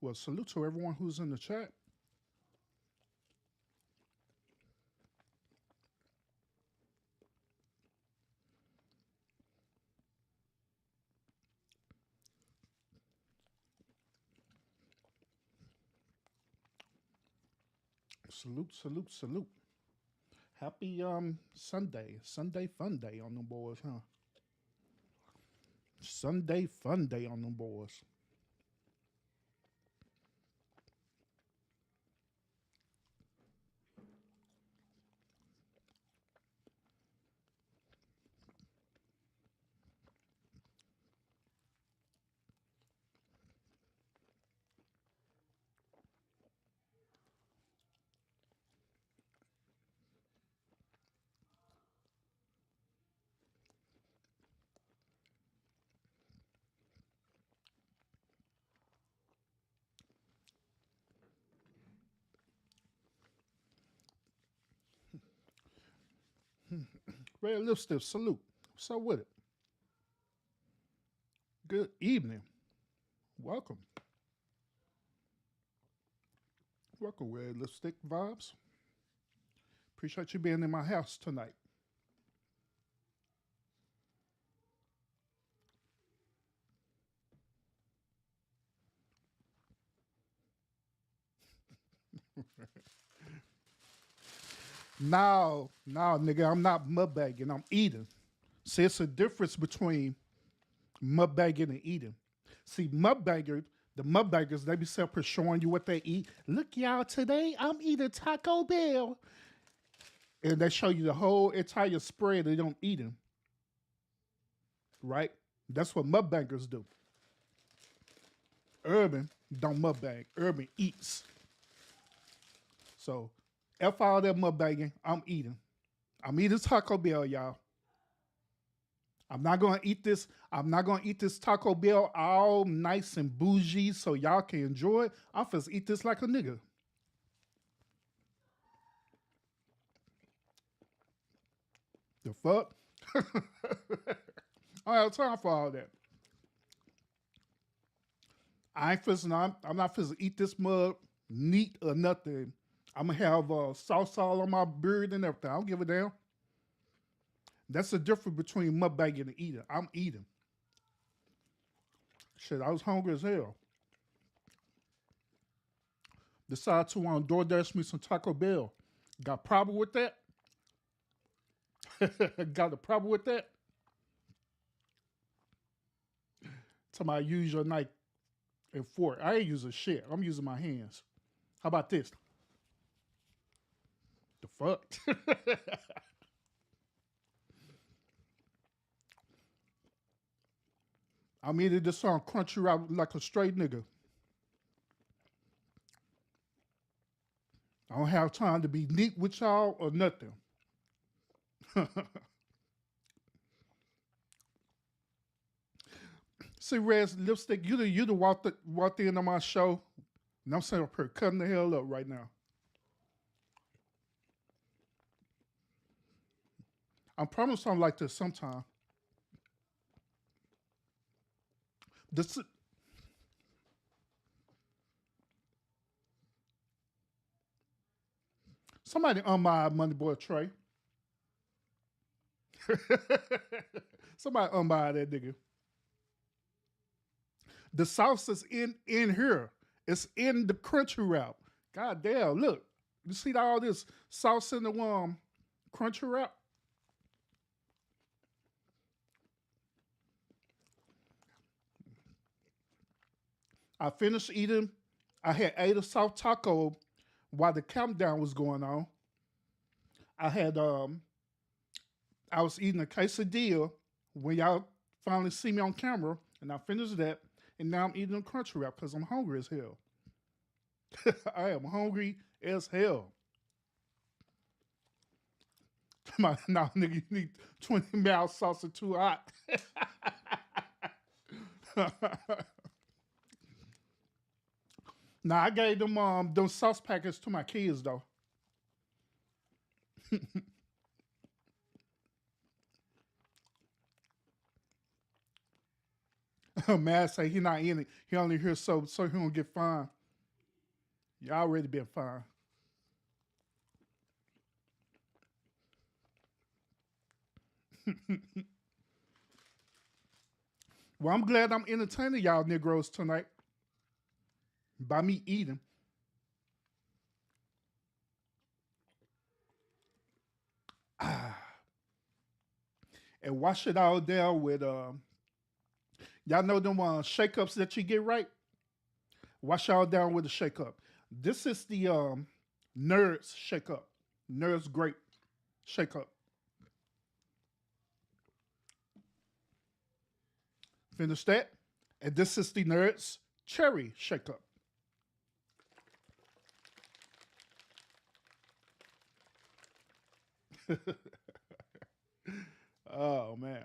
Well, salute to everyone who's in the chat. Salute, salute, salute. Happy Sunday. Sunday fun day on them boys, huh? Sunday fun day on them boys. Red lipstick, salute. What's up with it? Good evening. Welcome. Welcome, Red Lipstick Vibes. Appreciate you being in my house tonight. Now, nigga, I'm not mudbagging, I'm eating. See, it's a difference between mudbagging and eating. See, the mudbaggers, they be separate showing you what they eat. Look, y'all, today I'm eating Taco Bell. And they show you the whole entire spread they don't eat them. Right? That's what mudbaggers do. Urban don't mudbag. Urban eats. So, F all that mudbagging, I'm eating. I'm eating Taco Bell, y'all. I'm not gonna eat this. I'm not gonna eat this Taco Bell all nice and bougie so y'all can enjoy it. I'm finna eat this like a nigga. The fuck? I don't have time for all that. I ain't finna. I'm not finna eat this mug neat or nothing. I'm gonna have sauce all on my beard and everything. I don't give a damn. That's the difference between mukbanging and eating. I'm eating. Shit, I was hungry as hell. Decided to DoorDash me some Taco Bell. Got a problem with that? Got a problem with that? Somebody use your knife and fork. I ain't using shit. I'm using my hands. How about this? The fuck? I'm eating this song crunchy out like a straight nigga. I don't have time to be neat with y'all or nothing. See, Red Lipstick, you the walked in on my show, and I'm sitting up here cutting the hell up right now. I promise something like this sometime. This, somebody on my money boy Trey. Somebody unbuy that nigga. The sauce is in here. It's in the crunchy wrap. God damn, look. You see all this sauce in the crunchy wrap? I finished eating. I had ate a soft taco while the countdown was going on. I had I was eating a quesadilla when y'all finally see me on camera, and I finished that, and now I'm eating a crunchy wrap because I'm hungry as hell. I am hungry as hell. Now, nigga, you need 20 mouth sauce or too hot. Now I gave them sauce packets to my kids though. Man say he not in it. He only here so he don't get fined. You already been fine. Well, I'm glad I'm entertaining y'all Negroes tonight by me eating. Ah, and wash it all down with y'all know them shake ups that you get right. Wash all down with a shake up. This is the Nerds shake up. Nerds grape shake up. Finish that. And this is the Nerds cherry shake up. Oh man.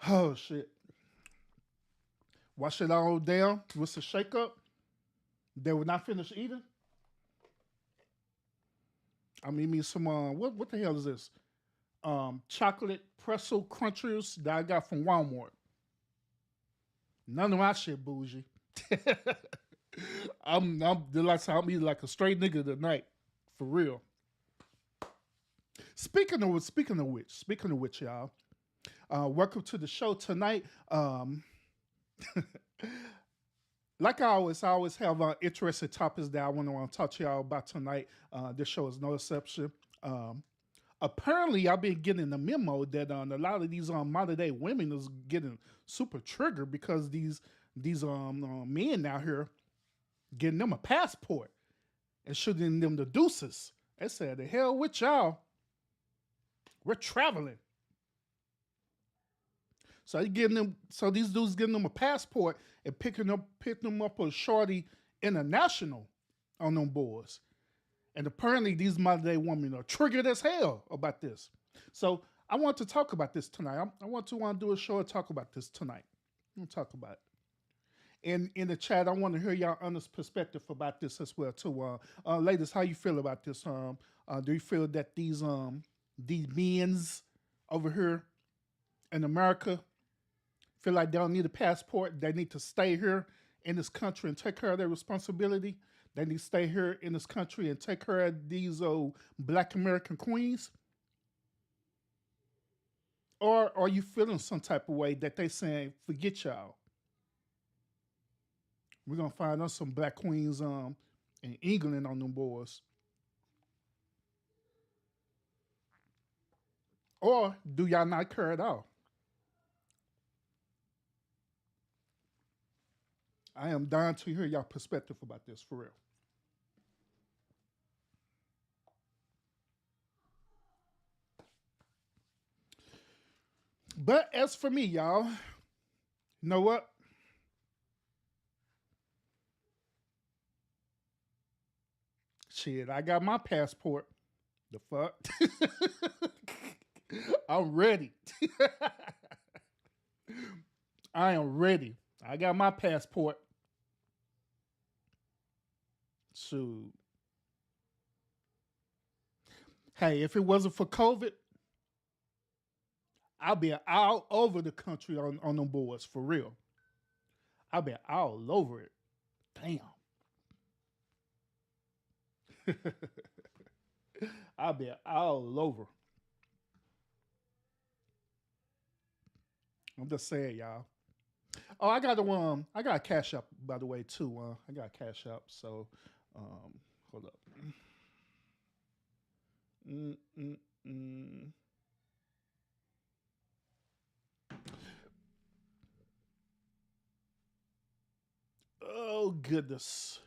Oh shit. Wash it all down with the shake up. They will not finish eating. I mean, me some what the hell is this? Chocolate pretzel crunchers that I got from Walmart. None of my shit bougie. I'm I'm eating like a straight nigga tonight, for real. Speaking of which, y'all, welcome to the show tonight. Like I always have interesting topics that I want to talk to y'all about tonight. This show is no exception. Apparently, I've been getting a memo that a lot of these modern day women is getting super triggered because these men out here getting them a passport and shooting them the deuces. They said, "The hell with y'all, we're traveling." So these dudes getting them a passport and picking them up a shorty international on them boards. And apparently these modern day women are triggered as hell about this. So I want to talk about this tonight. I want to do a show and talk about this tonight. I'm gonna talk about it. And in the chat, I want to hear y'all honest perspective about this as well too. Ladies, how you feel about this? Do you feel that these men's over here in America feel like they don't need a passport? They need to stay here in this country and take care of their responsibility. They need to stay here in this country and take care of these old black American queens. Or are you feeling some type of way that they saying, forget y'all? We're gonna find us some black queens in England on them boys. Or do y'all not care at all? I am dying to hear y'all perspective about this for real. But as for me, y'all, you know what? Shit, I got my passport. The fuck? I'm ready. I am ready. I got my passport. So, hey, if it wasn't for COVID, I'd be all over the country on them boards for real. I'd be all over it. Damn. I'll be all over. I'm just saying, y'all. Oh, I got a cash up by the way too. I got a cash up. So, hold up. Mm, mm, mm. Oh goodness.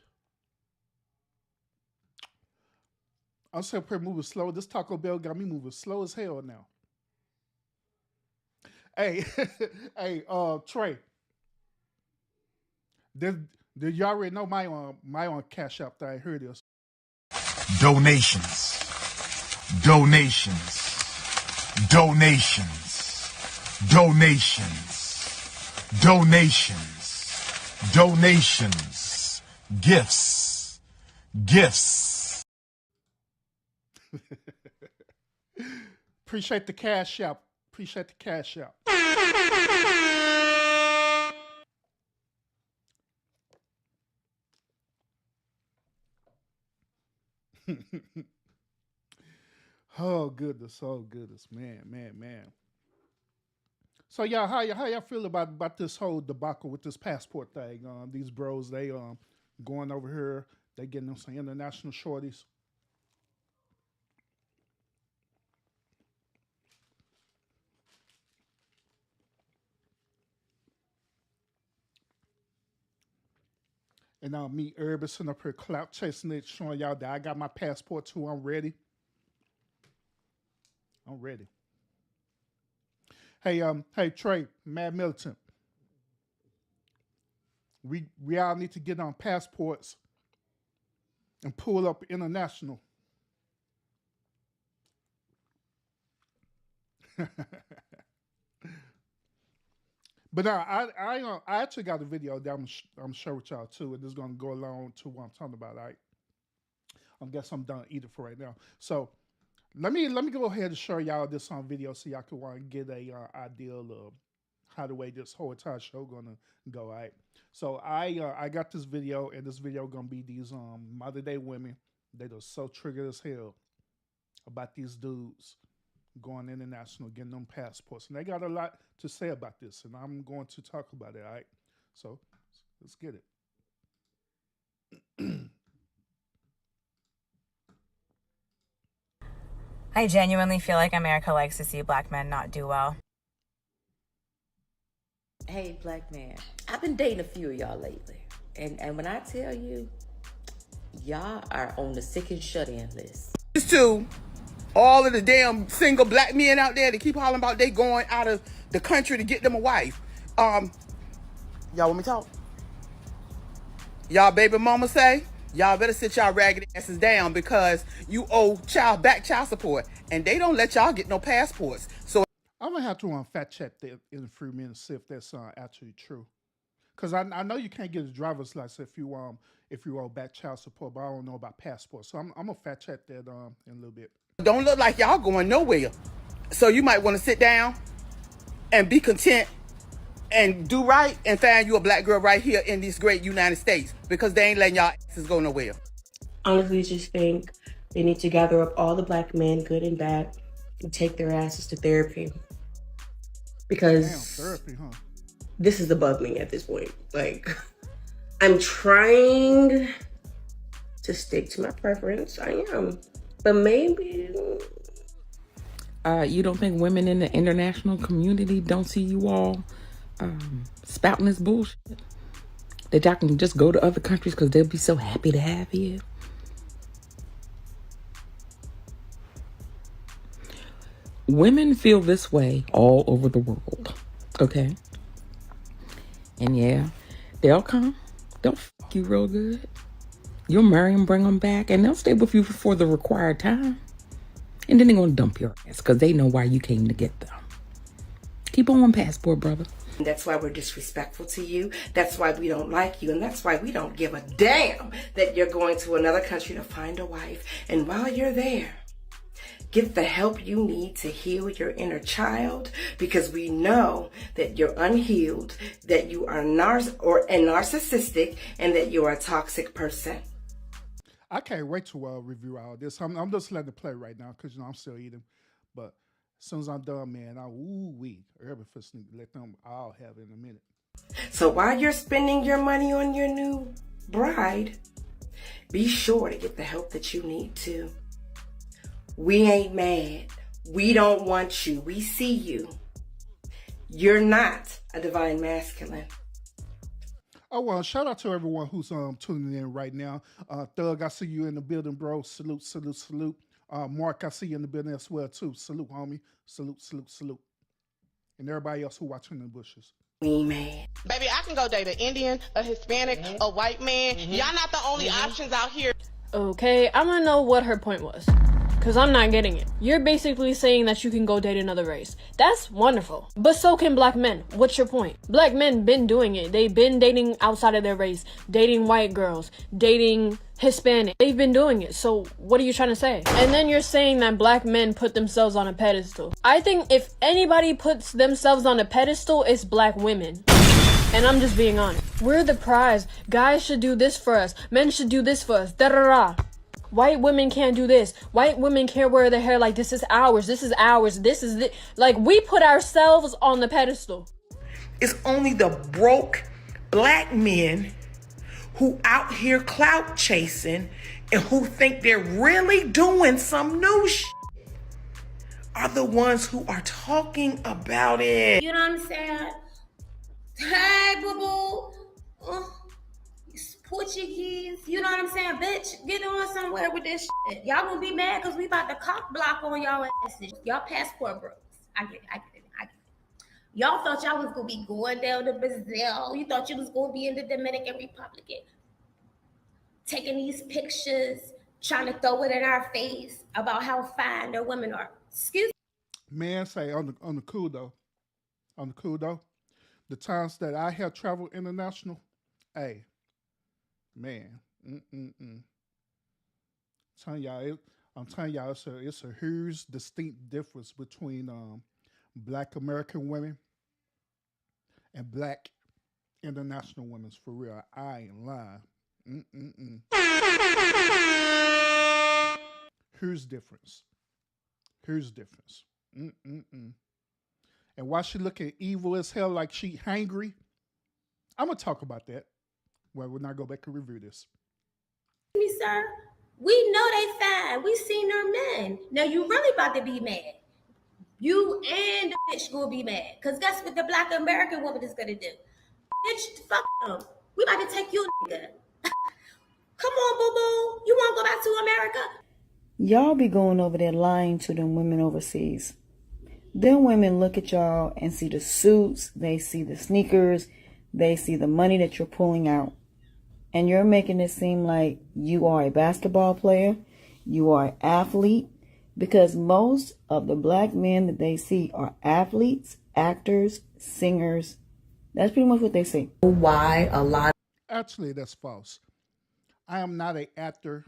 I'm sitting here moving slow. This Taco Bell got me moving slow as hell now. Hey, hey, Trey, did you already know my cash app that I heard this? Donations, donations, donations, donations, donations, donations, gifts, gifts. Appreciate the cash app. Appreciate the cash app. Oh goodness, man. So y'all, how y'all feel about this whole debacle with this passport thing? These bros, they going over here, they getting them some international shorties. And me, Urban, sitting up here clout chasing it, showing y'all that I got my passport too. I'm ready. I'm ready. Hey Trey, Mad Militant. We all need to get on passports and pull up international. But I actually got a video that I'm share with y'all too, and this is gonna go along to what I'm talking about. All right, I guess I'm done eating for right now. So let me go ahead and show y'all this on video so y'all can want to get a idea of how the way this whole entire show gonna go. All right. So I got this video, and this video gonna be these modern day women. They are so triggered as hell about these dudes going international, getting them passports, and they got a lot to say about this, and I'm going to talk about it. All right. So let's get it. I genuinely feel like America likes to see black men not do well. Hey, black man, I've been dating a few of y'all lately. And when I tell you, y'all are on the sick and shut-in list. To all of the damn single black men out there that keep hollering about they going out of the country to get them a wife. Y'all want me to talk? Y'all baby mama say, y'all better sit y'all ragged asses down because you owe back child support, and they don't let y'all get no passports. So I'm gonna have to fact check that in a few minutes, see if that's actually true. Cause I know you can't get a driver's license if you owe back child support, but I don't know about passports. So I'm gonna fact check that in a little bit. don't look like y'all going nowhere. So you might want to sit down and be content and do right and find you a black girl right here in these great United States, because they ain't letting y'all asses go nowhere. Honestly, just think they need to gather up all the black men, good and bad, and take their asses to therapy. Because Damn, therapy, huh? this is above me at this point. Like, I'm trying to stick to my preference. I am. But maybe... You don't think women in the international community don't see you all spouting this bullshit? That y'all can just go to other countries because they'll be so happy to have you? Women feel this way all over the world, okay? And yeah, they'll come. They'll fuck you real good. You'll marry them, bring them back, and they'll stay with you for the required time. And then they're going to dump your ass because they know why you came to get them. Keep on one passport, brother. That's why we're disrespectful to you. That's why we don't like you. And that's why we don't give a damn that you're going to another country to find a wife. And while you're there, get the help you need to heal your inner child, because we know that you're unhealed, that you are narcissistic, and that you're a toxic person. I can't wait to review all this. I'm just letting it play right now because I'm still eating. But as soon as I'm done, man, Urban Fist need to let them all have it in a minute. So while you're spending your money on your new bride, be sure to get the help that you need too. We ain't mad. We don't want you. We see you. You're not a divine masculine. Oh, well, shout out to everyone who's tuning in right now. Thug, I see you in the building, bro. Salute, salute, salute. Mark, I see you in the building as well, too. Salute, homie. Salute, salute, salute. And everybody else who watching in the bushes. We mad. Baby, I can go date an Indian, a Hispanic, a white man. Y'all not the only options out here. Okay, I want to know what her point was. Because I'm not getting it. You're basically saying that you can go date another race. That's wonderful. But so can black men. What's your point? Black men been doing it. They've been dating outside of their race. Dating white girls. Dating Hispanic. They've been doing it. So what are you trying to say? And then you're saying that black men put themselves on a pedestal. I think if anybody puts themselves on a pedestal, it's black women. And I'm just being honest. We're the prize. Guys should do this for us. Men should do this for us. Da-da-da. white women can't do this. White women can't wear their hair like this is ours. This is ours. This is like we put ourselves on the pedestal. It's only the broke black men who out here clout chasing and who think they're really doing some new shit are the ones who are talking about it. You know what I'm saying? Hey, boo-boo. Portuguese. You know what I'm saying? Bitch, get on somewhere with this shit. Y'all gonna be mad because we about to cock block on y'all asses. Y'all passport bros. I get it. Y'all thought y'all was gonna be going down to Brazil. You thought you was gonna be in the Dominican Republic, taking these pictures, trying to throw it in our face about how fine their women are. Excuse me. Man, say on the cool though, the times that I have traveled international, hey, man, I'm telling y'all, it's a huge distinct difference between Black American women and Black international women. For real, I ain't lying. Huge difference. And why she looking evil as hell, like she hangry? I'm gonna talk about that. Well, we'll not go back and review this. Me, sir. We know they fine. We seen their men. Now you really about to be mad. You and the bitch gonna be mad. Cause guess what the Black American woman is gonna do? Bitch, fuck them. We about to take you, nigga. Come on, boo-boo. You wanna go back to America? Y'all be going over there lying to them women overseas. Them women look at y'all and see the suits, they see the sneakers, they see the money that you're pulling out. And you're making it seem like you are a basketball player, you are an athlete, because most of the black men that they see are athletes, actors, singers. That's pretty much what they see. Why a lot? Actually, that's false. I am not an actor.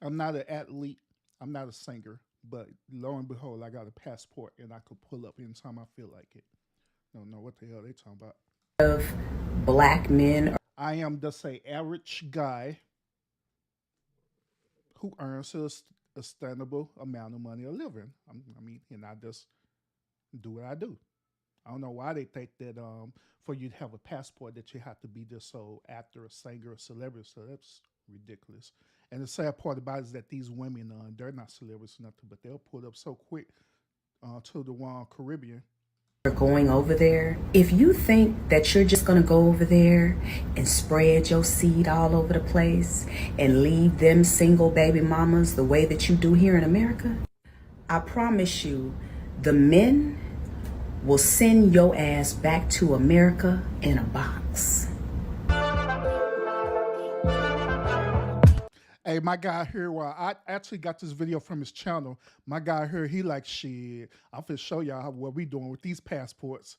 I'm not an athlete. I'm not a singer. But lo and behold, I got a passport and I could pull up anytime I feel like it. Don't know what the hell they talking about. Of black men. I am just a average guy who earns a sustainable amount of money a living. I mean, and I just do what I do. I don't know why they think that for you to have a passport that you have to be this old actor, a singer, a celebrity. So that's ridiculous. And the sad part about it is that these women, they're not celebrities or nothing, but they'll pull up so quick to the Caribbean. Going over there. If you think that you're just going to go over there and spread your seed all over the place and leave them single baby mamas the way that you do here in America, I promise you, the men will send your ass back to America in a box. Hey, my guy here, well, I actually got this video from his channel. My guy here, he like, shit, I'm finna show y'all what we doing with these passports.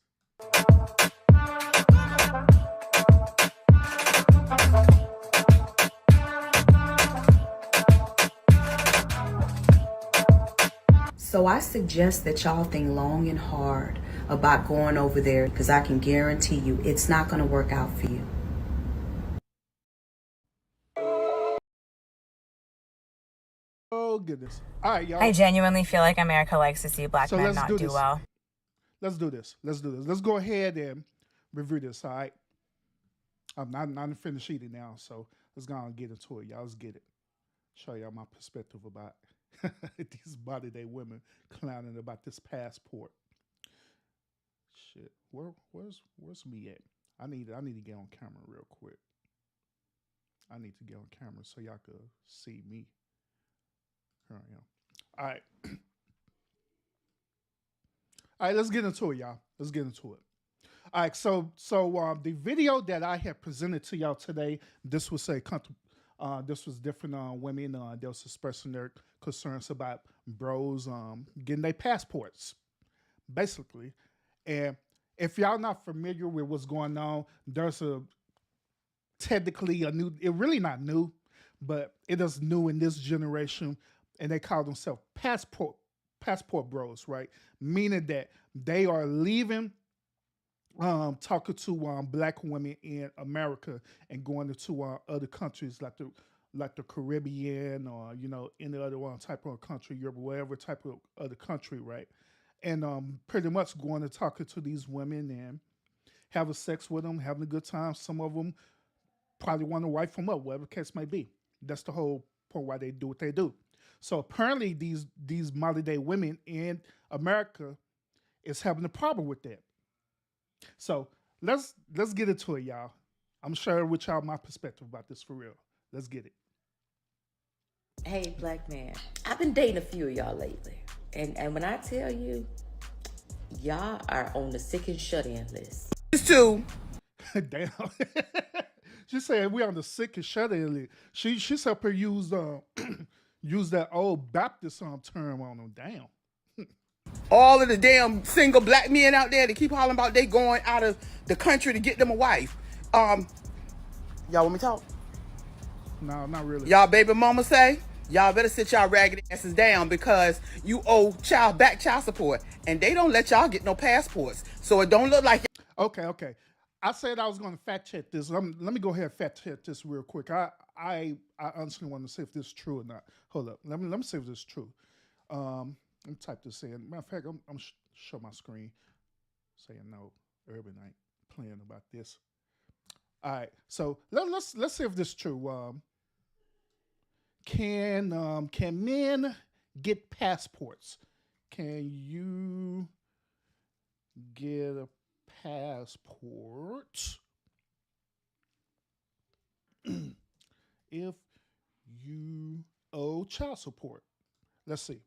So I suggest that y'all think long and hard about going over there, because I can guarantee you it's not going to work out for you. Oh, goodness. All right, y'all. I genuinely feel like America likes to see black men not do well. Let's do this. Let's go ahead and review this, all right? I'm not finished eating now, so let's go and get into it, y'all. Let's get it. Show y'all my perspective about these body day women clowning about this passport. Shit, where's me at? I need to get on camera real quick. I need to get on camera so y'all could see me. Here I am. All right. All right, let's get into it, y'all. Let's get into it. All right, so the video that I have presented to y'all today, this was different women. They was expressing their concerns about bros getting their passports, basically. And if y'all not familiar with what's going on, there's technically a new, it really not new, but it is new in this generation, and they call themselves passport bros, right? Meaning that they are leaving talking to black women in America and going into other countries like the like the Caribbean or any other one type of country, Europe, whatever type of other country, right? And pretty much going and talking to these women and having sex with them, having a good time. Some of them probably want to wife them up, whatever the case may be. That's the whole point why they do what they do. So apparently these modern day women in America is having a problem with that. So let's get into it, y'all. I'm sharing with y'all my perspective about this for real. Let's get it. Hey, black man, I've been dating a few of y'all lately. And when I tell you, y'all are on the sick and shut-in list. It's too. Damn. She said we on the sick and shut-in list. She's up here use that old Baptist term on them. Damn. All of the damn single black men out there that keep hollering about they going out of the country to get them a wife. Y'all want me to talk? No, not really. Y'all baby mama say, y'all better sit y'all ragged asses down because you owe child support. And they don't let y'all get no passports. So it don't look like... Okay. I said I was going to fact check this. Let me go ahead and fact check this real quick. I honestly want to see if this is true or not. Hold up. Let me see if this is true. Let me type this in. Matter of fact, I'm show my screen. Saying no, Urbanite playing about this. All right, so let's see if this is true. Can men get passports? Can you get a passport if you owe child support? Let's see.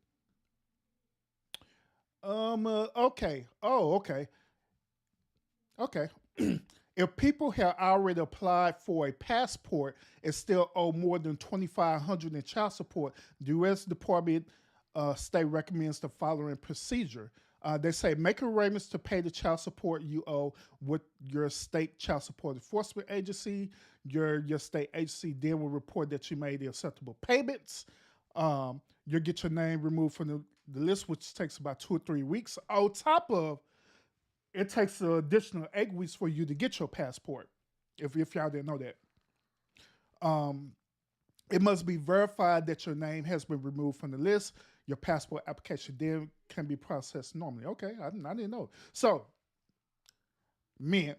Okay. Oh, okay. Okay. If people have already applied for a passport and still owe more than $2,500 in child support, the U.S. Department of State recommends the following procedure. They say make arrangements to pay the child support you owe with your state child support enforcement agency. Your state agency then will report that you made the acceptable payments. You'll get your name removed from the list, which takes about 2 or 3 weeks. On top of, it takes an additional 8 weeks for you to get your passport, if y'all didn't know that. It must be verified that your name has been removed from the list. Your passport application then can be processed normally. Okay, I didn't know. So, men,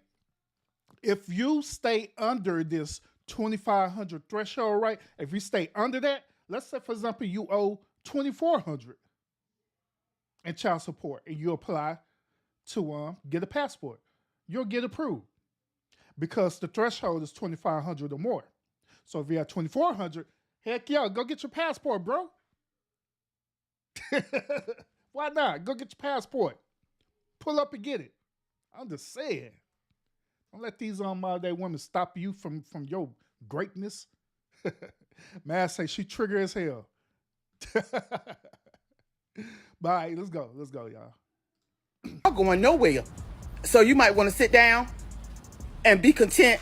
if you stay under this $2,500 threshold, right? If you stay under that, let's say, for example, you owe $2,400 in child support, and you apply to get a passport, you'll get approved because the threshold is $2,500 or more. So if you have $2,400, heck yeah, go get your passport, bro. Why not? Go get your passport. Pull up and get it. I'm just saying. Don't let these day women stop you from your greatness. Man, I say she trigger as hell. But all right, let's go, y'all. Y'all going nowhere. So you might want to sit down and be content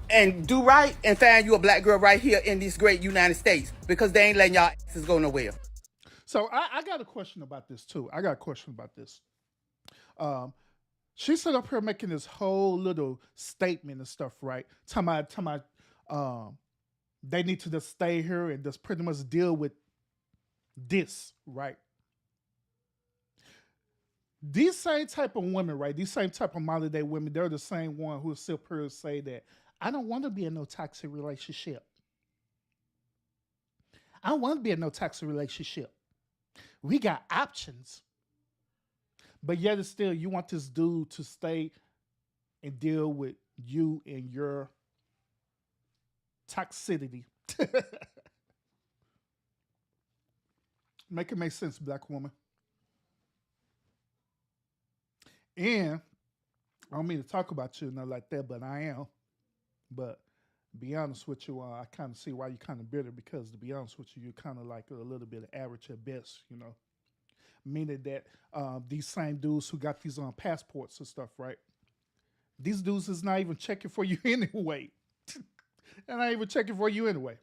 and do right and find you a black girl right here in this great United States because they ain't letting y'all asses go nowhere. So I got a question about this too. She sat up here making this whole little statement and stuff, right? Talking about they need to just stay here and just pretty much deal with this, right? These same type of women, right? These same type of modern day women, they're the same one who sit here and say that I don't want to be in no toxic relationship. I don't want to be in no toxic relationship. We got options. But yet it's still, you want this dude to stay and deal with you and your toxicity. Make it make sense, black woman. And I don't mean to talk about you, nothing like that, but I am. But to be honest with you, I kind of see why you're kind of bitter because, to be honest with you, you're kind of like a little bit of average at best, you know. Meaning that these same dudes who got these passports and stuff, right? These dudes is not even checking for you anyway. And not even checking for you anyway.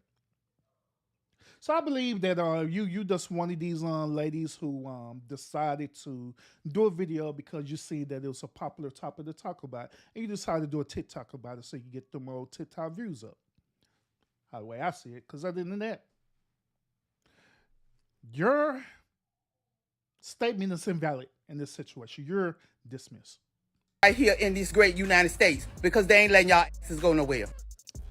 So I believe that you just one of these ladies who decided to do a video because you see that it was a popular topic to talk about, and you decided to do a TikTok about it so you get them old TikTok views up. how the way I see it. Because other than that, your statement is invalid in this situation. You're dismissed. Right here in these great United States because they ain't letting y'all asses go nowhere.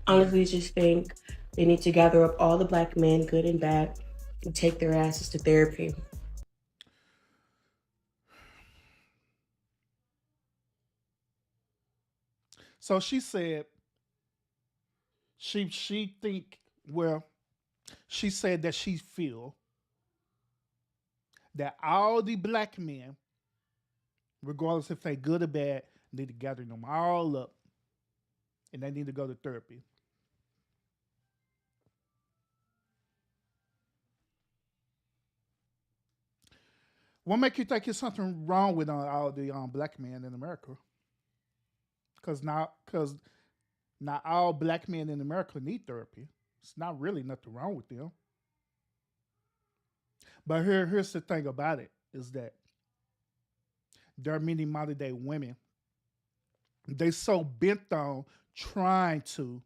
Honestly, just think they need to gather up all the black men, good and bad, and take their asses to therapy. So she said she said that she feel that all the black men, regardless if they good or bad, need to gather them all up and they need to go to therapy. What make you think there's something wrong with all the black men in America? Because not all black men in America need therapy. It's not really nothing wrong with them. But here's the thing about it is that there are many modern day women. They so bent on trying to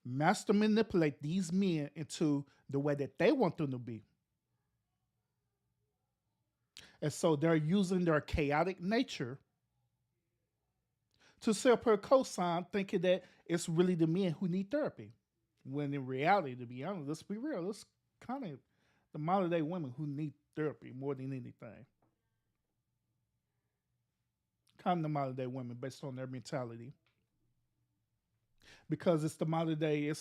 master manipulate these men into the way that they want them to be. And so they're using their chaotic nature to self her cosign, thinking that it's really the men who need therapy. When in reality, to be honest, let's be real, it's kind of the modern day women who need therapy more than anything. Kind of the modern day women based on their mentality. Because it's the modern day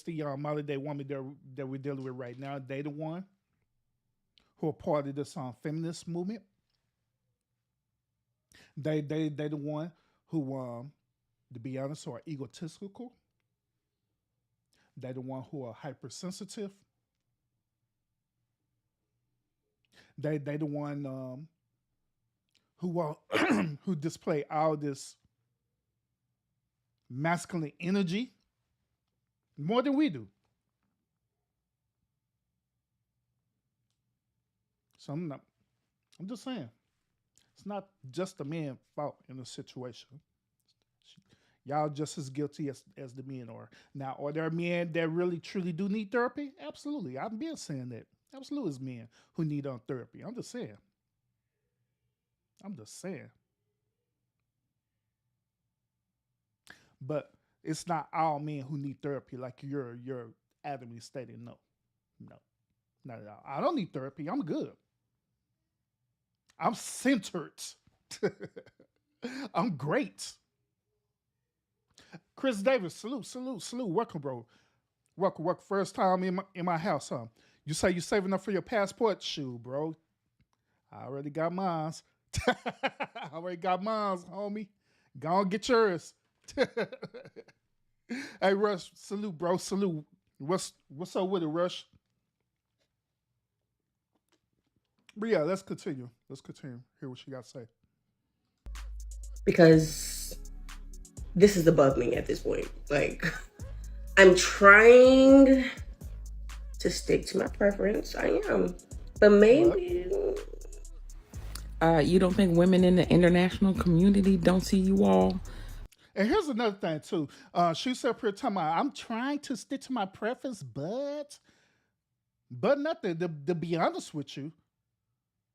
woman that we're dealing with right now. They the one who are part of this feminist movement. They the one who to be honest, are egotistical. They're the one who are hypersensitive. They the one who display all this masculine energy more than we do. So I'm just saying, it's not just the man's fault in the situation. Y'all just as guilty as the men are. Now, are there men that really truly do need therapy? Absolutely. I've been saying that. Absolutely is men who need therapy. I'm just saying. But it's not all men who need therapy like you're adamantly stating. No, not at all. I don't need therapy. I'm good. I'm centered. I'm great. Chris Davis, salute. Welcome, bro. Welcome. First time in my house, huh? You say you saving up for your passport? Shoot, bro. I already got mine. Homie. Go on, get yours. Hey, Rush, salute, bro. Salute. What's up with it, Rush? But yeah, let's continue. Hear what you got to say. Because this is above me at this point. Like, I'm trying to stick to my preference. I am. But maybe... You don't think women in the international community don't see you all? And here's another thing, too. She said per time, I'm trying to stick to my preference, but nothing. To be honest with you,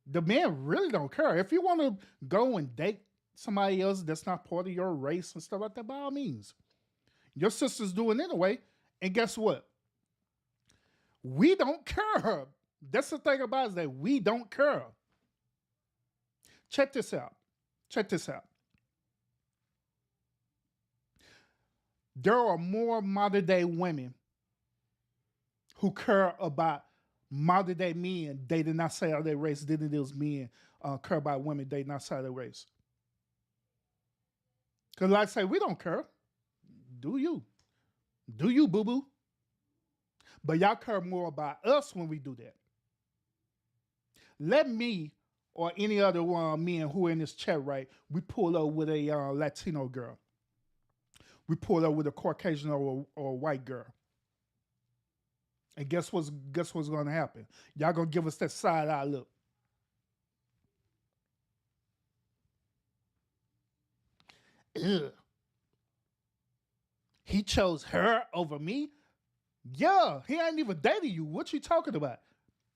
the men really don't care. If you want to go and date somebody else that's not part of your race and stuff like that, by all means. Your sister's doing it anyway. And guess what? We don't care. That's the thing about it, is that we don't care. Check this out. There are more modern day women who care about modern day men dating outside of their race than those men care about women dating outside of their race. Because like I say, we don't care. Do you? Do you, boo-boo? But y'all care more about us when we do that. Let me or any other men who are in this chat, right, we pull up with a Latino girl. We pull up with a Caucasian or a white girl. And guess what's going to happen? Y'all going to give us that side eye look. Ugh. He chose her over me? Yeah, he ain't even dating you. What you talking about?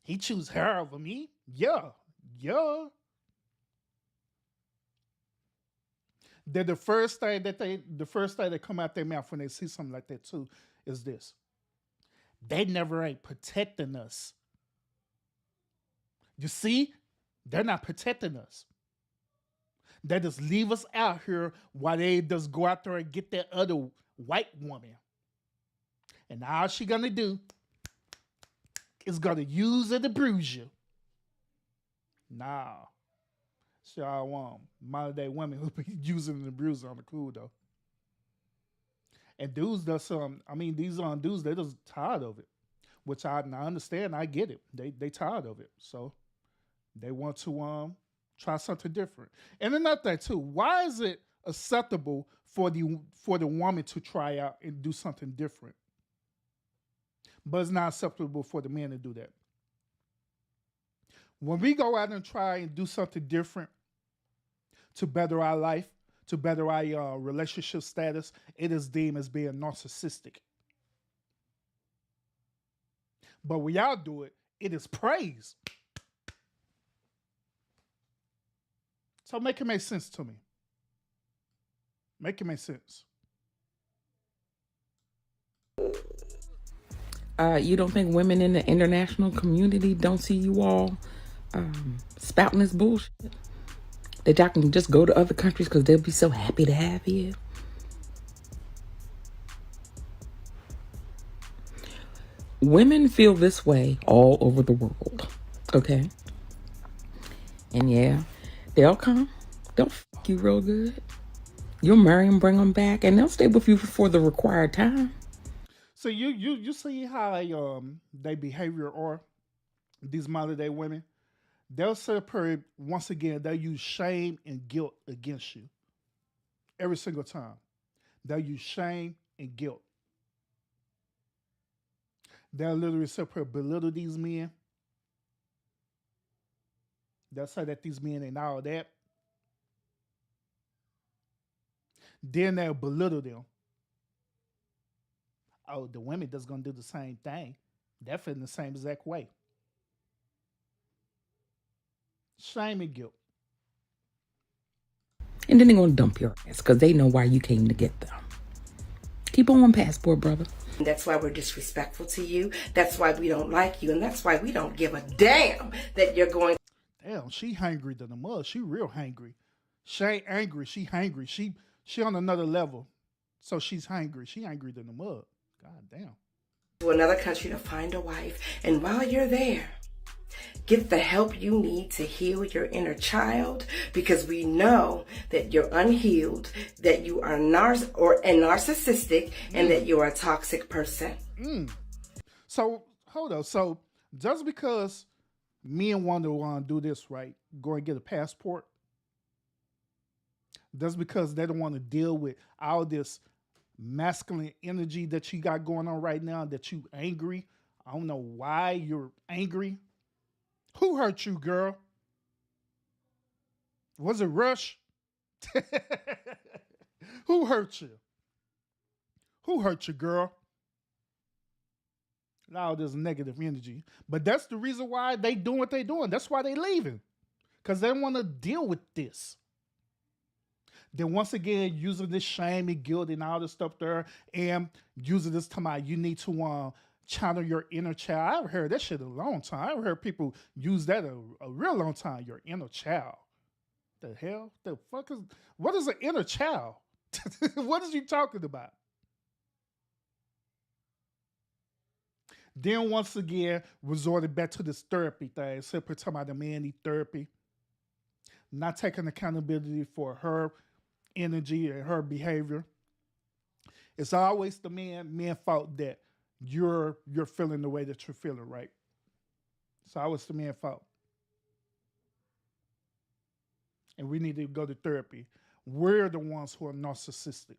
He choose her over me? Yeah. Yeah. Then the first thing that come out their mouth when they see something like that too is this. They never ain't protecting us. You see? They're not protecting us. They just leave us out here while they just go out there and get that other white woman. And all she gonna do is gonna use it to bruise you. Nah. Sure I want modern day women who be using the bruiser on the cool though. And dudes these dudes, they're just tired of it. Which I understand, I get it. They tired of it. So they want to try something different. And another thing too, why is it acceptable for the woman to try out and do something different? But it's not acceptable for the man to do that. When we go out and try and do something different to better our life, to better our relationship status, it is deemed as being narcissistic. But when y'all do it, it is praised. So make it make sense to me. Make it make sense. You don't think women in the international community don't see you all spouting this bullshit? That y'all can just go to other countries because they'll be so happy to have you? Women feel this way all over the world, okay? And yeah, they'll come. They'll fuck you real good. You'll marry them, bring them back, and they'll stay with you for the required time. So you see how they behavior are, these modern day women? They'll separate, once again, they'll use shame and guilt against you. Every single time. They'll use shame and guilt. They'll literally separate, belittle these men. They'll say that these men ain't all that. Then they'll belittle them. Oh, the women that's gonna do the same thing. They're feeling the same exact way. Shame and guilt. And then they're going to dump your ass because they know why you came to get them. Keep on passport, brother. That's why we're disrespectful to you. That's why we don't like you. And that's why we don't give a damn that you're going. Damn, she hangry than the mud. She real hangry. She ain't angry. She hangry. She on another level. So she's hangry. She angry than the mud. God damn. To another country to find a wife. And while you're there, get the help you need to heal your inner child, because we know that you're unhealed, that you are narcissistic, and that you're a toxic person. So, hold on. So, just because men want to do this, right, go and get a passport, just because they don't want to deal with all this masculine energy that you got going on right now, that you angry. I don't know why you're angry. Who hurt you, girl? Was it Rush? Who hurt you? Who hurt you, girl? Now there's negative energy. But that's the reason why they doing what they doing. That's why they leaving. Because they don't want to deal with this. Then once again, using this shame and guilt and all this stuff there, and using this time, you need to channel your inner child. I've heard that shit a long time. I've heard people use that a real long time. Your inner child. The hell? The fuck is? What is an inner child? What is you talking about? Then once again, resorted back to this therapy thing. Simply talking about the man need therapy. Not taking accountability for her energy and her behavior. It's always the man fault that you're feeling the way that you're feeling, right? So I was the man's fault. And we need to go to therapy. We're the ones who are narcissistic.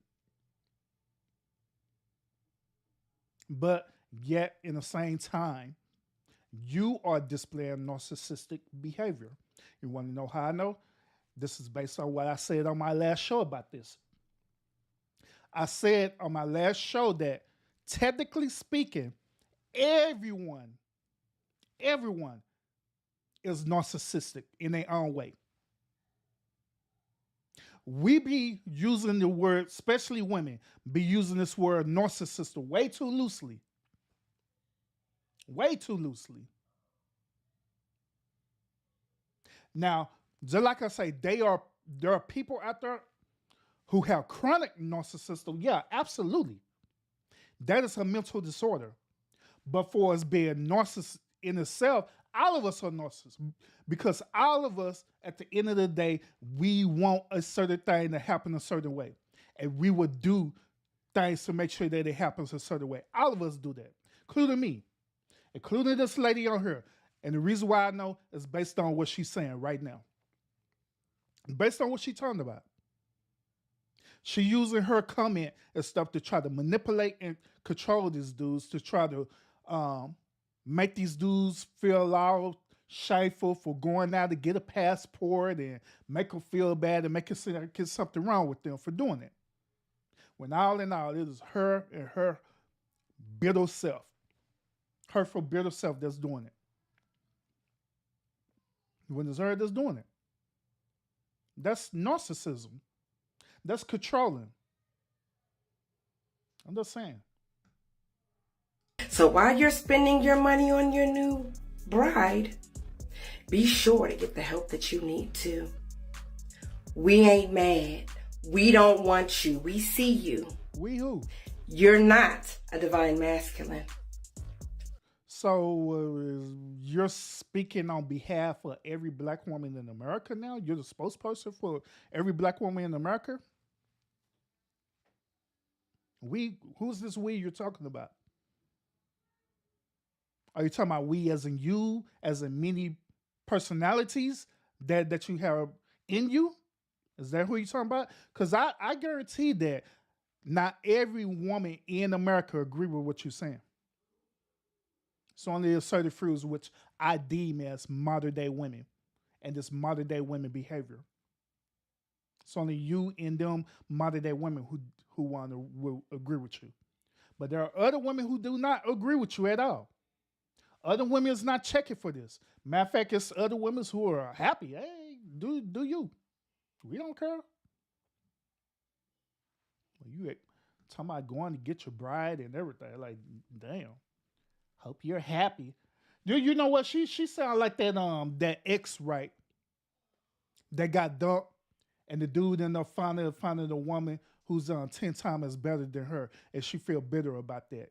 But yet, in the same time, you are displaying narcissistic behavior. You want to know how I know? This is based on what I said on my last show about this. I said on my last show that technically speaking, everyone is narcissistic in their own way. We be using the word, especially women, be using this word narcissist way too loosely. Way too loosely. Now, just like I say, there are people out there who have chronic narcissism. Yeah, absolutely. That is a mental disorder. But for us being narcissist in itself, all of us are narcissists because all of us, at the end of the day, we want a certain thing to happen a certain way. And we would do things to make sure that it happens a certain way. All of us do that, including me, including this lady on here. And the reason why I know is based on what she's saying right now. Based on what she's talking about. She using her comment and stuff to try to manipulate and control these dudes, to try to make these dudes feel all shameful for going out to get a passport and make them feel bad and make it seem like there's something wrong with them for doing it. When all in all, it is her and her bitter self. Hurtful, bitter self that's doing it. When it's her that's doing it. That's narcissism. That's controlling. I'm just saying. So while you're spending your money on your new bride, be sure to get the help that you need to. We ain't mad. We don't want you. We see you. We who? You're not a divine masculine. So you're speaking on behalf of every black woman in America now? You're the spokesperson for every black woman in America? Who's this we you're talking about? Are you talking about we as in you, as in many personalities that you have in you? Is that who you're talking about? Because I guarantee that not every woman in America agree with what you're saying. It's only a certain few which I deem as modern day women and this modern day women behavior. It's only you and them modern day women who will agree with you. But there are other women who do not agree with you at all. Other women is not checking for this. Matter of fact, it's other women who are happy. Hey, do you. We don't care. You talking about going to get your bride and everything. Like, damn. Hope you're happy. You know what? She sound like that ex, right? That got dumped. And the dude ended up finding the woman who's 10 times better than her. And she feel bitter about that.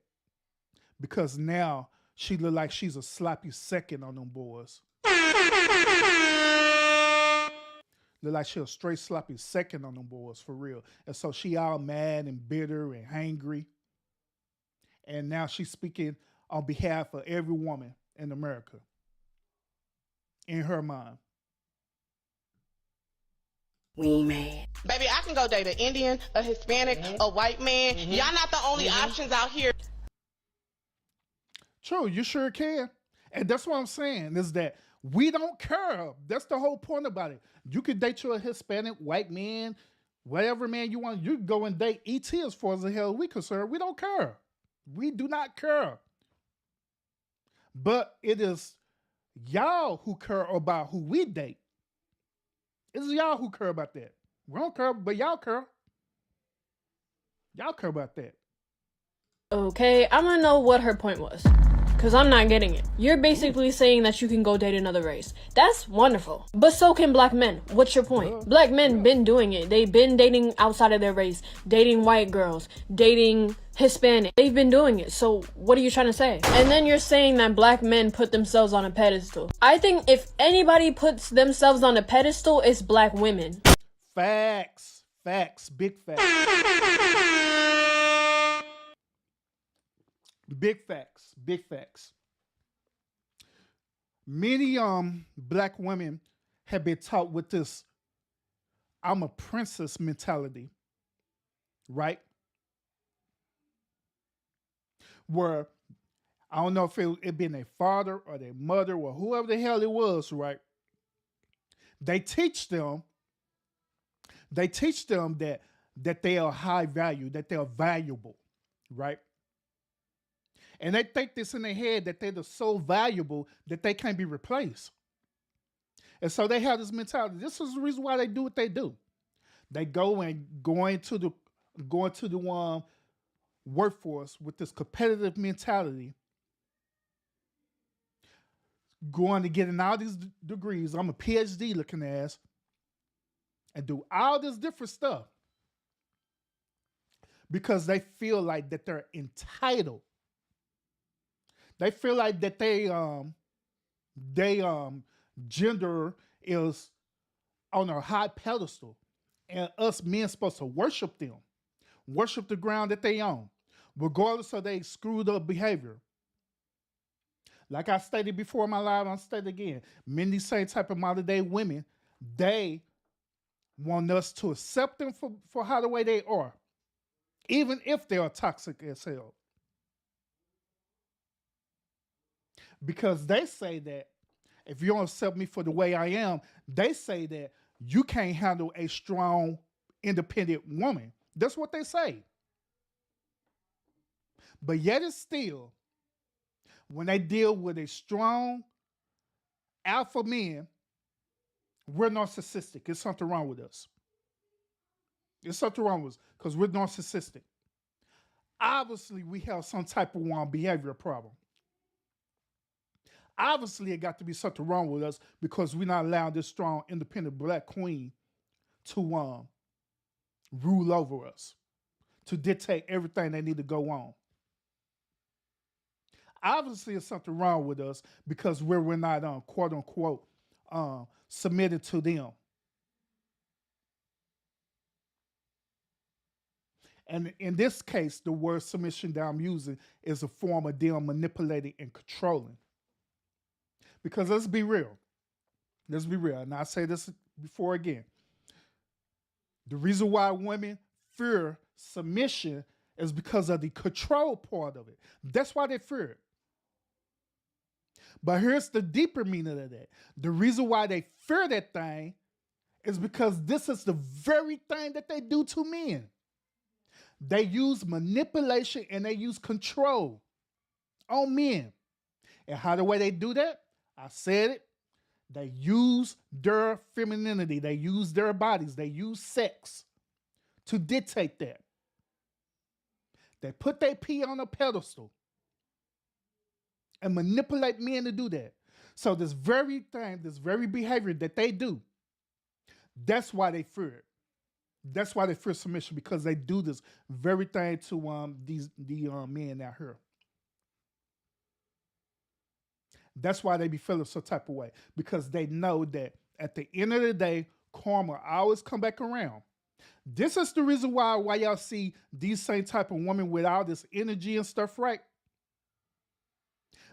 Because now she look like she's a sloppy second on them boys. Look like she a straight sloppy second on them boys, for real. And so she all mad and bitter and hangry. And now she's speaking on behalf of every woman in America. In her mind. We ain't mad. Baby, I can go date an Indian, a Hispanic, a white man. Y'all not the only options out here. True, you sure can. And that's what I'm saying, is that we don't care. That's the whole point about it. You could date you a Hispanic, white man, whatever man you want. You can go and date ET as far as the hell we concerned. We don't care. We do not care. But it is y'all who care about who we date. It's y'all who care about that. We don't care, but y'all care. Y'all care about that. Okay, I want to know what her point was. Because I'm not getting it. You're basically saying that you can go date another race. That's wonderful. But so can black men. What's your point? Black men been doing it. They've been dating outside of their race. Dating white girls. Dating Hispanic. They've been doing it. So what are you trying to say? And then you're saying that black men put themselves on a pedestal. I think if anybody puts themselves on a pedestal, it's black women. Facts. Facts. Big facts. Big facts. Big facts. Many black women have been taught with this I'm a princess mentality, right? Where I don't know if it been their father or their mother or whoever the hell it was, right? They teach them that they are high value, that they are valuable, right? And they think this in their head that they're so valuable that they can't be replaced. And so they have this mentality. This is the reason why they do what they do. They go into the workforce with this competitive mentality, going to get in all these degrees. I'm a PhD looking ass, and do all this different stuff because they feel like that they're entitled. They feel like that they gender is on a high pedestal, and us men supposed to worship them, worship the ground that they own, regardless of their screwed up behavior. Like I stated before in my live, I'll state it again. Many same type of modern day women, they want us to accept them for how the way they are, even if they are toxic as hell. Because they say that if you don't accept me for the way I am, they say that you can't handle a strong, independent woman. That's what they say. But yet it's still, when they deal with a strong alpha man, we're narcissistic. There's something wrong with us. There's something wrong with us because we're narcissistic. Obviously, we have some type of behavior problem. Obviously, it got to be something wrong with us because we're not allowing this strong, independent black queen to rule over us, to dictate everything that need to go on. Obviously, there's something wrong with us because we're not, quote unquote, submitted to them. And in this case, the word submission that I'm using is a form of them manipulating and controlling. Because let's be real. And I say this before again. The reason why women fear submission is because of the control part of it. That's why they fear it. But here's the deeper meaning of that. The reason why they fear that thing is because this is the very thing that they do to men. They use manipulation and they use control on men. And how the way they do that? I said it. They use their femininity. They use their bodies. They use sex to dictate that. They put their pee on a pedestal and manipulate men to do that. So this very thing, this very behavior that they do, that's why they fear it. That's why they fear submission, because they do this very thing to the men out here. That's why they be feeling some type of way, because they know that at the end of the day, karma always come back around. This is the reason why y'all see these same type of women with all this energy and stuff, right?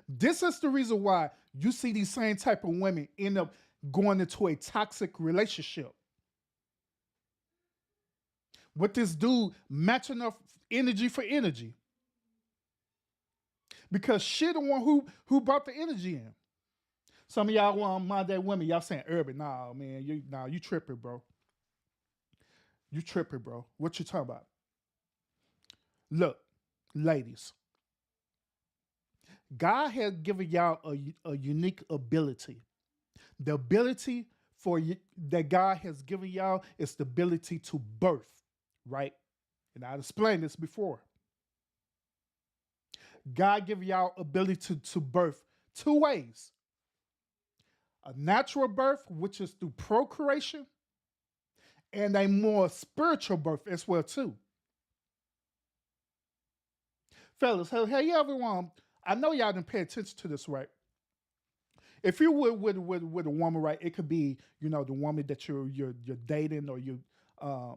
This is the reason why you see these same type of women end up going into a toxic relationship with this dude matching up energy for energy. Because she the one who brought the energy in. Some of y'all want modern day women, y'all saying urban. Nah, man, you tripping, bro. You tripping, bro. What you talking about? Look, ladies. God has given y'all a unique ability. The ability that God has given y'all is the ability to birth, right? And I explained this before. God give y'all ability to birth two ways. A natural birth, which is through procreation, and a more spiritual birth as well too. Fellas, have you ever I know y'all didn't pay attention to this, right? If you're with a woman, right, it could be, the woman that you're dating or you're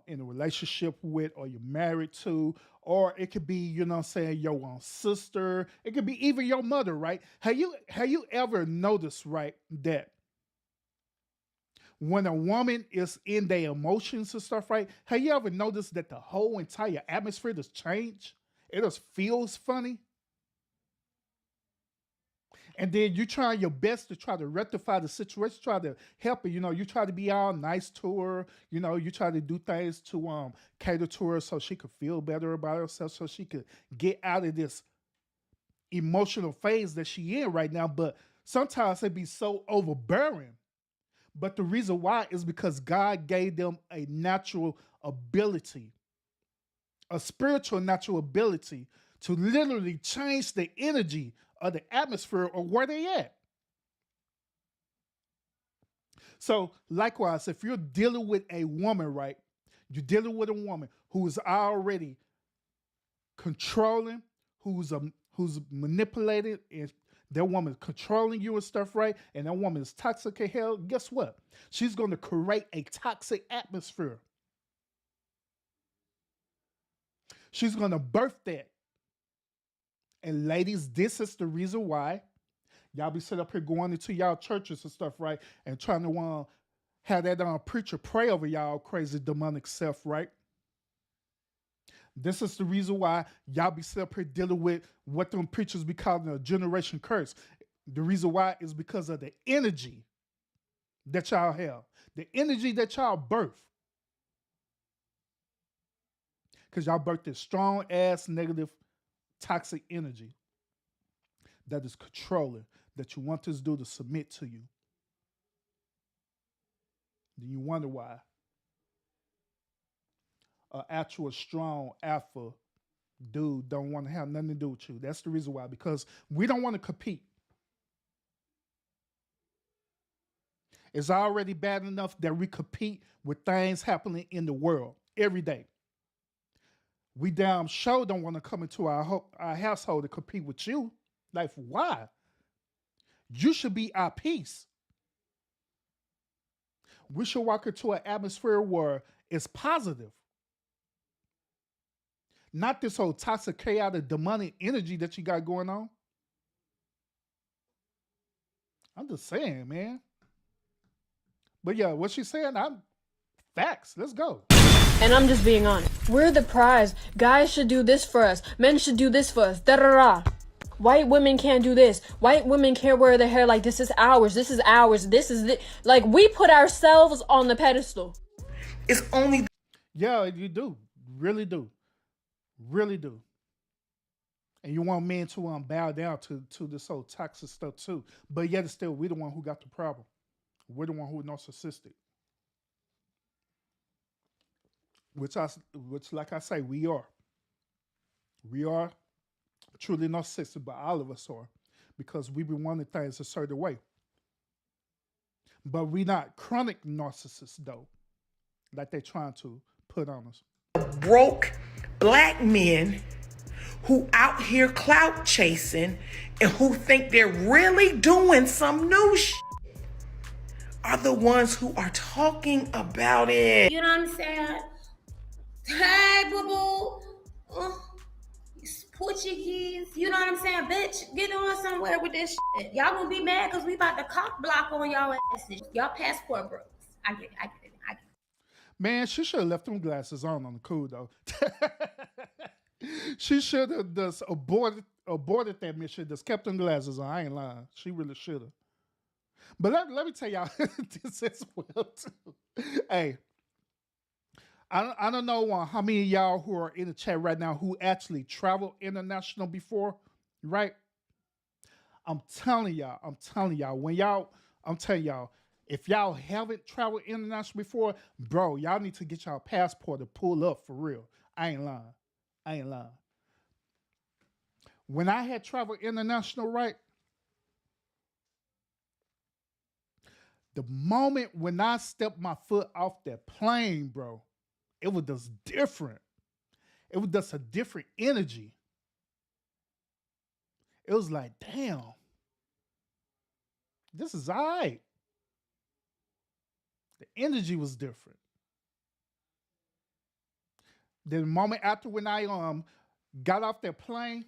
in a relationship with or you're married to, or it could be, your sister. It could be even your mother, right? Have you ever noticed, right, that when a woman is in their emotions and stuff, right, have you ever noticed that the whole entire atmosphere just changed? It just feels funny. And then you try your best to try to rectify the situation, try to help her. You try to be all nice to her. You try to do things to cater to her so she could feel better about herself, so she could get out of this emotional phase that she in right now, but sometimes it be so overbearing. But the reason why is because God gave them a natural ability, a spiritual natural ability to literally change the energy of the atmosphere or where they at. So likewise, if you're dealing with a woman, right, you're dealing with a woman who is already controlling, who's manipulated, and that woman is controlling you and stuff, right? And that woman is toxic as hell. Guess what? She's going to create a toxic atmosphere. She's going to birth that. And ladies, this is the reason why y'all be set up here going into y'all churches and stuff, right? And trying to have that preacher pray over y'all crazy demonic self, right? This is the reason why y'all be set up here dealing with what them preachers be calling a generation curse. The reason why is because of the energy that y'all have. The energy that y'all birth. Because y'all birth this strong ass negative toxic energy that is controlling, that you want this dude to submit to you. Then you wonder why an actual strong alpha dude don't want to have nothing to do with you. That's the reason why, because we don't want to compete. It's already bad enough that we compete with things happening in the world every day. We damn sure don't want to come into our household to compete with you. Like, why? You should be our peace. We should walk into an atmosphere where it's positive. Not this whole toxic, chaotic, demonic energy that you got going on. I'm just saying, man. But yeah, what she's saying, facts. Let's go. And I'm just being honest. We're the prize. Guys should do this for us. Men should do this for us. Da-da-da. White women can't do this. White women can't wear their hair like this is ours. This is ours. This is the like we put ourselves on the pedestal. It's only yeah, you do. Really do. Really do. And you want men to bow down to this whole toxic stuff too. But yet still, we're the one who got the problem. We're the one who is narcissistic. Which like I say, we are. We are truly narcissistic, but all of us are. Because we be wanting things a certain way. But we not chronic narcissists though. Like they're trying to put on us. broke black men who out here clout chasing and who think they're really doing some new shit are the ones who are talking about it. You know what I'm saying? Hey, boo-boo. Portuguese. You know what I'm saying? Bitch, get on somewhere with this shit. Y'all gonna be mad because we about to cock block on y'all asses. Y'all passport bros. I get it. Man, she should have left them glasses on the cool, though. She should have just aborted that mission, just kept them glasses on. I ain't lying. She really should have. But let me tell y'all this as well, too. Hey, I don't know how many of y'all who are in the chat right now who actually traveled international before, right? I'm telling y'all, if y'all haven't traveled international before, bro, y'all need to get y'all passport to pull up for real. I ain't lying. When I had traveled international, right? The moment when I stepped my foot off that plane, bro, it was just different. It was just a different energy. It was like, damn, this is all right. The energy was different. Then the moment after when I got off that plane,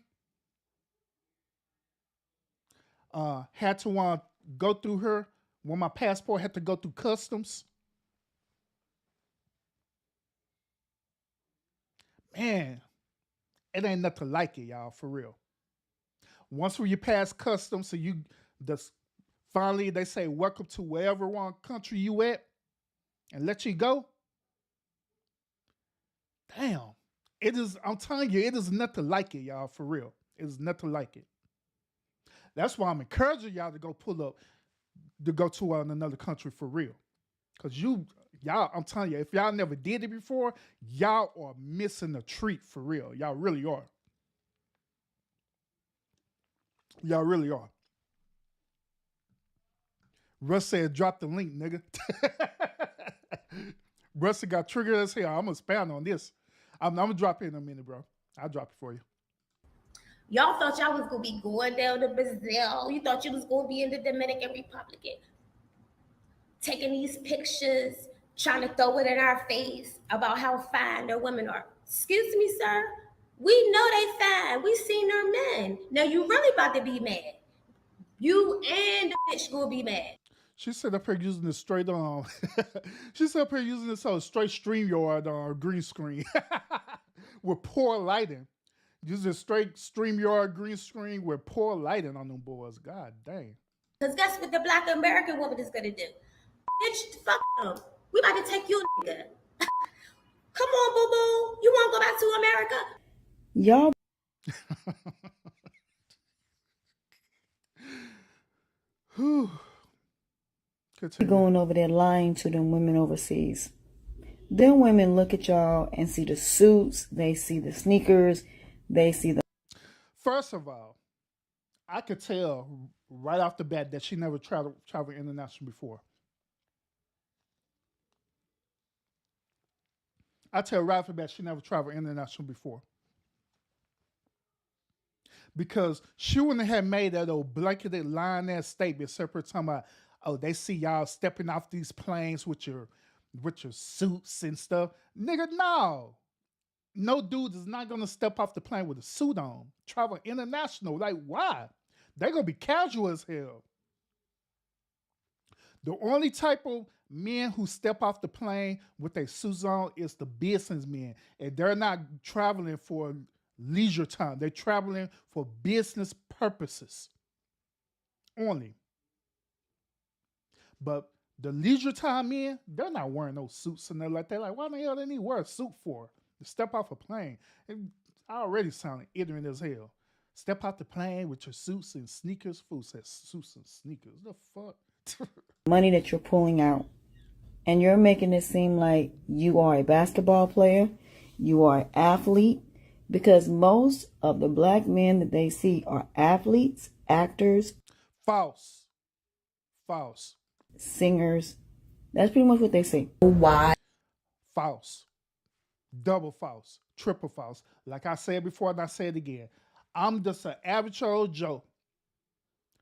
had to go through her when my passport had to go through customs. Man, it ain't nothing like it, y'all, for real. Once you pass customs, so you just finally they say welcome to wherever one country you at, and let you go. Damn, it is. I'm telling you, it is nothing like it, y'all, for real. It is nothing like it. That's why I'm encouraging y'all to go pull up, to go to another country for real. Because y'all, I'm telling you, if y'all never did it before, y'all are missing a treat for real. Y'all really are. Y'all really are. Russ said, drop the link, nigga. Russ got triggered as hell. I'm going to expand on this. I'm going to drop it in a minute, bro. I'll drop it for you. Y'all thought y'all was going to be going down to Brazil. You thought you was going to be in the Dominican Republic, taking these pictures, trying to throw it in our face about how fine their women are. Excuse me, sir. We know they fine. We seen their men. Now you really about to be mad. You and the bitch gonna be mad. She said up here using this straight she said up here using this straight StreamYard green screen with poor lighting. Using straight StreamYard green screen with poor lighting on them boys. God dang. Cause guess what the Black American woman is gonna do? Bitch, fuck them. We about to take you, nigga. Come on, boo boo. You wanna go back to America? Y'all going over there lying to them women overseas. Them women look at y'all and see the suits, they see the sneakers, they see the... First of all, I could tell right off the bat that she never traveled international before. I tell right off the bat she never traveled international before. Because she wouldn't have made that old blanketed line ass statement separate talking about, oh, they see y'all stepping off these planes with your suits and stuff. Nigga, no. No dude is not gonna step off the plane with a suit on. Travel international. Like, why? They're gonna be casual as hell. The only type of men who step off the plane with their suits on is the businessmen. And they're not traveling for leisure time. They're traveling for business purposes only. But the leisure time men, they're not wearing no suits and they're like that. Like, why the hell they need to wear a suit for? To step off a plane. I already sounded ignorant as hell. Step out the plane with your suits and sneakers. Fool says suits and sneakers. The fuck? money that you're pulling out. And you're making it seem like you are a basketball player, you are an athlete, because most of the black men that they see are athletes, actors. False. Singers. That's pretty much what they say. Why? False. Double false. Triple false. Like I said before and I say it again. I'm just an average old Joe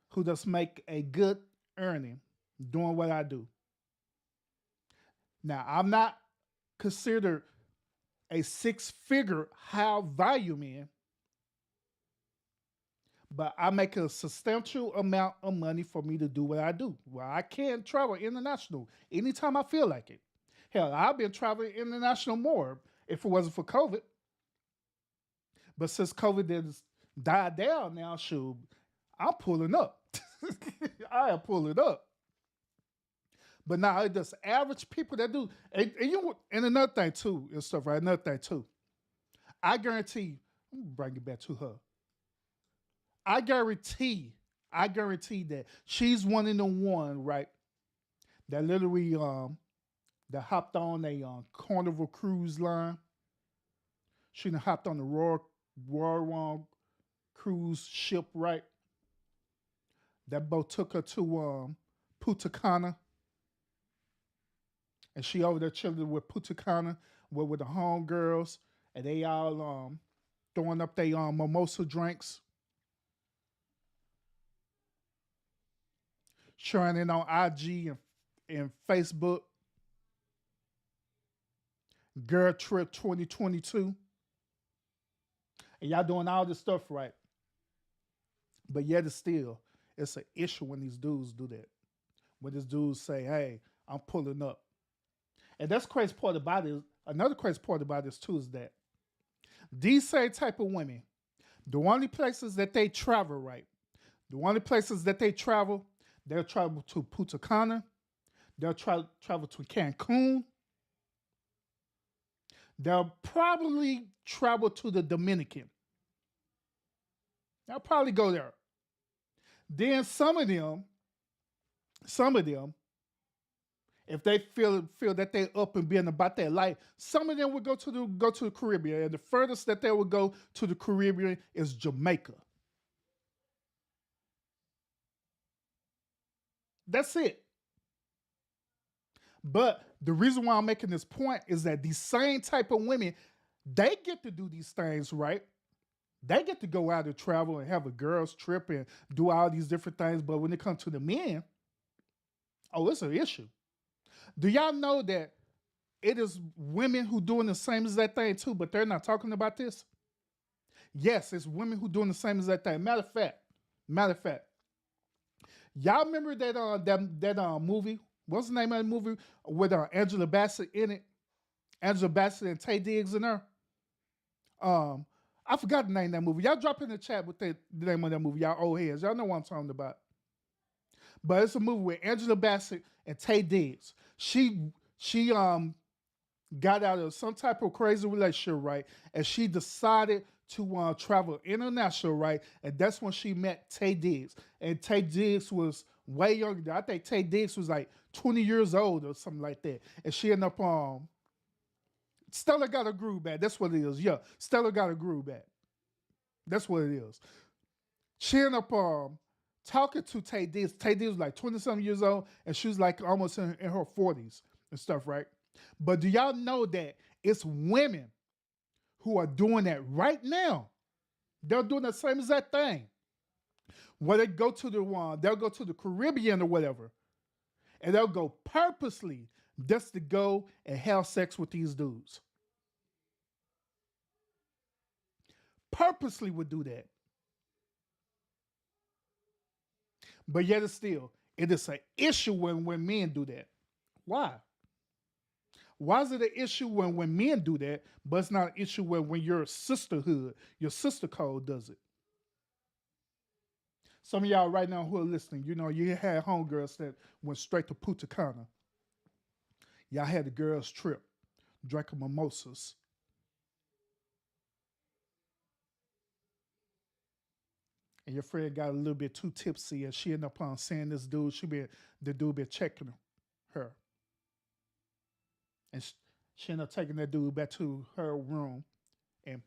who just make a good earning doing what I do. Now, I'm not considered a six-figure high value man, but I make a substantial amount of money for me to do what I do. Well, I can travel international anytime I feel like it. Hell, I've been traveling international more if it wasn't for COVID. But since COVID has died down now, shoot, I'm pulling up. I am pulling up. But now it's just average people that do. And another thing too, and stuff, right? Another thing too. I guarantee, let me bring it back to her. I guarantee that she's one in the one, right? That literally that hopped on a Carnival cruise line. She done hopped on the Royal cruise ship, right? That boat took her to Punta Cana. And she over there chilling with Punta Cana with the homegirls. And they all throwing up their mimosa drinks. Sharing it on IG and Facebook. Girl Trip 2022. And y'all doing all this stuff right. But yet it's an issue when these dudes do that. When these dudes say, hey, I'm pulling up. And that's crazy part about it. Another crazy part about this too is that these same type of women, the only places that they travel, right? The only places that they travel, they'll travel to Punta Cana. They'll travel to Cancun. They'll probably travel to the Dominican. They'll probably go there. Then some of them, if they feel that they up and being about their life, some of them would go to the Caribbean, and the furthest that they would go to the Caribbean is Jamaica. That's it. But the reason why I'm making this point is that these same type of women, they get to do these things, right? They get to go out and travel and have a girls trip and do all these different things. But when it comes to the men, oh, it's an issue. Do y'all know that it is women who doing the same as that thing too, but they're not talking about this? Yes, it's women who doing the same as that thing. Matter of fact, y'all remember that movie? What's the name of the movie with Angela Bassett in it? Angela Bassett and Taye Diggs in there. I forgot the name of that movie. Y'all drop in the chat with the name of that movie. Y'all old heads. Y'all know what I'm talking about. But it's a movie with Angela Bassett and Taye Diggs. She got out of some type of crazy relationship, right? And she decided to travel international, right? And that's when she met Taye Diggs. And Taye Diggs was way younger. I think Taye Diggs was like 20 years old or something like that. And she ended up Stella got a groove back. That's what it is. Yeah, Stella got a groove back. That's what it is. She ended up talking to Taye Diggs. Taye Diggs was like 20-something years old, and she was like almost in her 40s and stuff, right? But do y'all know that it's women who are doing that right now? They're doing the same exact thing. Where they go to they'll go to the Caribbean or whatever, and they'll go purposely just to go and have sex with these dudes. Purposely would do that. But yet it is an issue when men do that. Why? Why is it an issue when men do that, but it's not an issue when your sisterhood, your sister code does it? Some of y'all right now who are listening, you know, you had homegirls that went straight to Punta Cana. Y'all had the girls' trip, drinking mimosas. And your friend got a little bit too tipsy, and she ended up seeing this dude. The dude been checking her. And she ended up taking that dude back to her room. And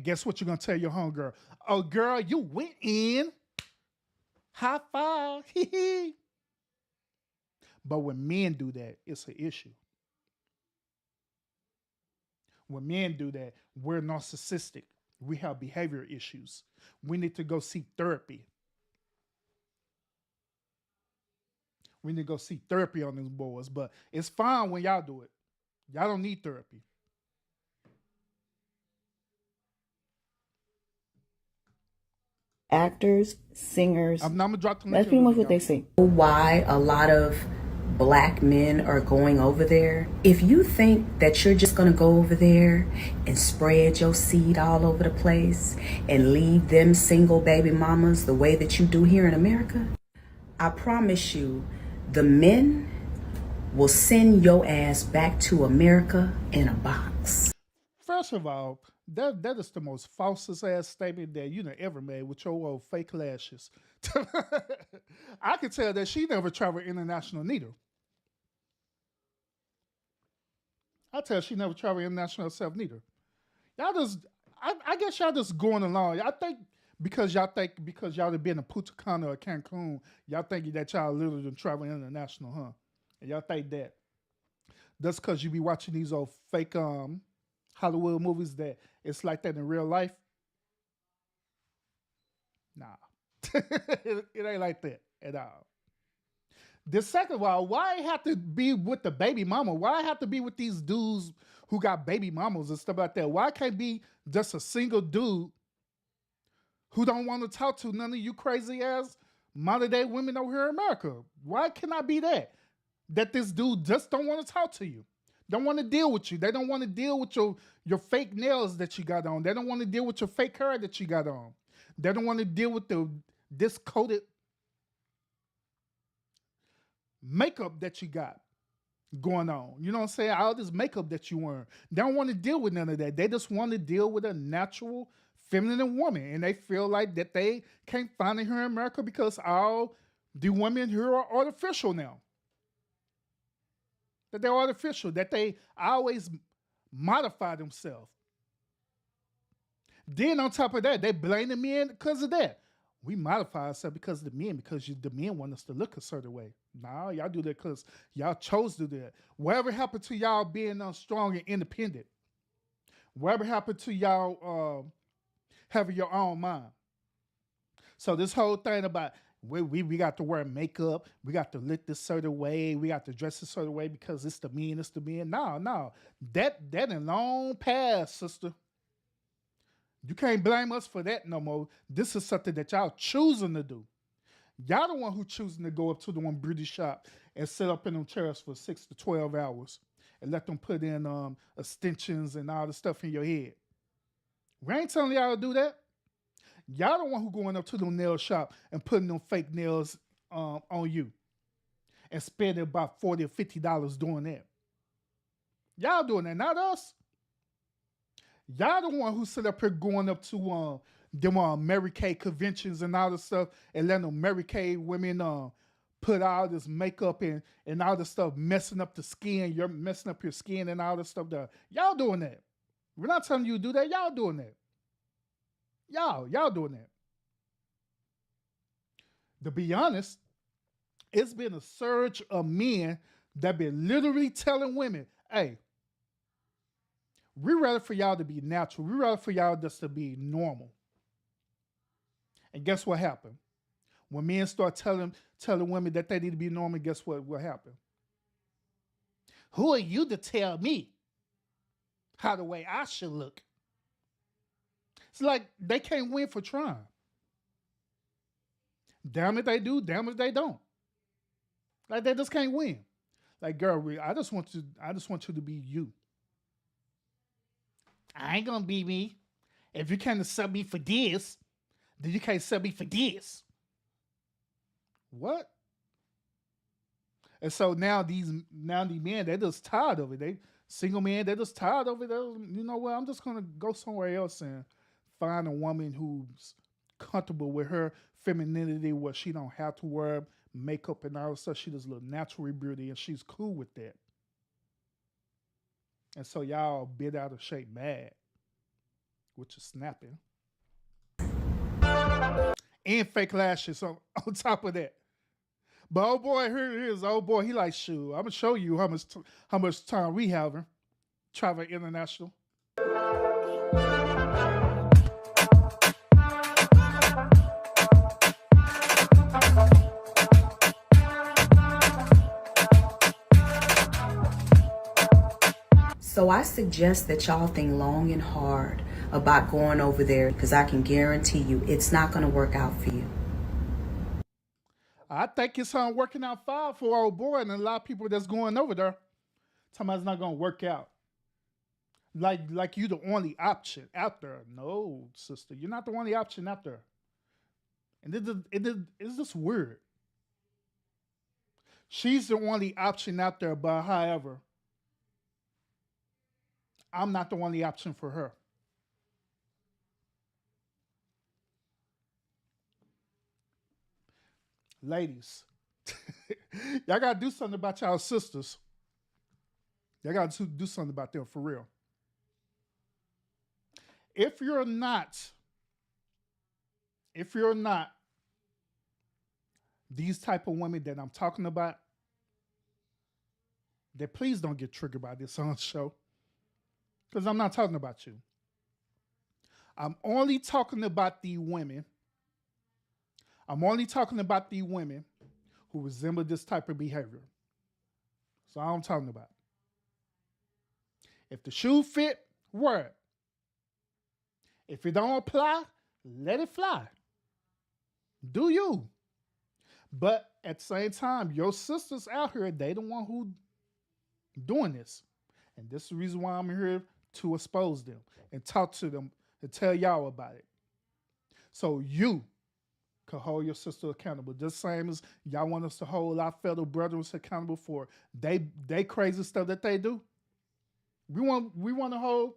guess what you're going to tell your homegirl? Oh, girl, you went in. High five. But when men do that, it's an issue. When men do that, we're narcissistic. We have behavior issues. We need to go seek therapy. We need to go seek therapy on these boys. But it's fine when y'all do it. Y'all don't need therapy. Actors, singers. I'm gonna drop the link. That's pretty much what they say. Why a lot of black men are going over there. If you think that you're just going to go over there and spread your seed all over the place and leave them single baby mamas the way that you do here in America, I promise you, the men will send your ass back to America in a box. First of all, that is the most falsest ass statement that you ever made with your old fake lashes. I can tell that she never traveled international neither. I tell she never traveled international herself neither. Y'all just, I guess y'all just going along. I think because y'all have been in Punta Cana or Cancun, y'all think that y'all literally travel international, huh? And y'all think that that's because you be watching these old fake Hollywood movies that it's like that in real life. Nah, it ain't like that at all. The second of all, why I have to be with the baby mama? Why I have to be with these dudes who got baby mamas and stuff like that? Why I can't be just a single dude who don't want to talk to none of you crazy ass modern day women over here in America? Why can I be that? That this dude just don't want to talk to you. Don't want to deal with you. They don't want to deal with your fake nails that you got on. They don't want to deal with your fake hair that you got on. They don't want to deal with the discoated makeup that you got going on. You know what I'm saying? All this makeup that you wearing. They don't want to deal with none of that. They just want to deal with a natural feminine woman, and they feel like that they can't find it here in America because all the women here are artificial now. That they're artificial, that they always modify themselves. Then on top of that, they blame the men because of that. We modify ourselves because of the men, because the men want us to look a certain way. Nah, y'all do that because y'all chose to do that. Whatever happened to y'all being strong and independent? Whatever happened to y'all having your own mind? So this whole thing about we got to wear makeup, we got to look this certain way, we got to dress this certain way because it's the men. No. That in long past, sister. You can't blame us for that no more. This is something that y'all choosing to do. Y'all the one who choosing to go up to the one beauty shop and sit up in them chairs for 6 to 12 hours and let them put in extensions and all the stuff in your head. We ain't telling y'all to do that. Y'all the one who going up to the nail shop and putting them fake nails on you and spending about $40 or $50 doing that. Y'all doing that, not us. Y'all the one who sit up here going up to them Mary Kay conventions and all this stuff and letting them Mary Kay women put all this makeup and all this stuff, messing up the skin. You're messing up your skin and all this stuff there. Y'all doing that. We're not telling you to do that. Y'all doing that. Y'all doing that. To be honest, it's been a surge of men that been literally telling women, hey, we rather for y'all to be natural. We rather for y'all just to be normal. And guess what happened? When men start telling women that they need to be normal, guess what happened? Who are you to tell me how the way I should look? It's like they can't win for trying. Damn it, they do. Damn it, they don't. Like they just can't win. Like, girl, I just want you to be you. I ain't gonna be me. If you can't accept me for this, then you can't accept me for this. What? And so now these men, they're just tired of it. They single men, they're just tired of it. You know what? I'm just gonna go somewhere else and find a woman who's comfortable with her femininity, where she don't have to wear makeup and all that stuff. She just look naturally beauty, and she's cool with that. And so y'all bit out of shape mad, which is snapping. And fake lashes on top of that. But oh boy, here it is. Oh boy, he like, shoot, I'm gonna show you how much time we having. Travel International. So I suggest that y'all think long and hard about going over there, because I can guarantee you it's not going to work out for you. I think it's working out fine for old boy and a lot of people that's going over there. Talking about it's not going to work out. Like you the only option out there. No, sister, you're not the only option out there. And it's just weird. She's the only option out there, but however, I'm not the only option for her. Ladies, y'all got to do something about y'all sisters. Y'all got to do something about them for real. If you're not these type of women that I'm talking about, then please don't get triggered by this on the show. Because I'm not talking about you. I'm only talking about the women. I'm only talking about the women who resemble this type of behavior. So I'm talking about. If the shoe fit, wear it. If it don't apply, let it fly. Do you? But at the same time, your sisters out here, they the one who doing this. And this is the reason why I'm here to expose them and talk to them and tell y'all about it. So you can hold your sister accountable. Just same as y'all want us to hold our fellow brothers accountable for they crazy stuff that they do. We want to hold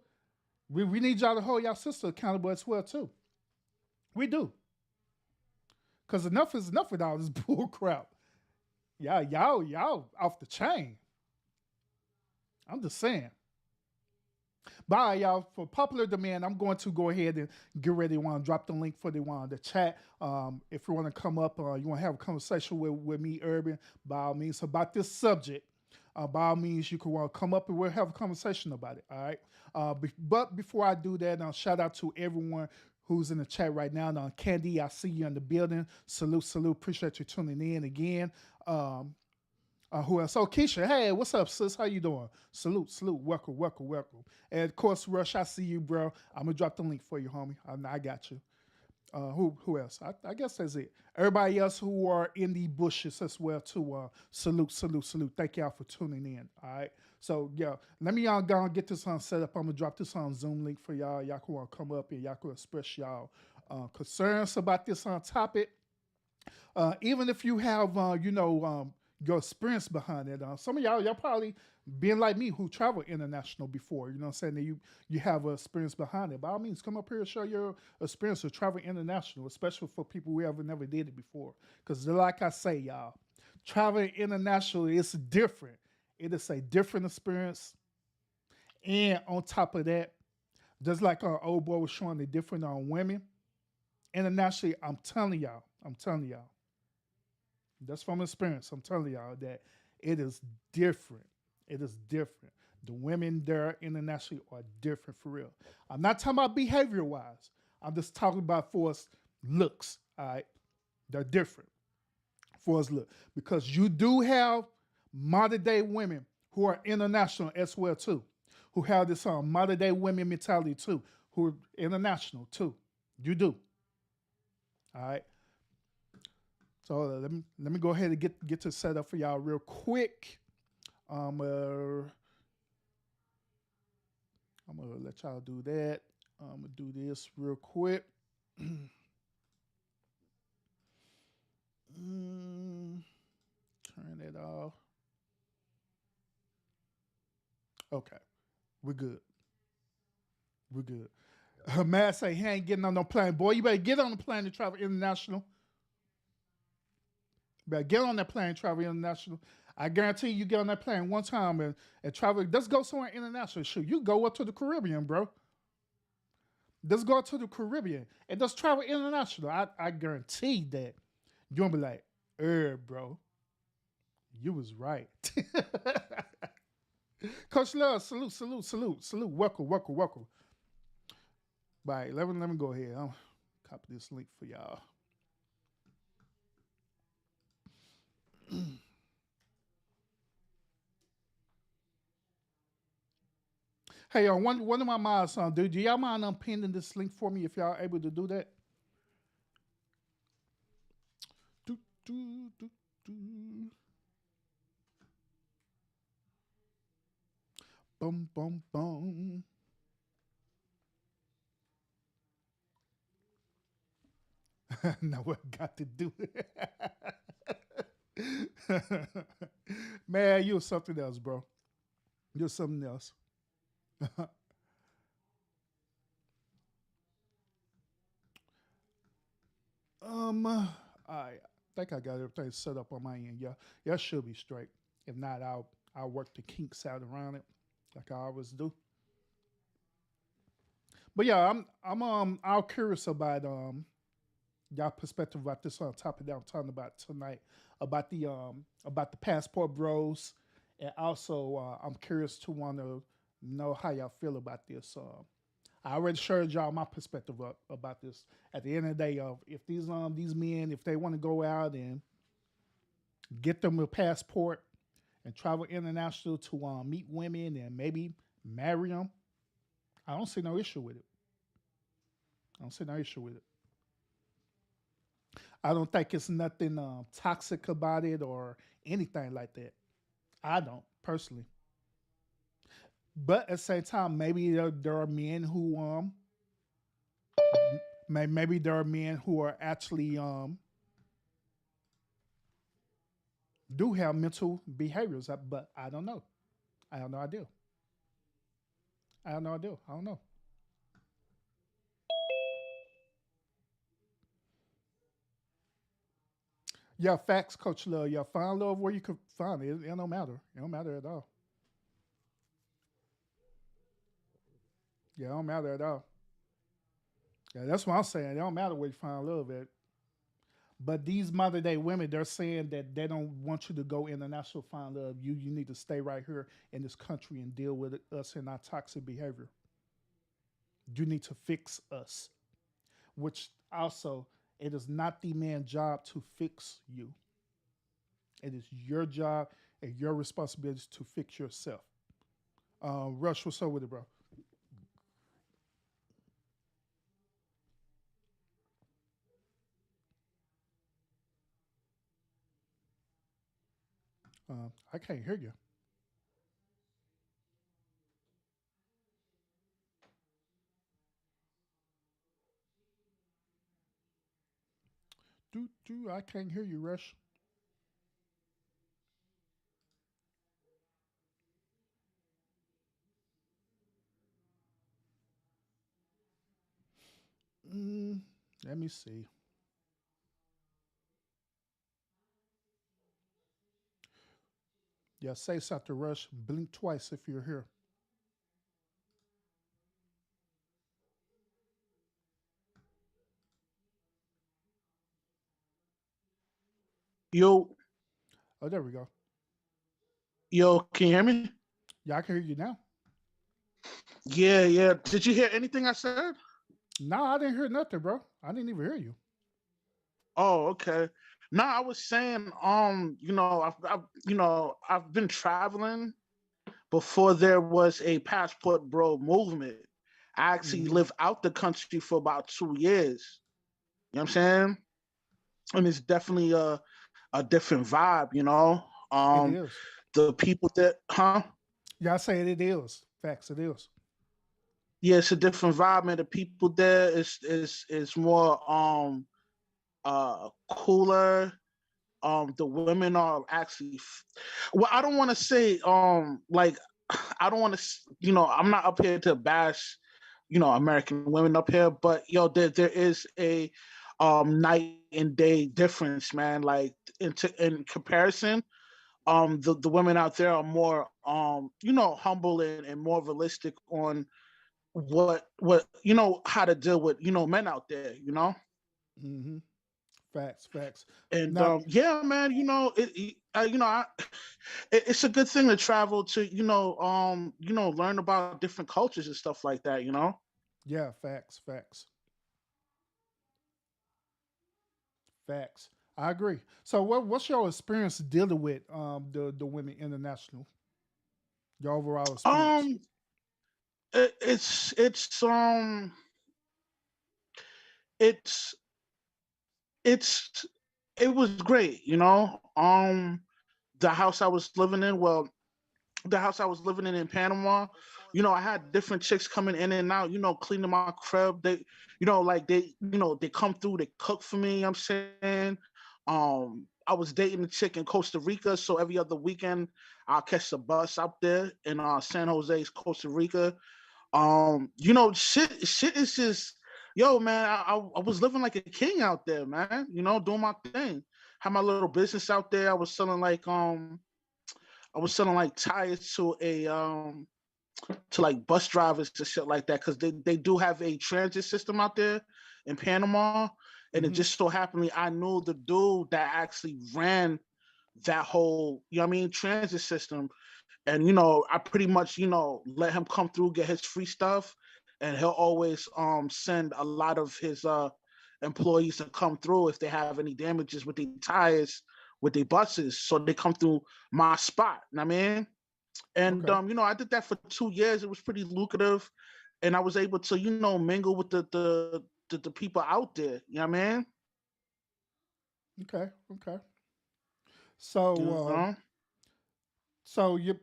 We need y'all to hold y'all sister accountable as well too. We do. Cause enough is enough with all this bull crap. Y'all off the chain. I'm just saying. Bye, y'all. For popular demand, I'm going to go ahead and get ready. Want to drop the link for the chat. If you want to come up, you want to have a conversation with me, Urban, by all means, about this subject. By all means, you can want to come up and we'll have a conversation about it. All right. But before I do that, shout out to everyone who's in the chat right now. Now, Candy, I see you in the building. Salute. Appreciate you tuning in again. Who else? Oh, Keisha. Hey, what's up, sis? How you doing? Salute. Welcome. And of course, Rush, I see you, bro. I'm gonna drop the link for you, homie. I got you. Who else? I guess that's it. Everybody else who are in the bushes as well too. Salute. Thank y'all for tuning in. All right. So yeah, let me go and get this set up. I'm gonna drop this on Zoom link for y'all. Y'all can want to come up and y'all can express y'all concerns about this topic. Even if you have your experience behind it. Some of y'all probably been like me who traveled international before. You know what I'm saying? That you have a experience behind it. By all means, come up here and show your experience of traveling international, especially for people who never did it before. Because like I say, y'all, traveling international is different. It is a different experience. And on top of that, just like our old boy was showing the different on women, internationally, I'm telling y'all, that's from experience. I'm telling y'all that it is different. It is different. The women there internationally are different for real. I'm not talking about behavior-wise. I'm just talking about for us looks, all right? They're different for us look. Because you do have modern-day women who are international as well, too, who have this modern-day women mentality, too, who are international, too. You do. All right? So let me go ahead and get to set up for y'all real quick. I'm gonna let y'all do that. I'm gonna do this real quick. Turn it off. Okay, we're good. Matt say he ain't getting on no plane. Boy, you better get on the plane to travel international. Better get on that plane, travel international. I guarantee you get on that plane one time and travel. Let's go somewhere international. Shoot, you go up to the Caribbean, bro. Let's go to the Caribbean and just travel international. I guarantee that you'll be like, bro, you was right. Coach Love, salute. Welcome. Bye. Let me go ahead. I'll copy this link for y'all. Hey, one of my mods, do y'all mind pinning this link for me if y'all able to do that? Boom. Now I got to do it. Man, you're something else, bro. You're something else. I think I got everything set up on my end. Y'all should be straight. If not, I'll work the kinks out around it, like I always do. But yeah, I'm curious about y'all perspective about this topic that I'm talking about tonight, about the passport bros, and also I'm curious to want to know how y'all feel about this. I already shared y'all my perspective about this. At the end of the day, if these men, if they want to go out and get them a passport and travel international to meet women and maybe marry them, I don't see no issue with it. I don't think it's nothing toxic about it or anything like that. I don't, personally. But at the same time, maybe there are men who maybe there are men who are actually do have mental behaviors, but I don't know. I have no idea. I don't know. Yeah, facts, Coach Love. Yeah, find love where you can find it. It don't matter. It don't matter at all. Yeah, it don't matter at all. Yeah, that's what I'm saying. It don't matter where you find love at. But these modern day women, they're saying that they don't want you to go international find love. You need to stay right here in this country and deal with us and our toxic behavior. You need to fix us. Which also, it is not the man's job to fix you. It is your job and your responsibility to fix yourself. Rush, what's up with it, bro? I can't hear you. I can't hear you, Rush. Mm, let me see. Yeah, say something, Rush. Blink twice if you're here. Yo, Oh, there we go. yo, can you hear me? Yeah, I can hear you now. Yeah, yeah. Did you hear anything I said? No, I didn't hear nothing, bro. I didn't even hear you. Oh, okay. No, I was saying, I've been traveling before there was a passport bro movement. I actually Hmm. lived out the country for about 2 years. You know what I'm saying? And it's definitely a different vibe, you know. It Um, is. the people that, huh? Yeah, I say it is. Facts, it is. Yeah, it's a different vibe, man. The people there is more cooler. The women are actually well, I don't want to say like I don't want to, I'm not up here to bash, American women up here, but there is a night and day difference, man. Like in comparison, the women out there are more humble and more realistic on what how to deal with men out there, Hmm. Facts, facts. and Now, yeah, man, it's a good thing to travel to learn about different cultures and stuff like that, yeah, facts, facts, facts. I agree. So, what's your experience dealing with the women international? Your overall experience? um it's it's it's it was great, the house I was living in, well, the house I was living in Panama, I had different chicks coming in and out, cleaning my crib. They, like they come through, they cook for me, I'm saying. I was dating a chick in Costa Rica, so every other weekend I'll catch the bus out there in San Jose, Costa Rica. Shit is just, yo, man, I was living like a king out there, man, doing my thing. Had my little business out there. I was selling like tires to like bus drivers and shit like that because they do have a transit system out there in Panama, and it Hmm. just so happened I knew the dude that actually ran that whole transit system, and I pretty much let him come through, get his free stuff, and he'll always send a lot of his employees to come through if they have any damages with the tires with the buses, so they come through my spot. You know what I mean? And Okay, I did that for 2 years. It was pretty lucrative, and I was able to mingle with the people out there. You know what I mean? okay, okay. So, You know? so you,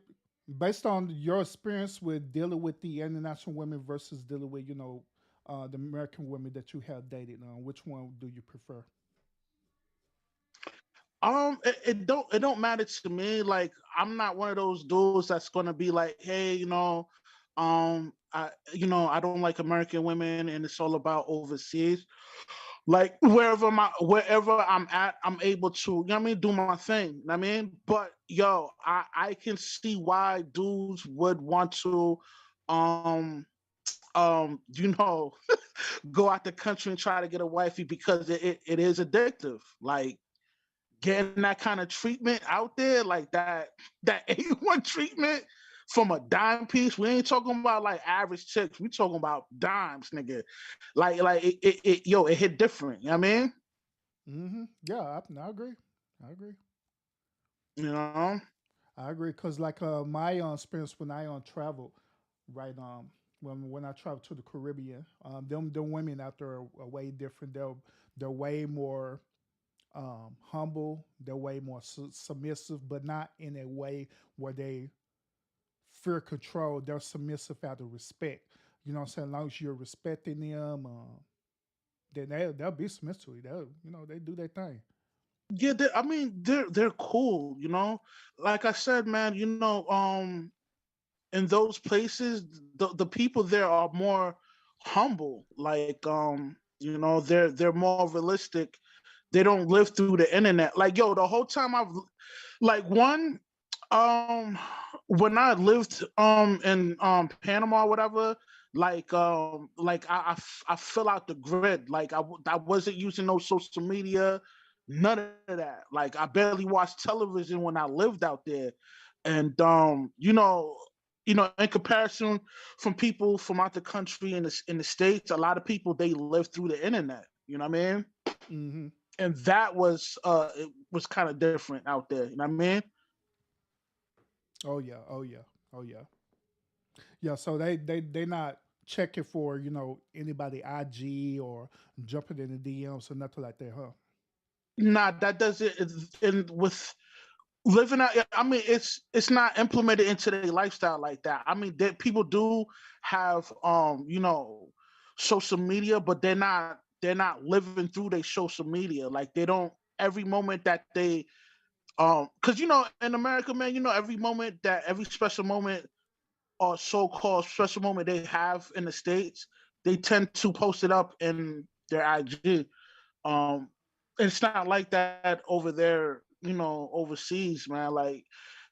based on your experience with dealing with the international women versus dealing with the American women that you have dated, which one do you prefer? It don't matter to me. Like, I'm not one of those dudes that's gonna be like, hey, I don't like American women, and it's all about overseas. like wherever I'm at, I'm able to, you know what I mean, do my thing. You know what I mean? But yo, I can see why dudes would want to um you know, go out the country and try to get a wifey because it is addictive. Like getting that kind of treatment out there, like that A1 treatment from a dime piece. We ain't talking about like average chicks. We talking about dimes, nigga. Like yo, it hit different. You know what I mean? Yeah, I agree. I agree. You know? I agree because like my experience when I traveled, right? When I traveled to the Caribbean, them women out there are way different. They're way more humble. They're way more submissive, but not in a way where they fear control. They're submissive out of respect. You know what I'm saying? As long as you're respecting them, then they'll be submissive to you. They do their thing. Yeah, I mean, they're cool, you know. Like I said, man, you know, in those places, the people there are more humble. Like, you know, they're more realistic. They don't live through the internet. Like, yo, the whole time I've like um when I lived in Panama or whatever, like I fill out the grid. Like I wasn't using no social media, none of that. Like I barely watched television when I lived out there. And you know, in comparison from people from out the country in the States, a lot of people they live through the internet. You know what I mean? Hmm. And that was it was kind of different out there. You know what I mean? Oh yeah. Oh yeah. Oh yeah. Yeah. So they not checking for anybody IG or jumping in the DMs or nothing like that, huh? Nah, that doesn't. And with living out, I mean, it's not implemented into their lifestyle like that. I mean, people do have you know, social media, but they're not living through their social media. Like they don't every moment that they because you know in America, man, you know every special moment or so-called special moment they have in the States, they tend to post it up in their IG. Um, it's not like that over there, you know, overseas, man. Like,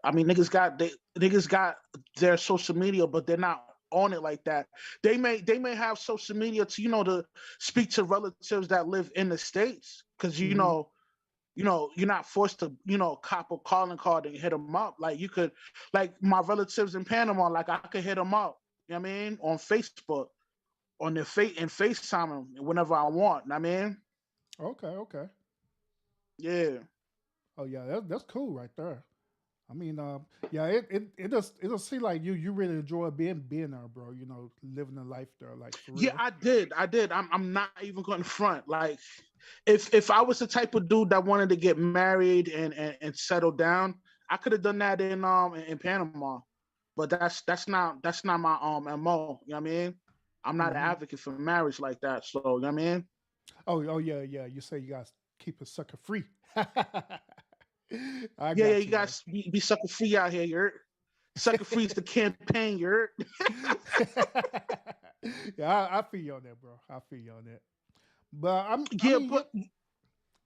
I mean, niggas got their social media, but they're not on it like that. They may have social media to to speak to relatives that live in the States, because Hmm. you're not forced to cop a calling card and hit them up. Like you could, like my relatives in Panama, like I could hit them up. You know what I mean, on Facebook, on their and FaceTime them whenever I want. You know what I mean, Okay. Okay. yeah. Oh yeah, that's cool right there. I mean, yeah, it'll seem like you really enjoy being there, bro. Living the life there, like for Yeah, real. I did. I'm not even going to front. Like, if I was the type of dude that wanted to get married and settle down, I could have done that in Panama. But that's not my MO. You know what I mean? I'm not an Hmm. advocate for marriage like that. So you know what I mean? Oh yeah, yeah. You say you guys keep a sucker free. I Yeah, got you you, man. guys be sucker free out here. You're sucker free is the campaign. You're Yeah, I feel you on that, bro. I feel you on that. But I yeah, mean, but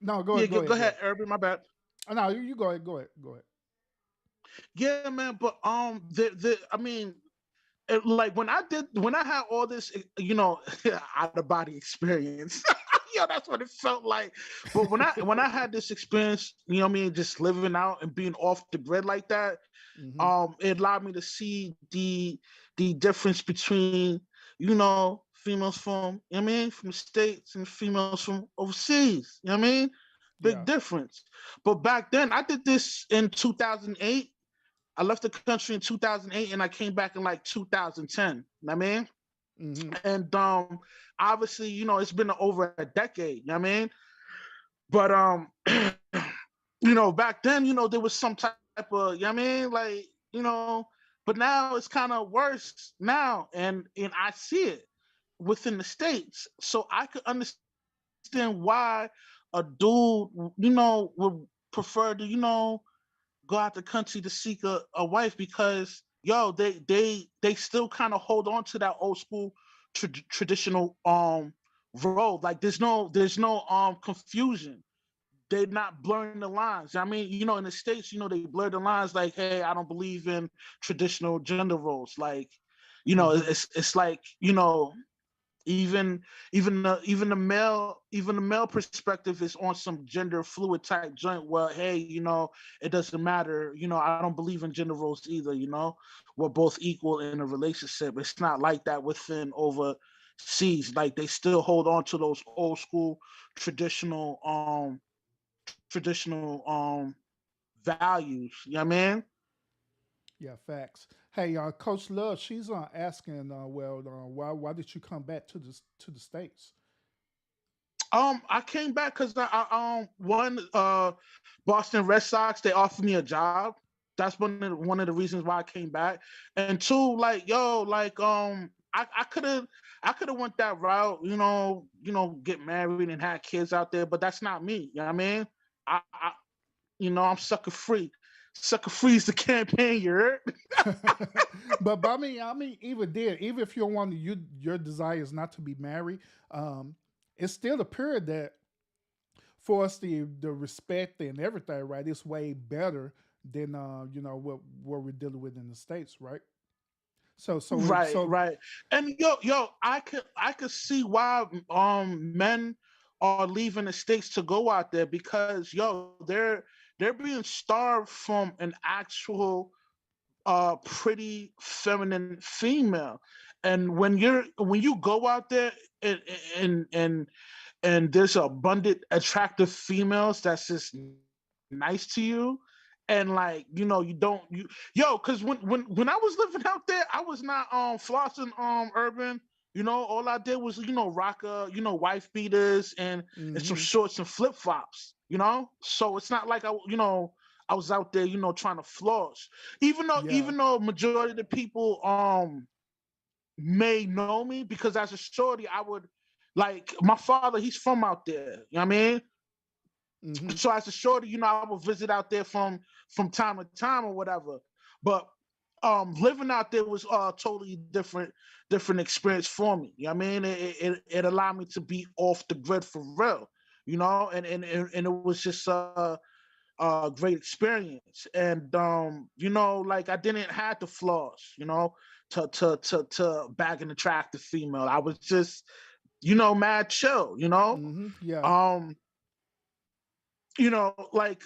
no, go yeah, ahead, go go ahead, go ahead, ahead. Urban. My bad. No, you go ahead, go ahead, go ahead. Yeah, man. But the I mean, like when I had all this, out of body experience. Yeah, that's what it felt like. But when I had this experience, you know what I mean, just living out and being off the grid like that, Hmm. it allowed me to see the difference between, females from, you know what I mean, from the States and females from overseas. You know what I mean? Big Yeah. difference. But back then, I did this in 2008. I left the country in 2008 and I came back in like 2010. You know what I mean? Hmm. And obviously, it's been over a decade. You know what I mean? But back then, there was some type of, you know what I mean? Like, but now it's kind of worse now, and I see it within the States. So I could understand why a dude, would prefer to, go out the country to seek a wife, because yo, they still kind of hold on to that old school traditional road. Like there's no confusion. They're not blurring the lines. I mean, in the States, they blur the lines like, hey, I don't believe in traditional gender roles. Like, it's like, even the male perspective is on some gender fluid type joint where, hey, it doesn't matter. I don't believe in gender roles either. We're both equal in a relationship. It's not like that within overseas. Like they still hold on to those old school traditional values. You know what I mean? Yeah, facts. Hey, Coach Love, she's asking, why did you come back to the states? I came back because I one Boston Red Sox, they offered me a job. That's one of the reasons why I came back. And two, like I could have went that route, get married and have kids out there, but that's not me. You know what I mean? I'm sucker free. Sucker free is the campaign, you heard? But I mean, even if you're one, your desire is not to be married, it's still a period that for us the respect and everything, right? It's way better than what we're dealing with in the States, right? So Right. And I could see why men are leaving the States to go out there because they're being starved from an actual pretty feminine female. And when you go out there and there's abundant attractive females that's just nice to you, and like because when I was living out there, I was not flossing Urban. All I did was rock wife beaters and some shorts and flip flops. So it's not like I was out there trying to floss. Even though majority of the people may know me, because as a shorty I would, like, my father, he's from out there. You know what I mean? So as a shorty, I would visit out there from time to time or whatever. But living out there was a totally different experience for me. You know what I mean? It allowed me to be off the grid for real. And it was just a great experience. And like I didn't have to floss, to bag an attractive female. I was just, mad chill, Yeah. Like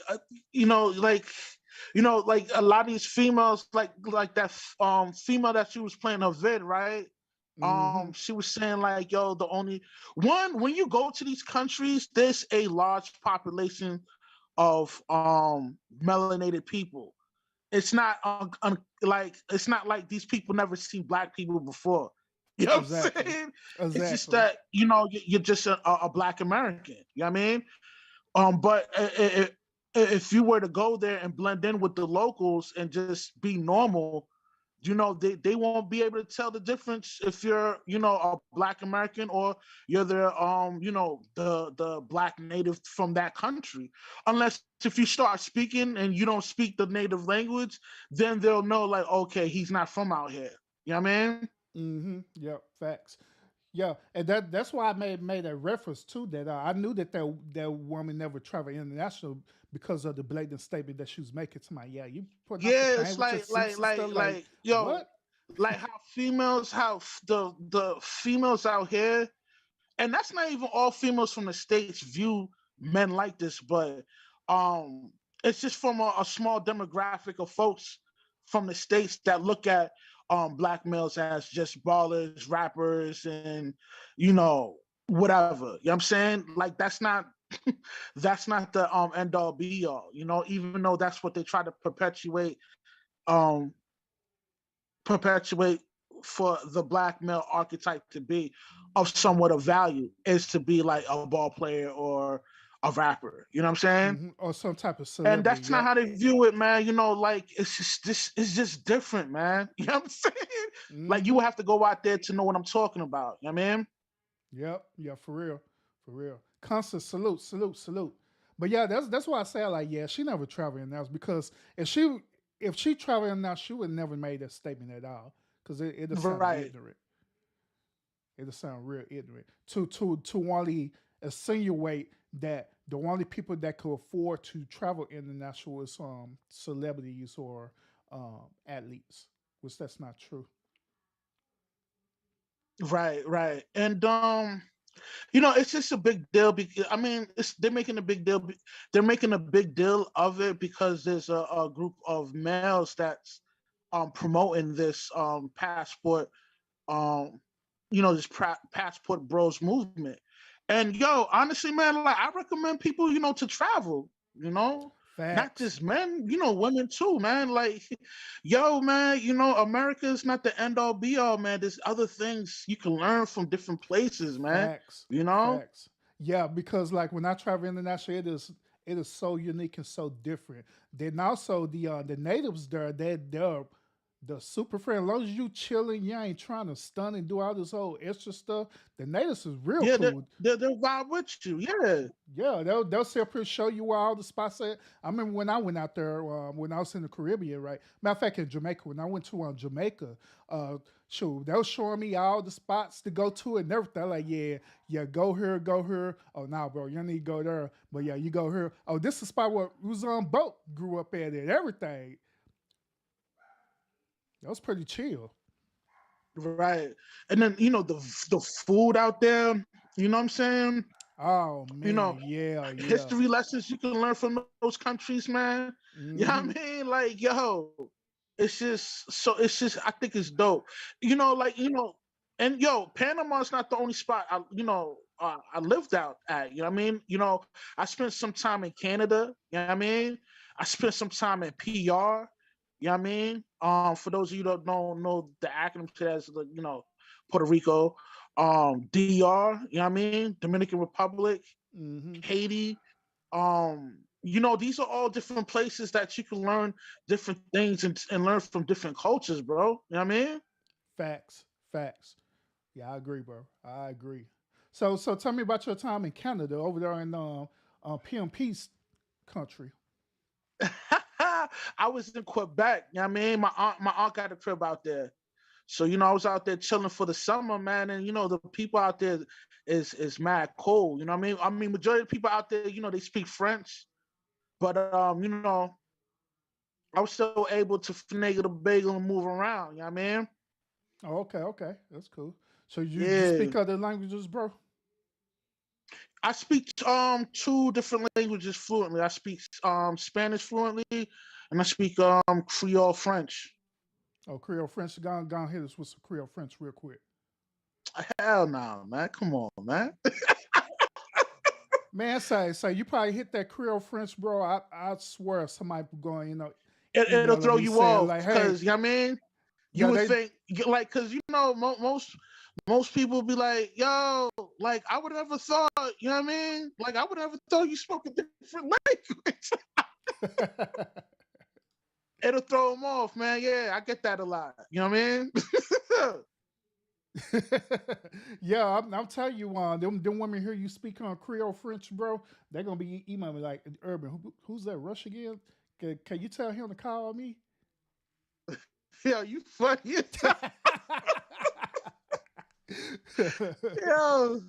a lot of these females, like that female that she was playing her vid, right? She was saying like, yo, the only one, when you go to these countries, there's a large population of melanated people. It's not it's not like these people never seen black people before. You know what I'm saying? Exactly. It's just that you're just a black American. You know what I mean? But if you were to go there and blend in with the locals and just be normal, they won't be able to tell the difference if you're a black American or you're the black native from that country. Unless if you start speaking and you don't speak the native language, then they'll know like, okay, he's not from out here. You know what I mean? Yep. Facts. Yeah, and that's why I made a reference to that. I knew that woman never traveled international because of the blatant statement that she was making to my, you put it's like yo, what? Like how the females out here, and that's not even all females from the States view men like this, but it's just from a small demographic of folks from the States that look at black males as just ballers, rappers, and whatever. You know what I'm saying? Like that's not the end all be all, even though that's what they try to perpetuate for the black male archetype to be of somewhat of value, is to be like a ball player or a rapper. You know what I'm saying? Or some type of celebrity. And that's not how they view it, man. Like it's just different, man. You know what I'm saying? Like you have to go out there to know what I'm talking about. You know what I mean? Yep. Yeah, for real. Constant salute. But yeah, that's why I say like, she never traveled in that, because if she traveled in that, she would never made that statement at all, because it is Right. ignorant. It'll sound real ignorant to only insinuate that the only people that could afford to travel international is celebrities or athletes, which that's not true. Right, right. And it's just a big deal because I mean, they're making a big deal. They're making a big deal of it because there's a group of males that's promoting this passport, um, this passport bros movement. And yo, honestly, man, like I recommend people, to travel. Not Facts. just men, women too, man. Like, yo, man, America is not the end all be all, man. There's other things you can learn from different places, man. Facts. You know? Facts. Yeah, because like when I travel internationally, it is so unique and so different. Then also the natives there, they're the super friend. As long as you chilling, you ain't trying to stun and do all this whole extra stuff. The natives is real Yeah, cool. they'll vibe with you. Yeah. Yeah, they'll sit up here and show you where all the spots at. I remember when I went out there when I was in the Caribbean, right? Matter of fact, in Jamaica, when I went to Jamaica, shoot, they were showing me all the spots to go to and everything. Like, yeah, go here, go here. Oh, nah, bro, you don't need to go there. But yeah, you go here. Oh, this is the spot where Usain Bolt grew up at and everything. That was pretty chill. Right. And then, the food out there, you know what I'm saying? Oh man, yeah. History lessons you can learn from those countries, man. You know what I mean? Like, yo, I think it's dope. And yo, Panama's not the only spot I lived out at. You know what I mean? I spent some time in Canada, you know what I mean? I spent some time in PR, you know what I mean? For those of you that don't know the acronym to that is Puerto Rico, DR, you know what I mean? Dominican Republic, Haiti. These are all different places that you can learn different things and learn from different cultures, bro. You know what I mean? Facts. Yeah, I agree, bro. I agree. So tell me about your time in Canada over there in PMP's country. I was in Quebec, you know what I mean? My aunt got a crib out there. So, I was out there chilling for the summer, man, and the people out there is mad cool. You know what I mean? I mean, majority of the people out there, they speak French. But I was still able to finagle the bagel and move around, you know what I mean? Oh, okay. That's cool. So you Yeah. speak other languages, bro? I speak 2 different languages fluently. I speak Spanish fluently, and I speak Creole French. Oh, Creole French. Go on, hit us with some Creole French real quick. Hell no, man. Come on, man. Man, say you probably hit that Creole French, bro. I swear somebody going, It'll throw me you saying, off like, hey, because, you know what I mean? You yeah, would they, think, like, because, most people be like, yo, like, I would never thought, you know what I mean? Like, I would never thought you spoke a different language. It'll throw them off, man. Yeah, I get that a lot. You know what I mean? yeah, I'm telling you, them women hear you speak on Creole French, bro. They're gonna be emailing me like, Urban, who's that Rush again? Can you tell him to call me? Yo, you funny. Yo.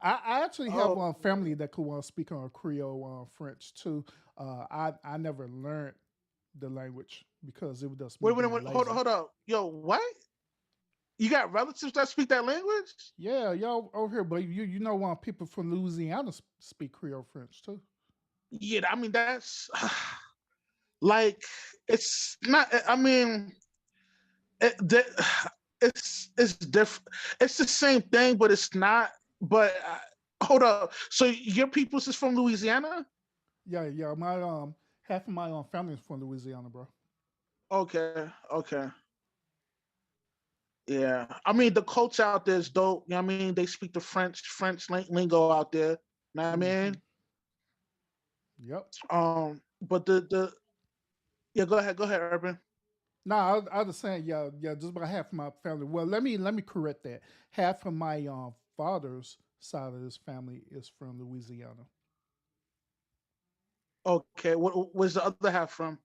I actually have one family that could speak on Creole French too. I never learned the language because it was just wait, hold up. Yo, what? You got relatives that speak that language? Yeah, y'all over here, but you know people from Louisiana speak Creole French too. Yeah, I mean that's like it's not. I mean, it's different. It's the same thing, but it's not. But hold up. So your people's is from Louisiana? Yeah. My half of my family is from Louisiana, bro. Okay. Yeah, I mean the culture out there is dope. You know what I mean? They speak the French lingo out there. You know what I mean? Yep. But yeah, go ahead, Urban. No, I was saying, yeah, just about half of my family. Well, let me correct that. Half of my father's side of his family is from Louisiana. Okay, where's the other half from?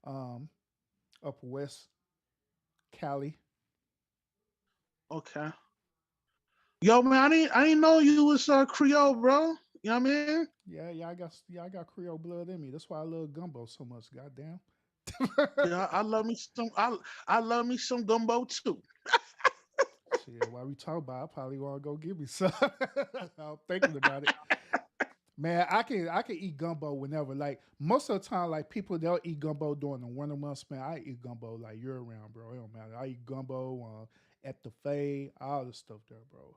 Up west, Cali. Okay. Yo, man, I didn't know you was Creole, bro. You know what I mean? I got Creole blood in me. That's why I love gumbo so much. Goddamn. Yeah, I love me some gumbo too. Shit, while we talk about, it, I probably want to go give me some. I'm thinking about it. Man, I can eat gumbo whenever. Like most of the time, like people they'll eat gumbo during the winter months. Man, I eat gumbo like year round, bro. It don't matter. I eat gumbo at the fade, all the stuff there, bro.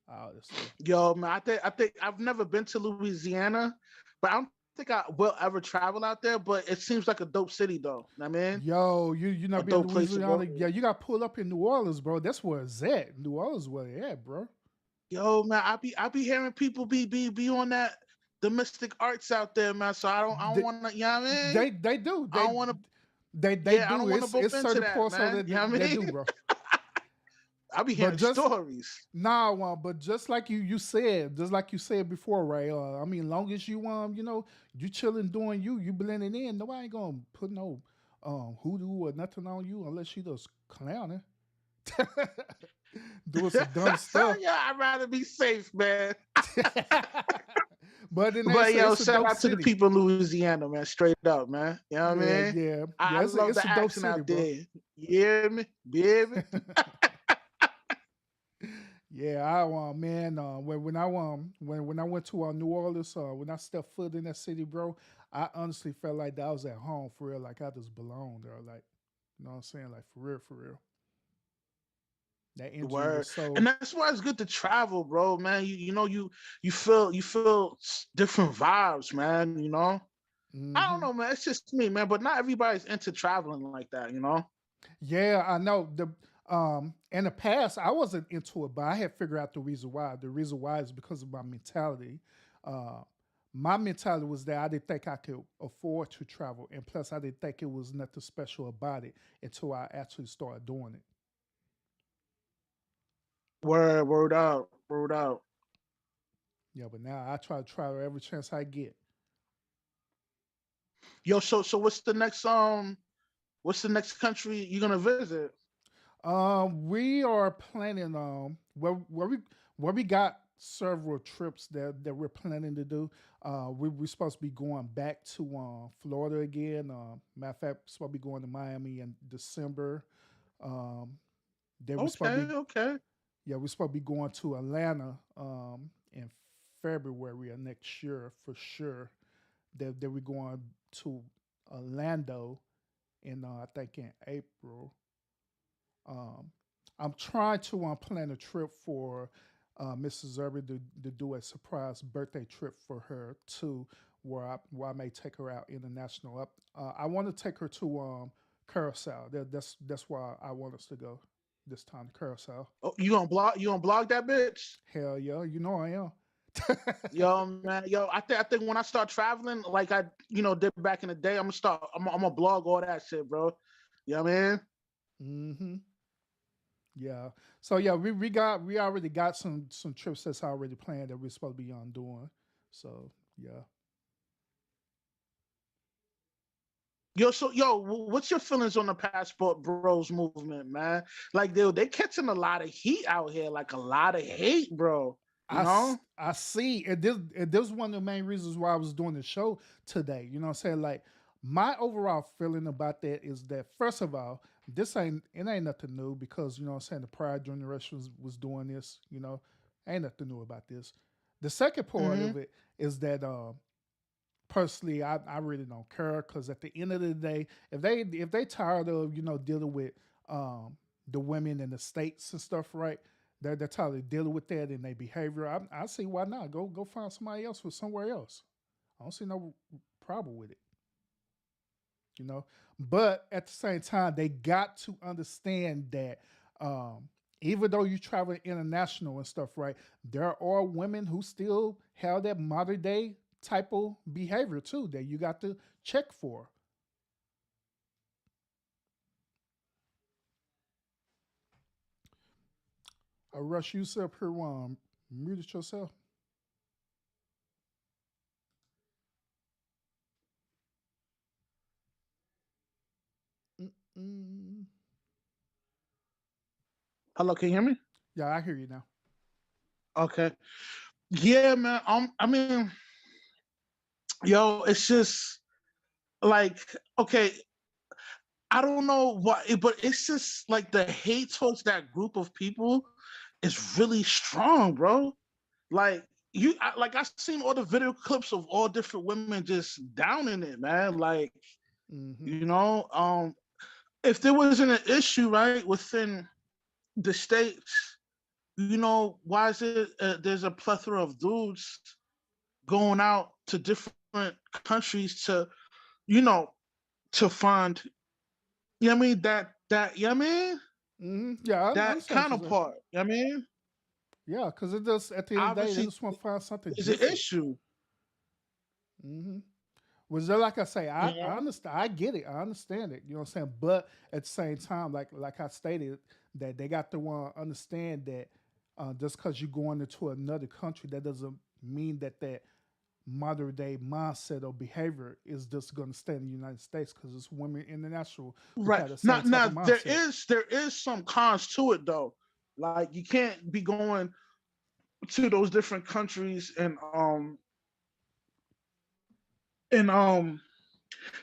All this stuff. Yo, man, I think I've never been to Louisiana, but I don't think I will ever travel out there. But it seems like a dope city, though. I mean, Yo, you a not been to dope place to Louisiana? go. Yeah, you got pulled up in New Orleans, bro. That's where it's at. New Orleans, where it at, bro. Yo, man, I be hearing people be on that domestic arts out there, man. So I don't They want to, you know what I mean? they do. I don't want to, They yeah, I don't do. want to bump It's into certain that, parts of man. that You know what I they do, mean? bro. I be But hearing just stories. but just like you said, just like you said before, right? I mean, long as you chilling doing you blending in, nobody ain't gonna put no hoodoo or nothing on you unless you just clowning, doing some dumb stuff. Yeah, I'd rather be safe, man. But then But yo, it's a shout dope out to the city. people in Louisiana, man. Straight up, man. You know what I Yeah, mean? yeah, I yeah. love It's the a dope accent city, out bro. there. You hear me? Baby? Yeah, man. When I went to New Orleans, when I stepped foot in that city, bro, I honestly felt like that I was at home for real. Like I just belonged there. Like, you know what I'm saying? Like for real, for real. That energy was Word. And so. that's why it's good to travel, bro, man. You feel different vibes, man, you know? I don't Hmm. know, man. It's just me, man. But not everybody's into traveling like that, you know? Yeah, I know. In the past I wasn't into it, but I had figured out the reason why. The reason why is because of my mentality. Uh, my mentality was that I didn't think I could afford to travel, and plus I didn't think it was nothing special about it until I actually started doing it. Word out, word out. Yeah, but now I try to travel every chance I get. Yo, so what's the next country you're gonna visit? We are planning where we got several trips that we're planning to do. We're supposed to be going back to Florida again. Matter of fact, supposed to be going to Miami in December. Um, then we're supposed Okay, to be okay. yeah we're supposed to be going to Atlanta in February of next year for sure. Then we're going to Orlando in I think in April. Um, I'm trying to plan a trip for Mrs. Irving to do a surprise birthday trip for her too, where I may take her out international. I want to take her to Curacao. That's why I want us to go this time to Curacao. Oh, you gonna blog that bitch? Hell yeah, you know I am. Yo, man, yo, I think when I start traveling, like I, did back in the day, I'm gonna blog all that shit, bro. You know what I mean? Hmm. Yeah. So yeah, we already got some trips that's already planned that we're supposed to be on doing. So yeah. What's your feelings on the Passport Bros movement, man? Like they catching a lot of heat out here, like a lot of hate, bro. You know? I see. And this is one of the main reasons why I was doing the show today. You know what I'm saying? Like my overall feeling about that is that first of all, it ain't nothing new because you know what I'm saying the prior generation was doing this, ain't nothing new about this. The second part Mm-hmm. of it is that personally I really don't care because at the end of the day, if they tired of dealing with um the women in the states and stuff, right? They're tired of dealing with that and their behavior. I see why not. Go find somebody else for somewhere else. I don't see no problem with it, you know. But at the same time, they got to understand that even though you travel international and stuff, right, there are women who still have that modern day type of behavior too that you got to check for. Rush, you up here muted yourself. Mm-mm. Hello, can you hear me? Yeah, I hear you now. Okay. Yeah, man. I mean, yo, it's just like, okay, I don't know why, but it's just like the hate towards that group of people is really strong, bro. Like like I've seen all the video clips of all different women just downing it, man. Like, Mm-hmm. you know, if there wasn't an issue, right, within the states, you know, why is it there's a plethora of dudes going out to different countries to, you know, to find, you know what I mean, that, you know what I mean, Mm-hmm. Yeah, I that understand what you're saying. counterpart, you know what I mean, Yeah, because it does. At the end of the day, they obviously just want to find something is an different. issue, Mm-hmm. Was there, like I say, you I know. understand, I get it, I understand it. You know what I'm saying? But at the same time, like I stated, that they got to want to understand that just because you're going into another country, that doesn't mean that modern day mindset or behavior is just going to stay in the United States. Because it's women international who Right. got the same Now, type of there mindset. is some cons to it though. Like you can't be going to those different countries and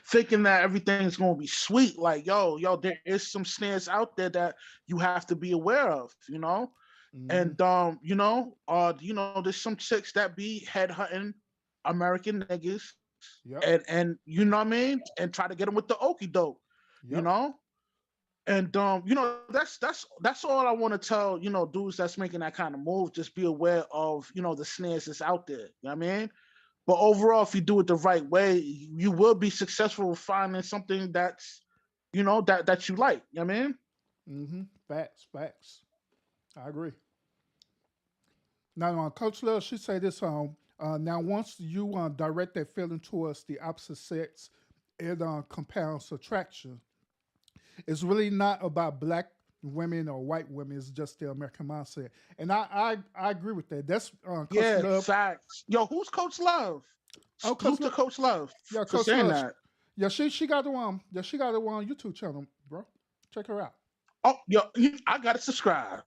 thinking that everything's gonna be sweet. Like, yo, there is some snares out there that you have to be aware of, you know? Mm-hmm. And there's some chicks that be headhunting American niggas Yep. and you know what I mean, and try to get them with the okey doke, you Yep. know. And that's all I want to tell, you know, dudes that's making that kind of move. Just be aware of, you know, the snares that's out there. You know what I mean? But overall, if you do it the right way, you will be successful with finding something that's, you know, that you like. You know what I mean? Mm-hmm. Facts. Facts. I agree. Now, Coach Love, she say this now once you direct that feeling towards the opposite sex, it compounds attraction. It's really not about black women or white women. It's just the American mindset, and I agree with that. That's Coach Yeah, Love. facts. Yo, who's Coach Love? Oh, Coach Salute to Love. Coach Love Yeah, for Coach saying Love. that. Yeah, she got the one. Yeah, she got the one YouTube channel, bro. Check her out. Oh, yo, I gotta subscribe.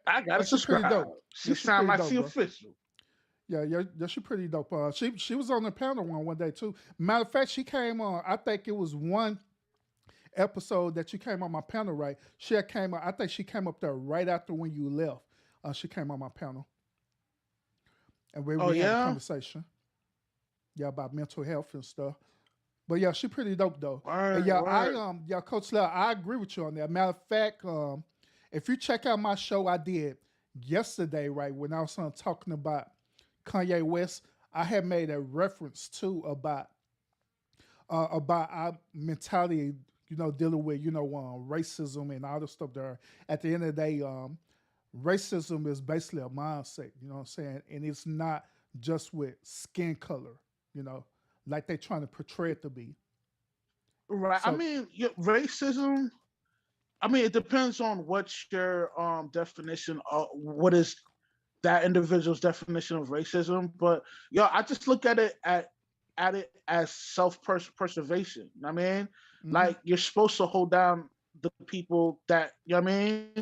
I Yeah, gotta she pretty subscribe. dope. She Yeah, she sound pretty like dope, she bro. official. Yeah, she pretty dope. She was on the panel one day too. Matter of fact, she came on. I think it was one episode that you came on my panel, right? She had came. I think she came up there right after when you left. She came on my panel, and Oh we had a yeah. conversation. Yeah, about mental health and stuff. But yeah, she pretty dope though. And Word, yeah, word. Coach Love, I agree with you on that. Matter of fact, if you check out my show I did yesterday, right, when I was talking about Kanye West, I had made a reference to about our mentality, you know, dealing with, you know, racism and all the stuff there. At the end of the day, racism is basically a mindset, you know what I'm saying? And it's not just with skin color, you know, like they trying to portray it to be. Right. I So, mean, racism. I mean, it depends on what's your definition of what is that individual's definition of racism. But yo, I just look at it as self preservation. You know what I mean, mhm. like you're supposed to hold down the people that, you know what I mean,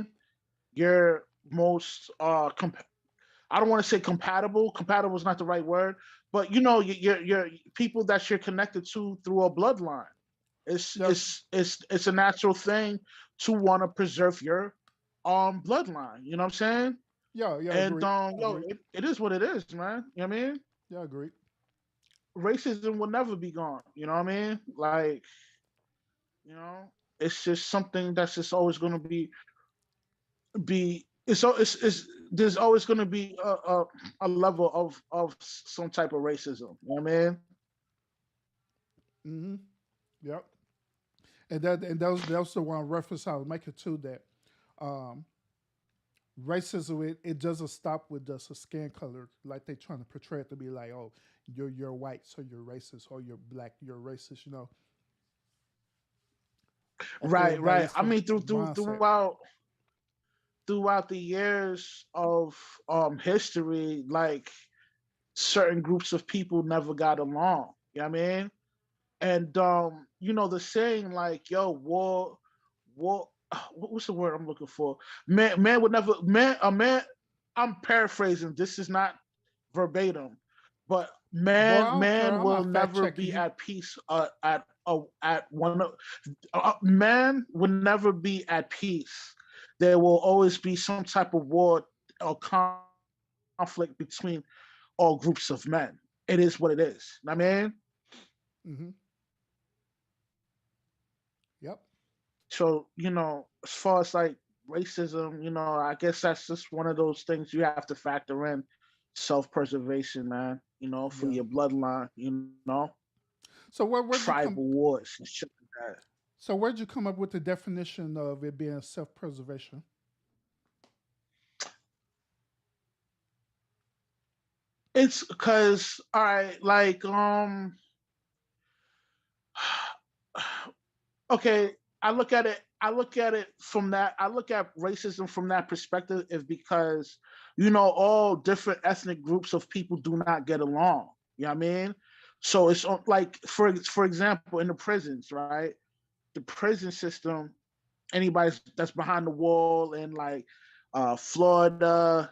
you're most I don't want to say compatible. Compatible is not the right word, but you know, you're people that you're connected to through a bloodline. Yeah, It's a natural thing to want to preserve your bloodline. You know what I'm saying? yeah, And agreed, yo, agreed. it is what it is, man. You know what I mean? Yeah, agreed. Racism will never be gone. You know what I mean? Like, you know, it's just something that's just always going to be it's there's always going to be a level of some type of racism. You know what I mean? Hmm. Yep. And that was the one reference I was making to that. Um, Racism, it doesn't stop with just a skin color, like they trying to portray it to be like, oh, you're white, so you're racist, or you're black, you're racist. You know, at the end Right, of the day, right. it's I the mean, mindset. throughout the years of history, like certain groups of people never got along. You know what I mean? And you know, the saying like, yo, war, what's the word I'm looking for? Man would never man a man I'm paraphrasing. This is not verbatim, but Boy, I don't care. man I'm will not fact never checking be you. at peace at one of man will never be at peace. There will always be some type of war or conflict between all groups of men. It is what it is. I mean, Hmm. Yep. so as far as like racism, I guess that's just one of those things you have to factor in. Self-preservation, man. For Yeah. your bloodline. So where'd you come? Tribal wars and shit like that. So where'd you come up with the definition of it being self-preservation? It's because, all right, like okay, I look at it from that. I look at racism from that perspective is because all different ethnic groups of people do not get along. You know what I mean? So it's like for example in the prisons, right? The prison system, anybody that's behind the wall in like Florida,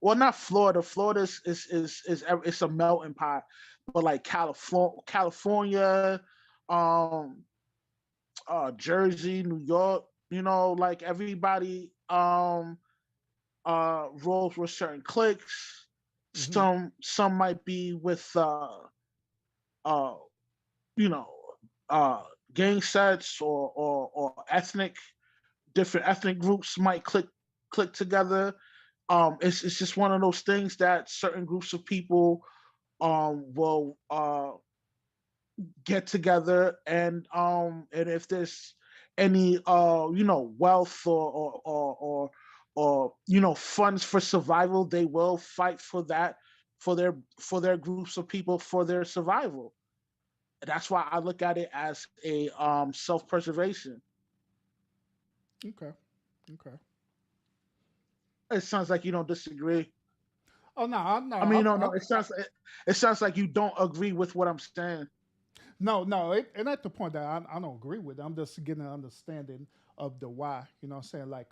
well, not Florida. Florida is it's a melting pot, but like California, um, Jersey, New York, like everybody rolls with certain cliques. Hmm. Some might be with uh you know uh gang sets or ethnic different ethnic groups might click together. It's just one of those things that certain groups of people will get together, and if there's any wealth or funds for survival, they will fight for that, for their groups of people, for their survival. That's why I look at it as a self-preservation. Okay. Okay. It sounds like you don't disagree. Oh no, no, I mean, I'm, no, no. I'm, It sounds like you don't agree with what I'm saying. no, no. It ain't the point that I don't agree with it. I'm just getting an understanding of the why. You know what I'm saying? Like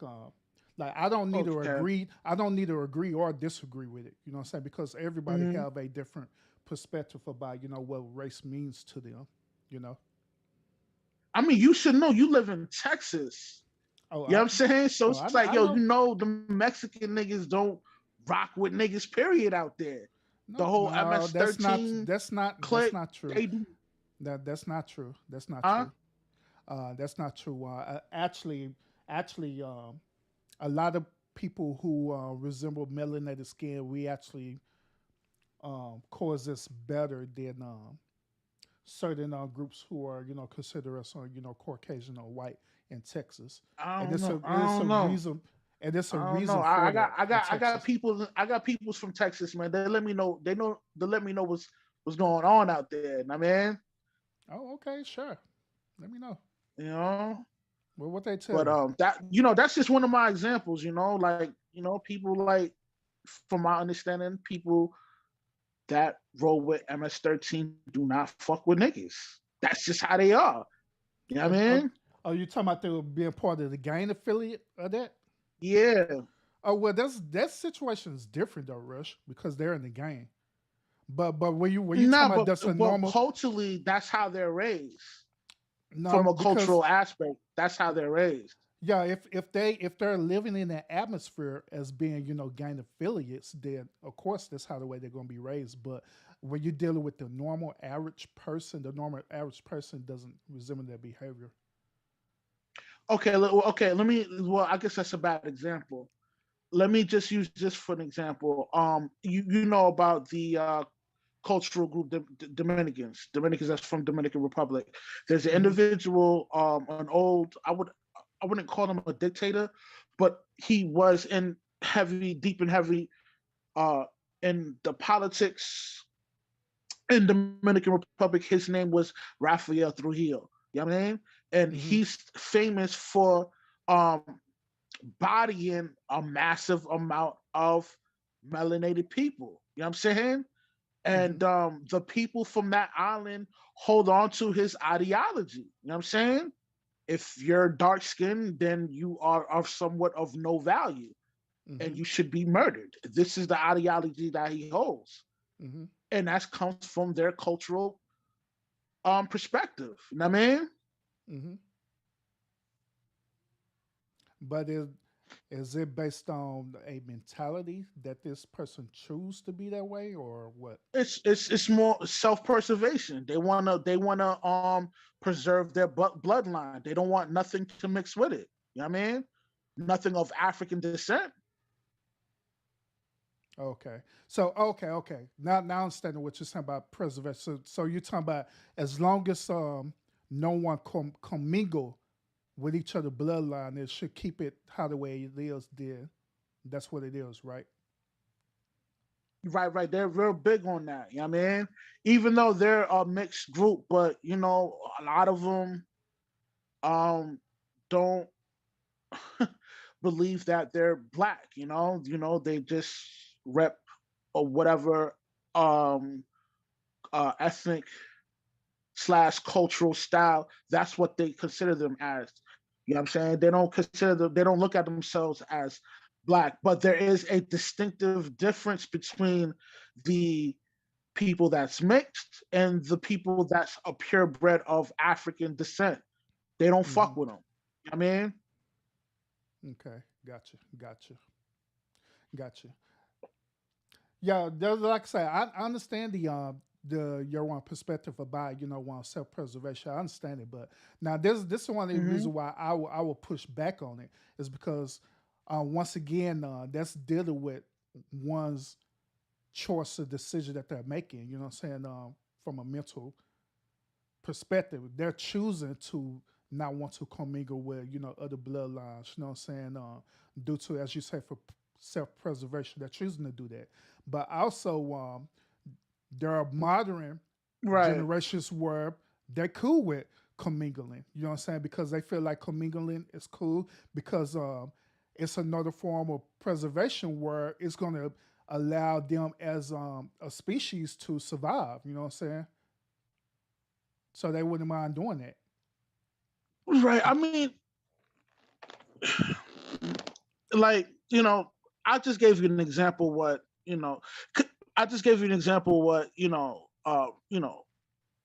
I don't need to Okay. agree. I don't need to agree or disagree with it. You know what I'm saying? Because everybody hmm have a different perspective about what race means to them. You know. I mean, you should know. You live in Texas. Oh, You know what I'm saying? So oh, it's like, I yo, know. the Mexican niggas don't rock with niggas. Period. Out there, the No, whole no, MS-13 that's clique. not true. They do, That's not true. That's not huh? true. That's not true. Actually, a lot of people who resemble melanated skin, we actually coexist better than certain groups who are consider us Caucasian or white in Texas, I and don't it's a know. I it's a don't know. reason, and it's a I don't know. reason I for got that I in got I got Texas. people I got peoples from Texas, man. They let me know. They let me know what's going on out there. I mean, Oh, okay, sure. Let me know. you know. Well, what they tell But you? that's just one of my examples. Like people like, from my understanding, people that roll with MS-13 do not fuck with niggas. That's just how they are. You know Oh, what I oh, mean? oh, you talking about they were being part of the gang affiliate of that? Yeah. Oh well, that situation is different though, Rush, because they're in the gang. But when you Nah, talking about that's a but normal, culturally, that's how they're raised. no, From a because cultural aspect, that's how they're raised. yeah, if they're living in that atmosphere as being gang affiliates, then of course that's how the way they're going to be raised. But when you're dealing with the normal average person, the normal average person doesn't resemble their behavior. Okay, okay. Let me. Well, I guess that's a bad example. Let me just use this for an example. You know about the cultural group, Dominicans that's from Dominican Republic. There's an Hmm. individual, an old, I wouldn't call him a dictator, but he was in deep and heavy uh, in the politics in Dominican Republic. His name was Rafael Trujillo. You know what I mean? And Hmm. he's famous for um, bodying a massive amount of melanated people. You know what I'm saying? Hmm. And the people from that island hold on to his ideology. You know what I'm saying? If you're dark skinned, then you are of somewhat of no value. and you should be murdered. This is the ideology that he holds, Mm-hmm. and that comes from their cultural perspective. You know what I mean? Mm-hmm. But is it based on a mentality that this person choose to be that way, or what? It's more self-preservation. They wanna preserve their bloodline. They don't want nothing to mix with it. You know what I mean? Nothing of African descent. Okay. So okay. Now I understand what you're saying about preservation. So you're talking about as long as no one commingle with each other bloodline, it should keep it how the way it is there. That's what it is, right? Right. They're real big on that. You know what I mean? Even though they're a mixed group, but a lot of them don't believe that they're black. They just rep or whatever um ethnic slash cultural style. That's what they consider them as. You know what I'm saying? They don't consider them. They don't look at themselves as black, but there is a distinctive difference between the people that's mixed and the people that's a purebred of African descent. They don't fuck with them. You know what I mean? Okay. Gotcha. Yeah, like I say, I understand the your one perspective about one self preservation. I understand it, but now this is one of the reasons why I will push back on it is because once again that's dealing with one's choice or decision that they're making. You know what I'm saying? From a mental perspective, they're choosing to not want to commingle with other bloodlines. You know what I'm saying? Due to, as you say, for self-preservation, they're choosing to do that. But also, there are modern generations where they're cool with commingling. You know what I'm saying? Because they feel like commingling is cool because it's another form of preservation where it's going to allow them as a species to survive. You know what I'm saying? So they wouldn't mind doing that. Right. I mean, like, I just gave you an example I just gave you an example what,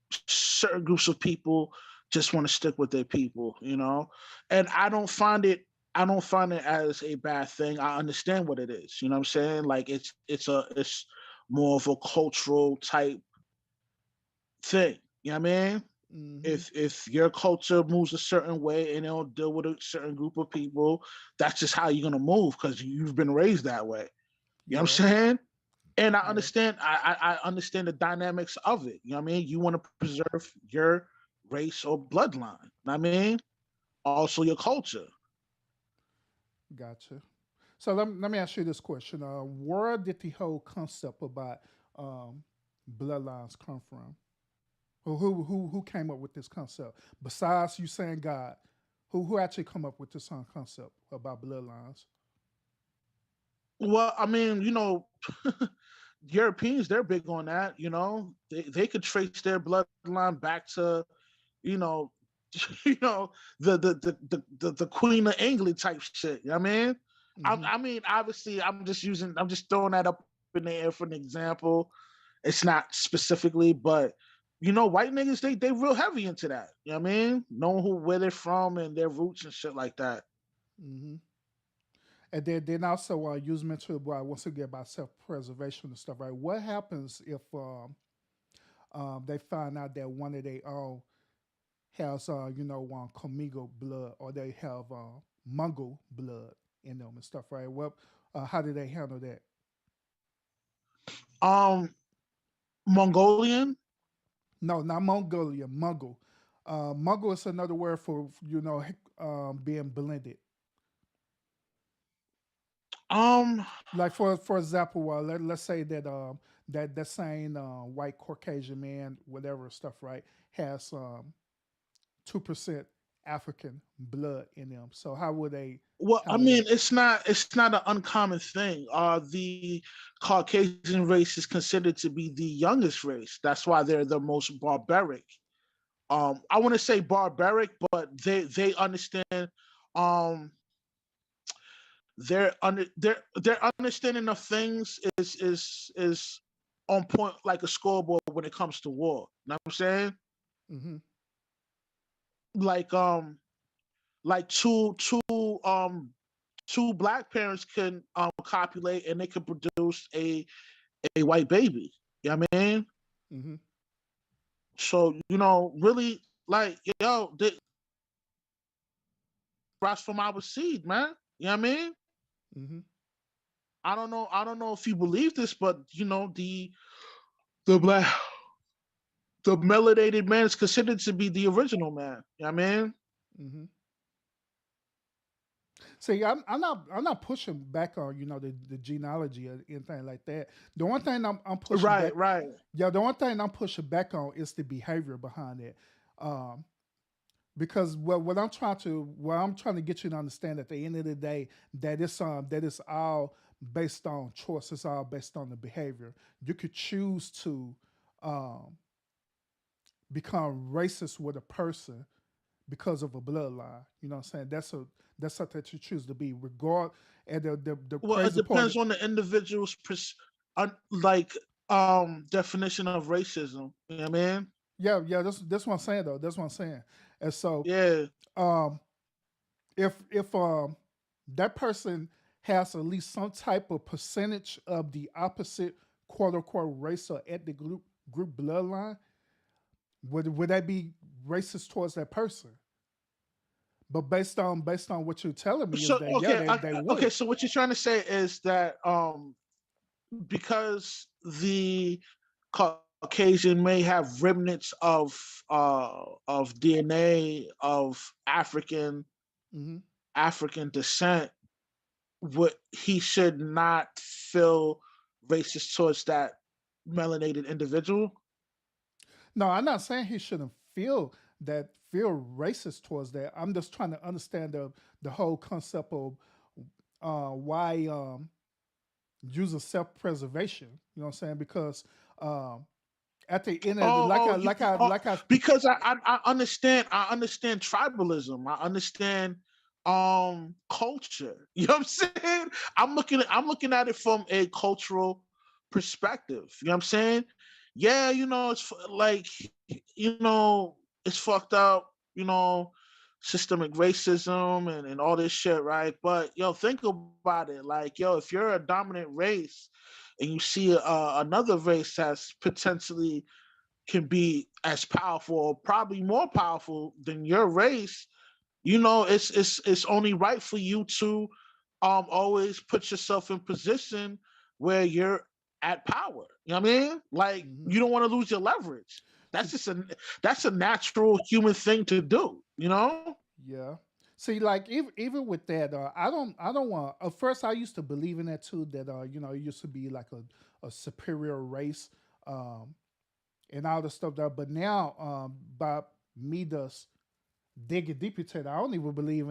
certain groups of people just want to stick with their people, and I don't find it as a bad thing. I understand what it is. You know what I'm saying? Like it's more of a cultural type thing. You know what I mean? If your culture moves a certain way and they don't deal with a certain group of people, that's just how you're gonna move because you've been raised that way. You know what I'm saying? And I understand. I understand the dynamics of it. You know what I mean? You want to preserve your race or bloodline. You know what I mean? Also your culture. Gotcha. So let me ask you this question: where did the whole concept about bloodlines come from? Who came up with this concept? Besides you saying God, who actually come up with this concept about bloodlines? Well, I mean, Europeans, they're big on that. They could trace their bloodline back to, you know, the Queen of England type shit. You know what I mean? I mean, obviously, I'm just throwing that up in the air for an example. It's not specifically, but white niggas, they real heavy into that. You know what I mean? Knowing where they're from and their roots and shit like that. Mm-hmm. And then also you mentioned about once again about self preservation and stuff, right? What happens if they find out that one of their own has Comigo blood or they have Mongol blood in them and stuff, right? Well, how do they handle that? Mongolian? No, not Mongolian. Mongol. Mongol is another word for being blended. Like for example, let's say that that same white Caucasian man, whatever stuff, right, has 2% African blood in them. So how would they? Well, I mean, it's not an uncommon thing. The Caucasian race is considered to be the youngest race. That's why they're the most barbaric. I want to say barbaric, but they understand their understanding of things is on point like a scoreboard when it comes to war. You know what I'm saying? Mm-hmm. Like two black parents can copulate and they can produce a white baby. You know what I mean? Mm-hmm. So, really, like, yo, they rise from our seed, man. You know what I mean? Mm-hmm. I don't know if you believe this, but the melanated man is considered to be the original man. You know what I mean? Mm-hmm. See, I'm not pushing back on the genealogy or anything like that. The one thing I'm pushing back, Right. yeah, the one thing I'm pushing back on is the behavior behind it. Because what I'm trying to get you to understand at the end of the day that it's all based on choice. It's all based on the behavior. You could choose to become racist with a person because of a bloodline. You know what I'm saying? That's something that you choose to be, regard. And the Well, it crazy depends part. on the individual's definition of racism. You know what I mean? Yeah. That's what I'm saying though. That's what I'm saying. And so, Yeah. if that person has at least some type of percentage of the opposite quote unquote race or ethnic group bloodline, would that be racist towards that person? But based on what you're telling me So is that they would. okay. So what you're trying to say is that because the Caucasian may have remnants of DNA of African descent, he should not feel racist towards that melanated individual? No, I'm not saying he shouldn't feel racist towards that. I'm just trying to understand the whole concept of why using self-preservation. You know what I'm saying? Because at the end of because I understand tribalism. I understand culture. You know what I'm saying? I'm looking at it from a cultural perspective. You know what I'm saying? Yeah, it's like, it's fucked up, systemic racism and all this shit, right? But think about it. Like, if you're a dominant race and you see another race that's potentially can be as powerful or probably more powerful than your race, it's only right for you to always put yourself in position where you're at power. You know what I mean? Like, you don't want to lose your leverage. That's a natural human thing to do, Yeah. See, like even with that, I don't want. At first, I used to believe in that too. That it used to be like a superior race, and all the stuff that. But now, by me just digging deeper to it, I don't even believe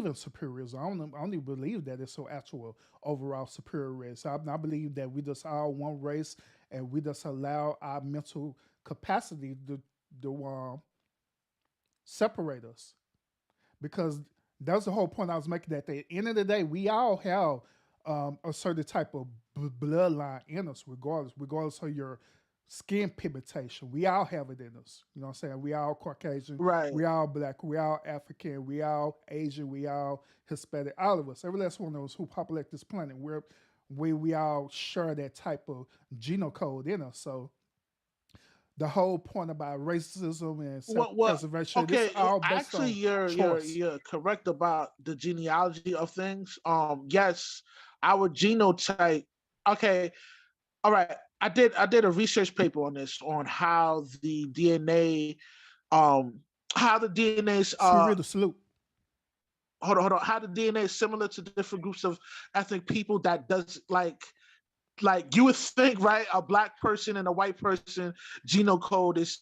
in superiors. I don't even believe that it's so actual overall superior race. I believe that we just all one race, and we just allow our mental capacity to separate us. Because that's the whole point I was making. At the end of the day, we all have a certain type of bloodline in us, regardless of your skin pigmentation. We all have it in us. You know what I'm saying? We all Caucasian. Right. We all black. We all African. We all Asian. We all Hispanic. All of us. Every last one of us who populate this planet. We all share that type of genome code in us. So the whole point about racism and self-preservation, okay, it's all based actually, on you're correct about the genealogy of things. Yes, our genotype. Okay, all right. I did a research paper on this, on how the DNA, how the DNA's salute. Hold on. How the DNA is similar to different groups of ethnic people. That does like you would think, right? A black person and a white person genome code is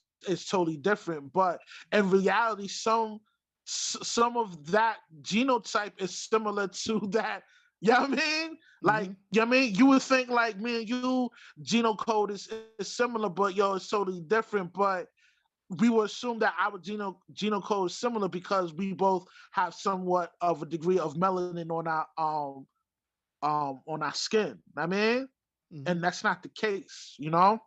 totally different, but in reality, some of that genotype is similar to that. You know what I mean? Like, you know what I mean? You would think like me and you genome code is similar, but it's totally different. But we will assume that our genome is similar because we both have somewhat of a degree of melanin on our skin. I mean, and that's not the case, you know.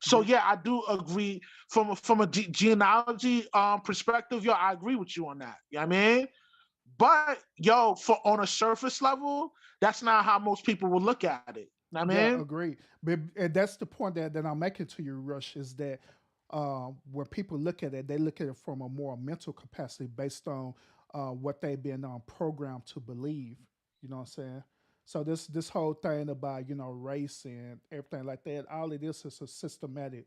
So yeah, I do agree from a genealogy perspective. Yo, I agree with you on that. You know what I mean? But yo, for on a surface level, that's not how most people will look at it. You know what I Yeah, mean? agree. But and that's the point that I'm making to you, Rush, is that when people look at it, they look at it from a more mental capacity based on what they've been programmed to believe. You know what I'm saying? So this whole thing about race and everything like that, all it is a systematic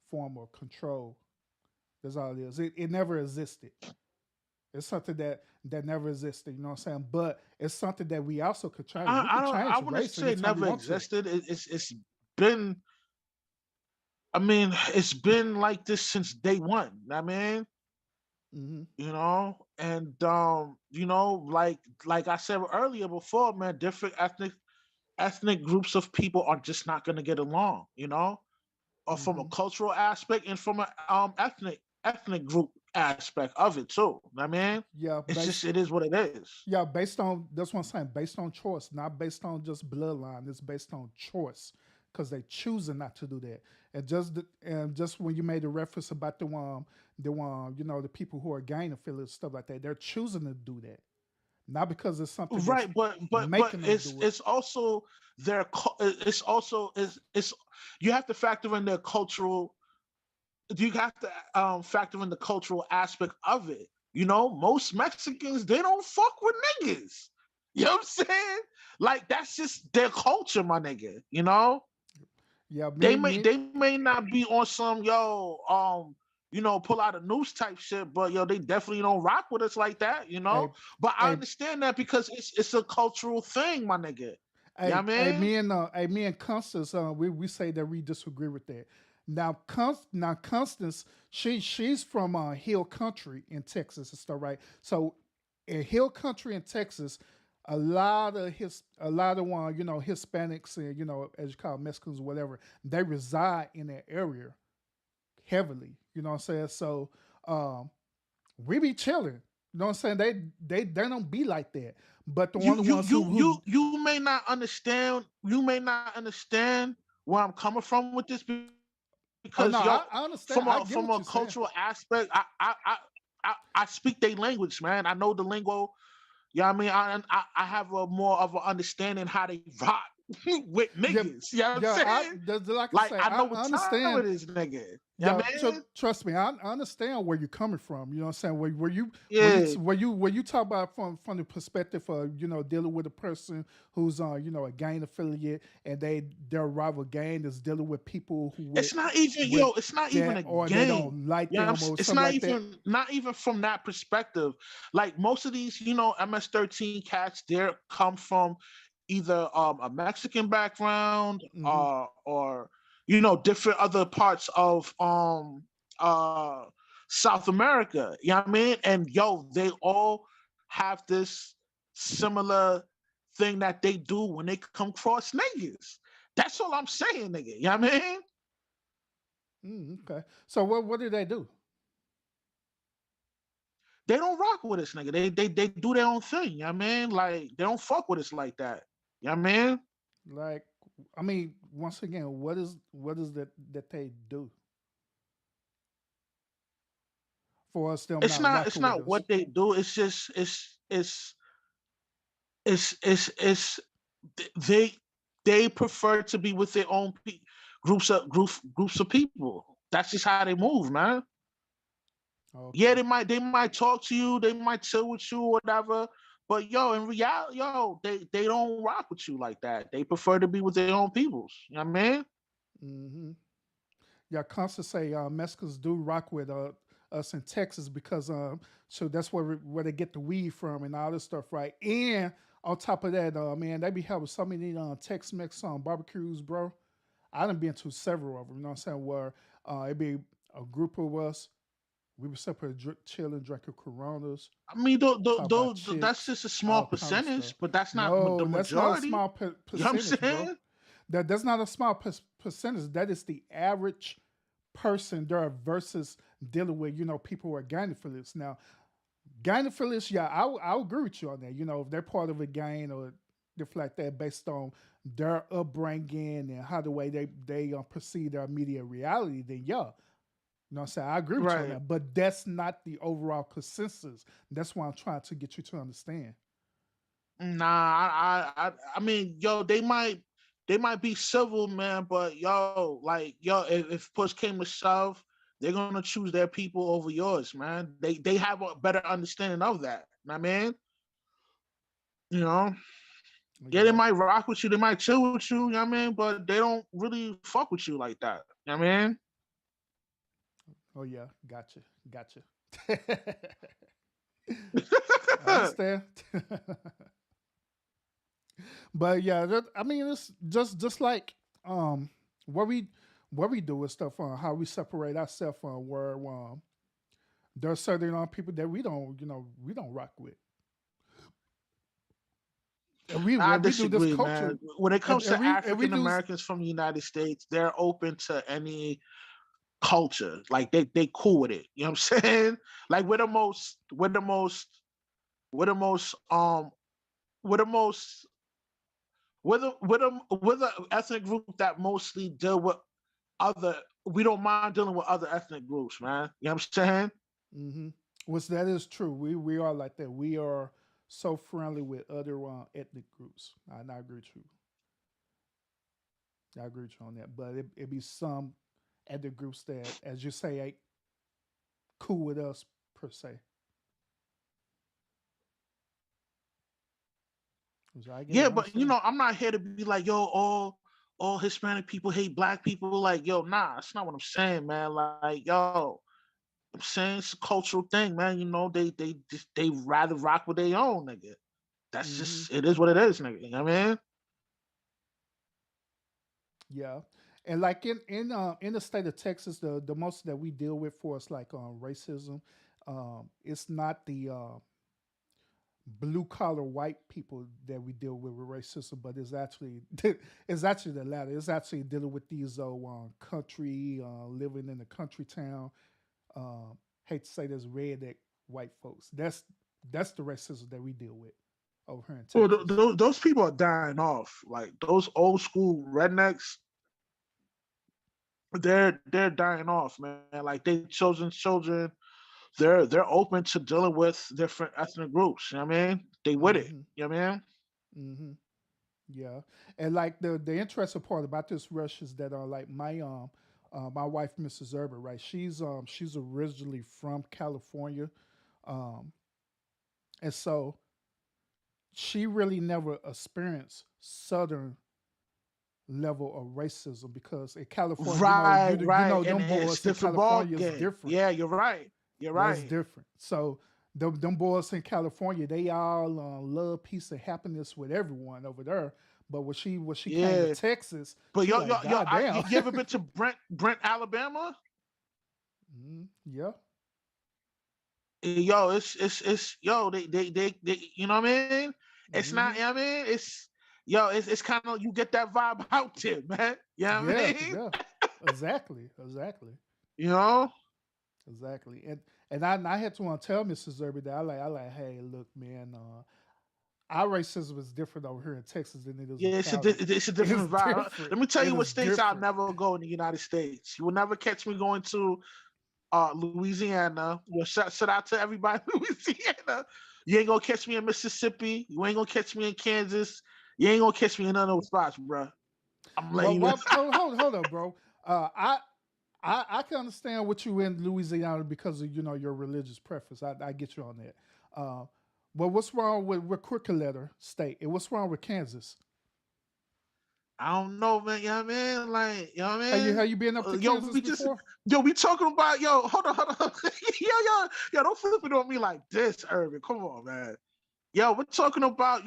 form of control. That's all it is. It never existed. It's something that never existed. You know what I'm saying? But it's something that we also could change. We I could don't. change I wouldn't race say it anytime we never want to. existed. It's been. I mean, it's been like this since day one. I mean, you know, and you know, like I said earlier before, man, different ethnic groups of people are just not going to get along. You know, or from a cultural aspect and from a ethnic group aspect of it too. I mean, Yeah, it's based just it is what it is. yeah, based on that's what I'm saying. Based on choice, not based on just bloodline. It's based on choice because they choosing not to do that. And just when you made the reference about the one the people who are gang affiliates stuff like that, they're choosing to do that, not because it's something that's Right, but making them do it. it's also it's also it's you have to factor in their cultural. You have to factor in the cultural aspect of it. You know, most Mexicans, they don't fuck with niggas. You know what I'm saying? Like that's just their culture, my nigga. You know, Yeah, they may not be on some pull out a noose type shit, but yo, they definitely don't rock with us like that, you hey, know. But I hey, understand that because it's a cultural thing, my nigga. You know what I mean? me and Constance, we say that we disagree with that. Now, Constance, she's from Hill Country in Texas and stuff, right? So, in Hill Country in Texas, a lot of Hispanics and as you call Mexicans, whatever, they reside in that area heavily. You know what I'm saying? So, we be chilling. You know what I'm saying? They don't be like that. But the You only you ones you who you you may not understand. You may not understand where I'm coming from with this oh no, because yo, I understand. I get from what a you're saying. cultural aspect, I speak their language, man. I know the lingo. Yeah, I mean, I have a more of an understanding how they rock with Yeah, niggas. You know what I'm saying? like I Like say, I know I what time understand. it is, nigga. You know Yeah, what I mean? trust me, I understand where you're coming from. You know what I'm saying? Yeah. Where you talk about from the perspective of dealing with a person who's a gang affiliate and their rival gang is dealing with people who It's not even with it's not even that a or they game. don't like You know what them I'm saying? or It's something like that. not even from that perspective. Like most of these, MS-13 cats, they come from either a Mexican background Hmm. or different other parts of uh South America. You know what I mean? And yo, they all have this similar thing that they do when they come across niggas. That's all I'm saying, nigga. You know what I mean? Okay, so what do they do? They don't rock with us, nigga. They do their own thing. You know what I mean? Like they don't fuck with us like that. You know what I mean? Like, I mean, once again, what is that they do for us them It's not not it's rocking with not us? what they do. It's just it's they they prefer to be with their own groups of people. That's just how they move, man. Yeah, Okay. they might talk to you, they might chill with you, whatever. But yo, in reality, yo, they don't rock with you like that. They prefer to be with their own peoples. You know what I mean? Hmm. Yeah, Constance say Mexicans do rock with us in Texas because so that's where they get the weed from and all this stuff, right? And on top of that, man, they be having so many Tex-Mex barbecues, bro. I done been to several of them. You know what I'm saying? Where it be a group of us. We were separate, chilling, drinking Coronas, I mean, talk about that's chicks, just a small all kind of stuff. percentage, but that's not the No, that's not a majority. small You know what I'm percentage, bro. saying? That's not a small percentage. That is the average person there versus dealing with, people who are gynephilists. Now, gynephilists, yeah, I'll agree with you on that. If they're part of a gang or stuff like that based on their upbringing and how the way they perceive their immediate reality, then yeah. You know what I'm saying? I agree with you on Right. that. But that's not the overall consensus. That's why I'm trying to get you to understand. Nah, I mean, yo, they might be civil, man, but yo, like, yo, if push came to shove, they're gonna choose their people over yours, man. They have a better understanding of that. I mean, you know, yeah, they might rock with you, they might chill with you, you know what I mean, but they don't really fuck with you like that. You know what I mean? Oh yeah, gotcha. I understand. But yeah, it's just like what we do with stuff on how we separate ourselves from where there are certain people that we don't rock with. And we I when we do this disagree, culture, man. When it comes to and we African do Americans from the United States, they're open to any culture. Like they cool with it. You know what I'm saying? Like we're the most we're the most we're the most we're the ethnic group that mostly deal with other we don't mind dealing with other ethnic groups, man. You know what I'm saying? hmm which that is true. We are like that. We are so friendly with other ethnic groups. I agree with you. I agree with you on that. But it be some ethnic groups that, as you say, ain't cool with us per se. Which I get. Yeah, I but understand. I'm not here to be like, yo, all Hispanic people hate black people. Like, yo, nah, that's not what I'm saying, man. Like, yo, I'm saying it's a cultural thing, man. They rather rock with their own, nigga. That's hmm just it is what it is, nigga. You know what I mean? Yeah, and like in the state of Texas, the most that we deal with for us like racism, it's not the blue collar white people that we deal with racism, but it's actually it's actually the latter. It's actually dealing with these country living in the country town. Hate to say this redneck white folks. That's the racism that we deal with over here in Well, Texas. those people are dying off. Like those old school rednecks, they're dying off, man. Like they children, they're open to dealing with different ethnic groups. You know what I mean? They with it. hmm You know what I mean? hmm Yeah, and like the interesting part about this rush is that like my wife, Mrs. Herbert, right? She's originally from California, um, and so she really never experienced Southern level of racism because in California, Right, right. And them it's boys in different ball California is game. different. Yeah, you're right. You're That's right. different. So them boys in California, they all love peace and happiness with everyone over there. But when she came to Yeah. Texas, But she yo, like, yo, yo, God damn. you ever been to Brent, Alabama? Yeah. Yo, it's yo, they you know what I mean? It's not, hmm you know what I mean? It's kind of you get that vibe out there, man. You know what I Yeah. mean? Yeah. Exactly. You know? Exactly. And I had to tell Mrs. Zerby that I like, hey, look, man, our racism is different over here in Texas than it is in Yeah, Cali. it's a It's different vibe. different. Let me tell It you what is states I'll different. never go in the United States. You will never catch me going to Louisiana. Well, shout out to everybody in Louisiana. You ain't gonna catch me in Mississippi. You ain't gonna catch me in Kansas. You ain't gonna catch me in none of those spots, bro. I'm letting you know. Well, hold up, bro. I can understand what you in Louisiana because of your religious preference. I get you on that. But what's wrong with Crickletter State? And what's wrong with Kansas? I don't know, man. You know what I mean? Like, you know what I Have you mean? have you been up to Yo, Kansas we just, before? we talking about, hold on. Yo, don't flip it on me like this, Urban. Come on, man. Yo, we're talking about,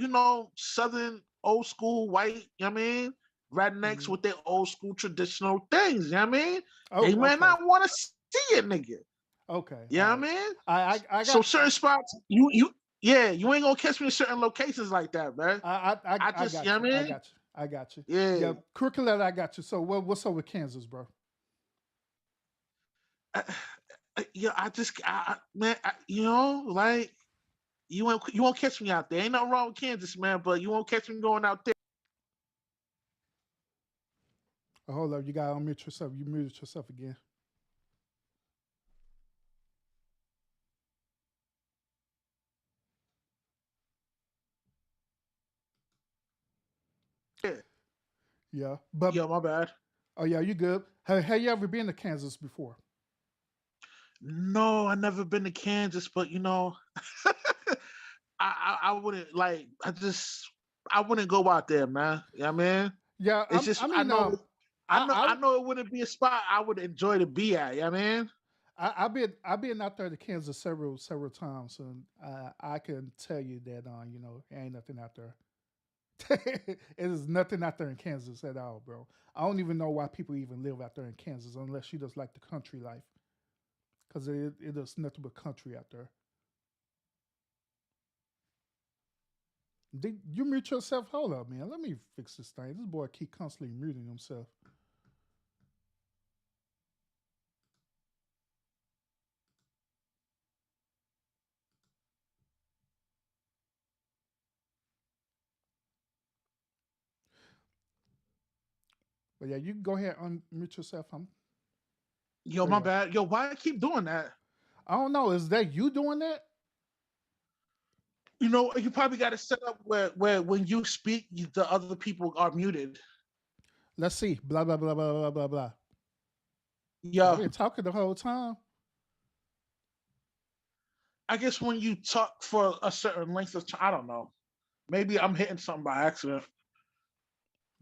Southern old school white, you know what I mean? Rednecks Mhm. with their old school traditional things, you know what I mean? Oh, They might okay, not want to see it, nigga. okay, You all know what right. I mean? I So got certain spots, you ain't gonna catch me in certain locations like that, man. I I just, you got know you. what I I mean? got you. I got you. Yeah. Yeah, Crickletter, I got you. So what's up with Kansas, bro? yeah, man, like you won't catch me out there. Ain't nothing wrong with Kansas, man, but you won't catch me going out there. Oh, hold up, you gotta unmute yourself. You muted yourself again. Yeah, but Yeah, my bad. oh yeah, you good? Have you ever been to Kansas before? No, I never been to Kansas, but I wouldn't like. I wouldn't go out there, man. You know what I mean? Yeah, It's just I mean, I know it wouldn't be a spot I would enjoy to be at. You know what I mean? I've been out there to Kansas several times, and I can tell you that ain't nothing out there. It is nothing out there in Kansas at all, bro. I don't even know why people even live out there in Kansas unless you just like the country life, because it is nothing but country out there. Did you mute yourself? Hold up, man. Let me fix this thing. This boy keep constantly muting himself. But yeah, you can go ahead and unmute yourself. Yo, my bad. Yo, why I keep doing that? I don't know. Is that you doing that? You probably got to set up where when you speak, the other people are muted. Let's see. Blah blah blah blah blah blah blah. Yeah, I've been talking the whole time. I guess when you talk for a certain length of time, I don't know. Maybe I'm hitting something by accident.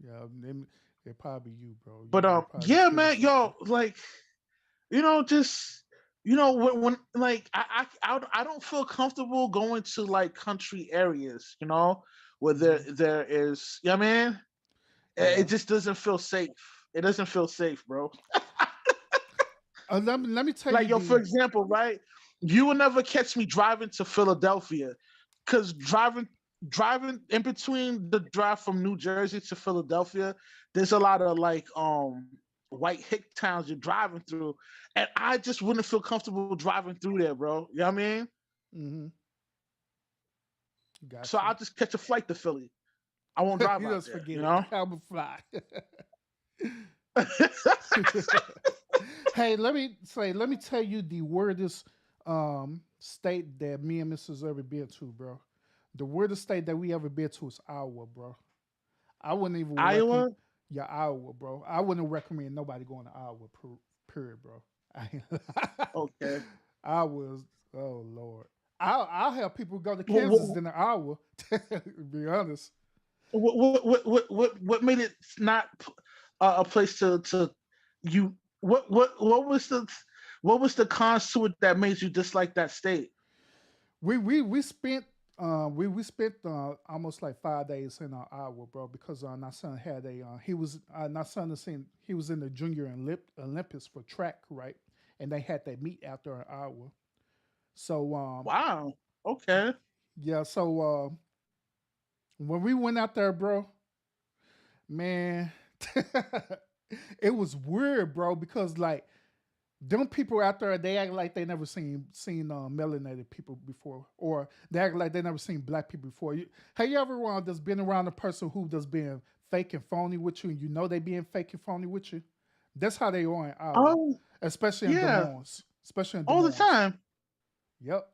Yeah, it probably you, bro. But yeah, man, yo, like, just when like I don't feel comfortable going to like country areas, where there is, you know what I mean? It just doesn't feel safe. It doesn't feel safe, bro. Let me tell like, you. Like, for example, right? You will never catch me driving to Philadelphia, because driving in between the drive from New Jersey to Philadelphia, there's a lot of like white hick towns you're driving through, and I just wouldn't feel comfortable driving through there, bro. You know what I mean? Mm-hmm. Gotcha. So I'll just catch a flight to Philly. I won't drive you out just there. Forget you know? it. I'm a fly. Hey, let me tell you the weirdest state that me and Mrs. ever been to, bro. The weirdest state that we ever been to is Iowa, bro. I wouldn't even Iowa. Yeah, Iowa, bro. I wouldn't recommend nobody going to Iowa, period, bro. Okay. Iowa, oh Lord. I'll have people go to Kansas than to Iowa. To be honest. What made it not a place to you? What was the cons to it that made you dislike that state? We spent almost like 5 days in Iowa, bro, because my son had he was in the Junior Olympics for track, right? And they had that meet out there in Iowa. So wow, okay, yeah. So when we went out there, bro, man, it was weird, bro, because like them people out there, they act like they never seen melanated people before, or they act like they never seen black people before. Have you ever just been around a person who just being fake and phony with you, and you know they being fake and phony with you? That's how they are in Iowa, especially in Des Moines, all the time. Yep.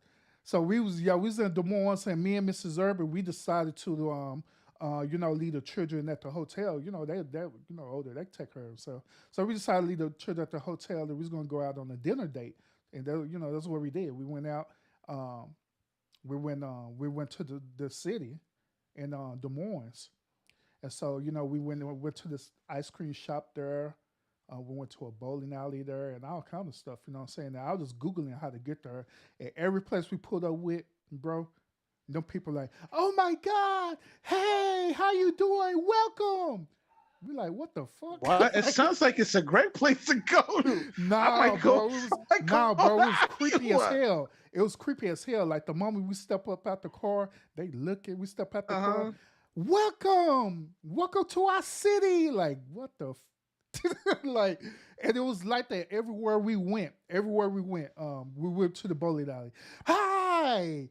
So we was in Des Moines, and me and Mrs. Urban, we decided to leave the children at the hotel. They're older, they take care of themselves. So we decided to leave the children at the hotel, and we was gonna go out on a dinner date. And that's what we did. We went out. We went to the city in Des Moines, and so we went to this ice cream shop there. We went to a bowling alley there and all kind of stuff. You know what I'm saying? Now, I was just Googling how to get there. And every place we pulled up with, bro, them people like, oh my God, hey, how you doing? Welcome. We like, what the fuck? What? It sounds like it's a great place to go to. Nah, bro, it was creepy as hell. It was creepy as hell. Like the moment we step up out the car, they look at, we step out the car. Welcome to our city. Like, what the Like, and it was like that everywhere we went. Everywhere we went to the bowling alley. Hi,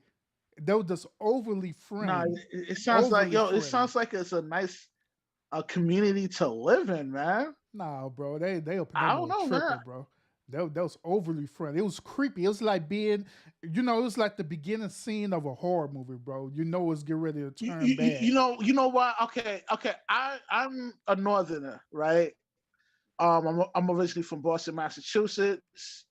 they were just overly Nah, friendly. it sounds like Overly yo. It friendly. sounds like it's a nice community to live in, man. Nah, bro, they up in I that don't mode know, tripping, man. bro. That was overly friendly. It was creepy. It was like being, it was like the beginning scene of a horror movie, bro. You know it's getting ready to turn bad. You know what? Okay. I'm a northerner, right? I'm originally from Boston, Massachusetts,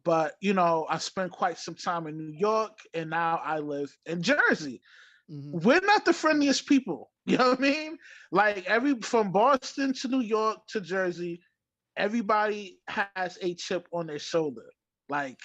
but I spent quite some time in New York, and now I live in Jersey. We're not the friendliest people. You know what I mean? Like from Boston to New York to Jersey, everybody has a chip on their shoulder. Like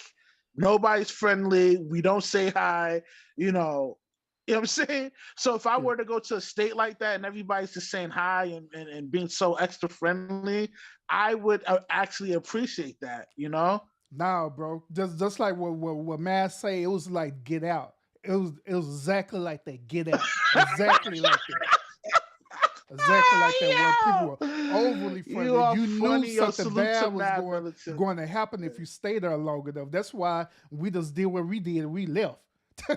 nobody's friendly. We don't say hi. You know what I'm saying? So if I were to go to a state like that and everybody's just saying hi and being so extra friendly, I would actually appreciate that. Nah, bro. Just like what Matt say, it was like Get Out. It was exactly like that. Get Out. Exactly like that. Exactly like that. Where people were overly friendly. You are You knew funny. Yo, something salute to bad was Mad Militant. going to happen if you stayed there long enough. That's why we just did what we did. We left.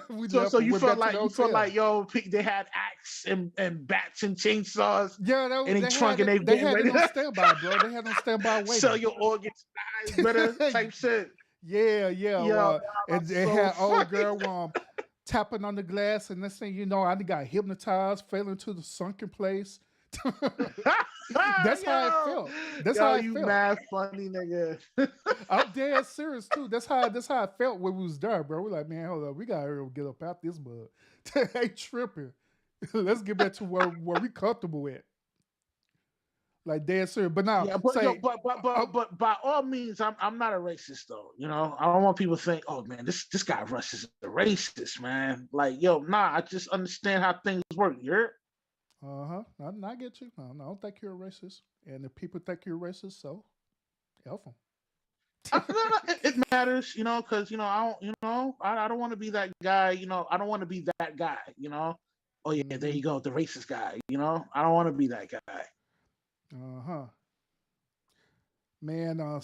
We left So and you went felt back to like the hotel. yo, they had axe and bats and chainsaws. Yeah, and they trunk and they had it on standby, bro. They had it on standby waiting. Sell your organs, eyes better type shit. Yeah. Yo, And that's it so had old funny. girl tapping on the glass, and next thing you know, I got hypnotized, fell into the sunken place. That's how it felt. That's Yo, how it you felt. mad funny nigga. I'm dead serious too. That's how it felt when we was there, bro. We're like, man, hold up, we gotta get up out this mud. Hey, tripping. Let's get back to where we comfortable at. Like dead serious. But now, Yeah, but, say, yo, but by all means, I'm not a racist though. I don't want people to think, oh man, this guy Russ is a racist, man. Like, yo, nah, I just understand how things work. You're I get you. I don't think you're a racist, and if people think you're racist, so help them. it matters, because I don't want to be that guy. I don't want to be that guy. Oh yeah, there you go, the racist guy. I don't want to be that guy. Man,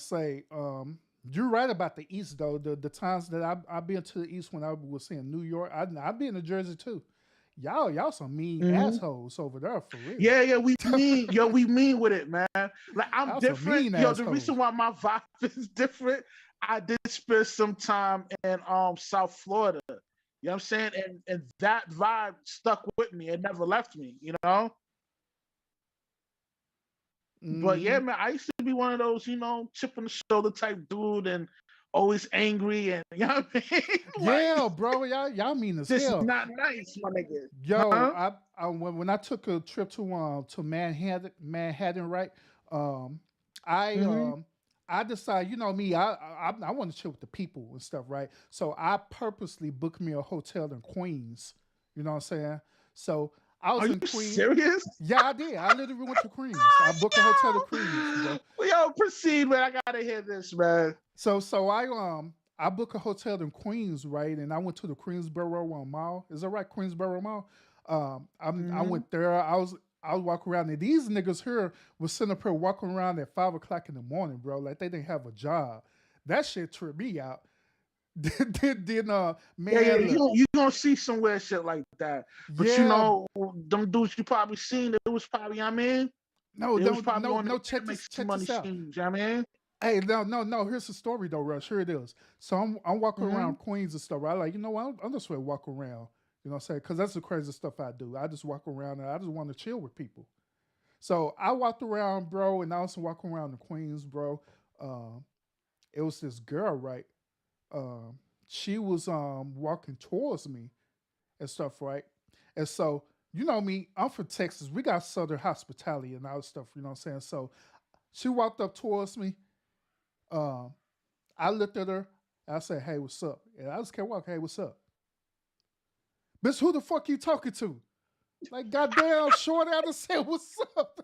you're right about the East though. The times that I've been to the East when I was in New York, I've been to Jersey too. Y'all some mean assholes over there for real. Yeah, we mean with it, man. Like I'm Y'all some different. mean The assholes. reason why my vibe is different, I did spend some time in South Florida. You know what I'm saying? And that vibe stuck with me. It never left me, But yeah, man, I used to be one of those, chip on the shoulder type dude and always angry and you know what I mean? Yeah, bro, y'all mean as This hell. is not nice, my nigga. Yo, Huh? when I took a trip to Manhattan, right? I decided, you know me, I want to chill with the people and stuff, right? So I purposely booked me a hotel in Queens. You know what I'm saying? So I was Are in you Queens. serious? Yeah, I did. I literally went to Queens. I booked a hotel in Queens, bro. Well, yo, proceed, man. I gotta hear this, man. So I booked a hotel in Queens, right? And I went to the Queensboro Mall. Is that right? Queensboro Mall. I went there. I was walking around, and these niggas here was sitting up here walking around at 5 o'clock in the morning, bro. Like they didn't have a job. That shit tripped me out. Man, Yeah, look, you gonna see some weird shit like that. But yeah, them dudes you probably seen, it was probably, no, it was probably on no. the Check make this some money out. schemes, you know what I mean? Hey, no. Here's the story though, Rush. Here it is. So I'm walking around Queens and stuff. Right? Like, you know what? I'm just gonna walk around. You know what I'm saying? Because that's the crazy stuff I do. I just walk around and I just want to chill with people. So I walked around, bro, and I was walking around the Queens, bro. It was this girl, right? She was walking towards me and stuff, right? And so, you know me, I'm from Texas. We got Southern hospitality and all that stuff, you know what I'm saying? So she walked up towards me. I looked at her. I said, hey, what's up? And I just kept walking, hey, what's up? Bitch, who the fuck you talking to? Like, goddamn, short, I just said, what's up?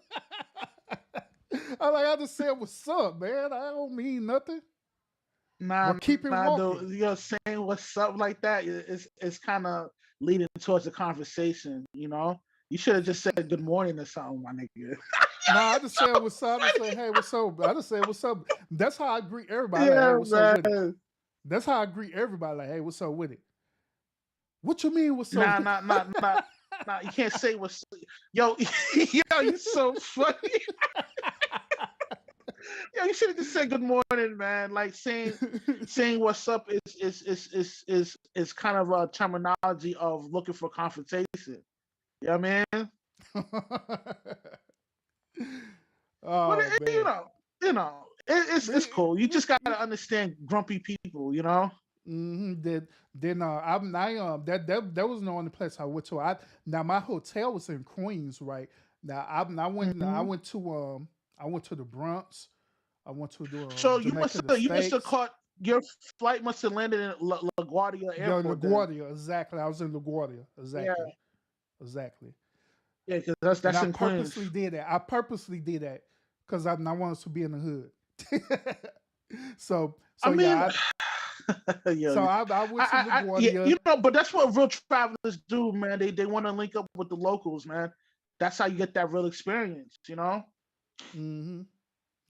I just said, what's up, man? I don't mean nothing. Nah, But keep it walking. saying what's up like that is kind of leading towards a conversation, You should have just said good morning or something, my nigga. Nah, I just said what's up. I just say, hey, what's up? I just said what's up. That's how I greet everybody. Like, hey, Yeah, what's up with it? man. That's how I greet everybody. Like, hey, what's up with it? What you mean, what's Nah, up? nah. You can't say what's. Yo, you're so funny. Yo, you should have just said good morning, man. Like saying what's up is kind of a terminology of looking for confrontation. You know what I mean? Oh, But it's cool. You just gotta understand grumpy people, you know. Then that was the only place I went to. Now my hotel was in Queens, right? Now I went to the Bronx. I went to the So you Jamaica, must have caught your flight must have landed in LaGuardia yeah, Airport. then. LaGuardia, exactly. I was in LaGuardia, Yeah, exactly. yeah, because that's And I in Queens. purposely did that. I purposely did that because I wanted to be in the hood. so I mean, yeah, yeah, so I went to yeah, LaGuardia. you know, but that's what real travelers do, man. They want to link up with the locals, man. That's how you get that real experience, you know. Mm-hmm.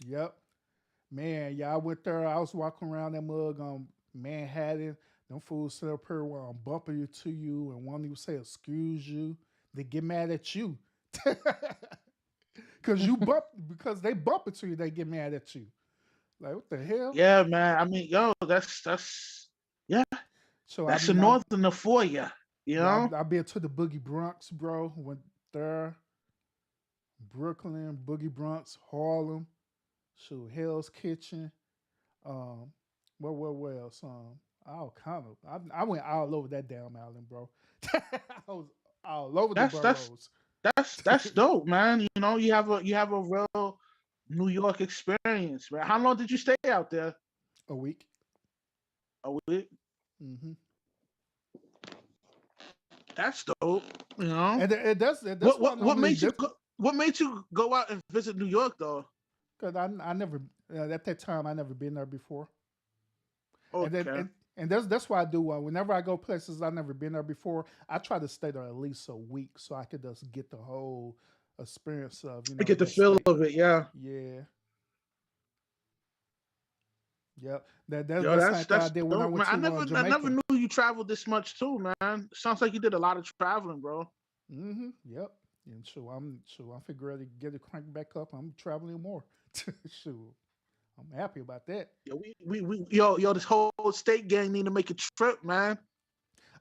Yep. Man, yeah, I went there. I was walking around that mug on Manhattan. Them fools sit up here while I'm bumping you to you, and one of you say excuse you. They get mad at you. because they bump into you, they get mad at you. Like what the hell? Yeah, man. I mean, yo, that's yeah. So That's I a mean, northerner for you, you know. I've been to the Boogie Bronx, bro. Went there, Brooklyn, Boogie Bronx, Harlem, shoot, Hell's Kitchen. Where else? All kind of. I went all over that damn island, bro. I was all over the boroughs. That's dope, man. You know, you have a real New York experience, man. How long did you stay out there? A week. A week. Mm-hmm. That's dope. You know. And that's what made you go out and visit New York though? Because I never at that time I never been there before. Okay. And that's why I do. Whenever I go places I've never been there before, I try to stay there at least a week so I could just get the whole experience of Get the feel of it, yeah. Yeah. Yep. Yo, That's that's I did when I dope, went man. to Jamaica. I never knew you traveled this much too, man. Sounds like you did a lot of traveling, bro. Mm-hmm. Yep. And I'm figuring to get it cranked back up. I'm traveling more. Shoot. I'm happy about that. Yo, this whole state gang need to make a trip, man.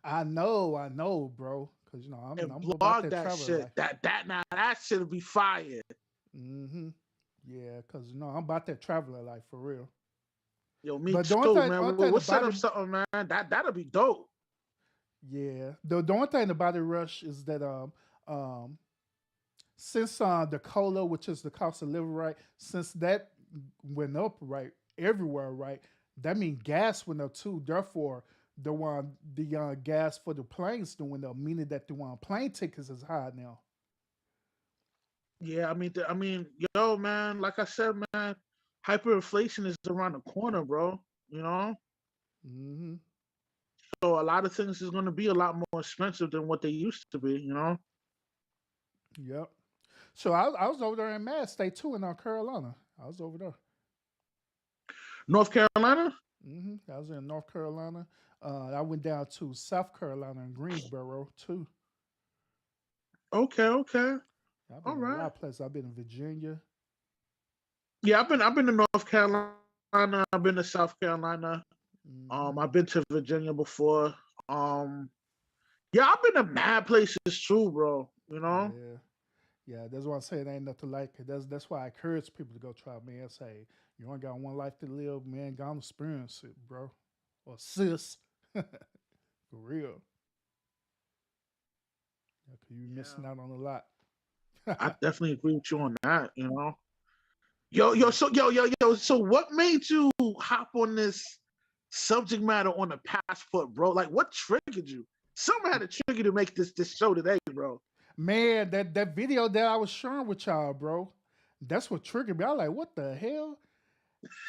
I know, bro. Because I'm blog about that shit. Life. That should be fired. Mm-hmm. Yeah, because I'm about that traveler life for real. Yo, me too, man. We'll set up something, man. That'll be dope. Yeah. The only thing about it, Rush, is that since the COLA, which is the cost of living, right, since that went up, right, everywhere, right, that means gas went up too. Therefore, the gas for the planes went up, meaning that the plane tickets is high now. Yeah, I mean, yo, man, like I said, man, hyperinflation is around the corner, bro. You know. Mm-hmm. So a lot of things is going to be a lot more expensive than what they used to be. You know. Yep. So I was over there in Mass State too, in North Carolina. I was over there. North Carolina? Mm-hmm. I was in North Carolina. I went down to South Carolina and Greensboro too. Okay. I've been All in right. a lot of places. I've been in Virginia. Yeah, I've been to North Carolina. I've been to South Carolina. Mm-hmm. I've been to Virginia before. Yeah, I've been to mad places too, bro. You know. Yeah, that's why I say it ain't nothing like it. That's why I encourage people to go try, man. Say, you only got one life to live, man. Go and experience it, bro. Or sis. For real. Yeah, 'cause you missing out on a lot. I definitely agree with you on that, you know. Yo, so what made you hop on this subject matter on the passport, bro? Like what triggered you? Something had to trigger to make this show today, bro. Man, that video that I was sharing with y'all, bro, that's what triggered me. I was like, what the hell?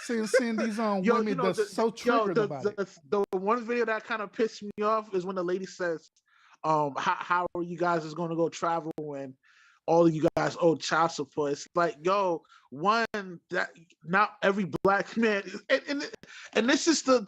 Seeing these women that's so triggered about it. The one video that kind of pissed me off is when the lady says, how are you guys is going to go travel when all of you guys owe child support? It's like, yo, one, that not every black man, and this is this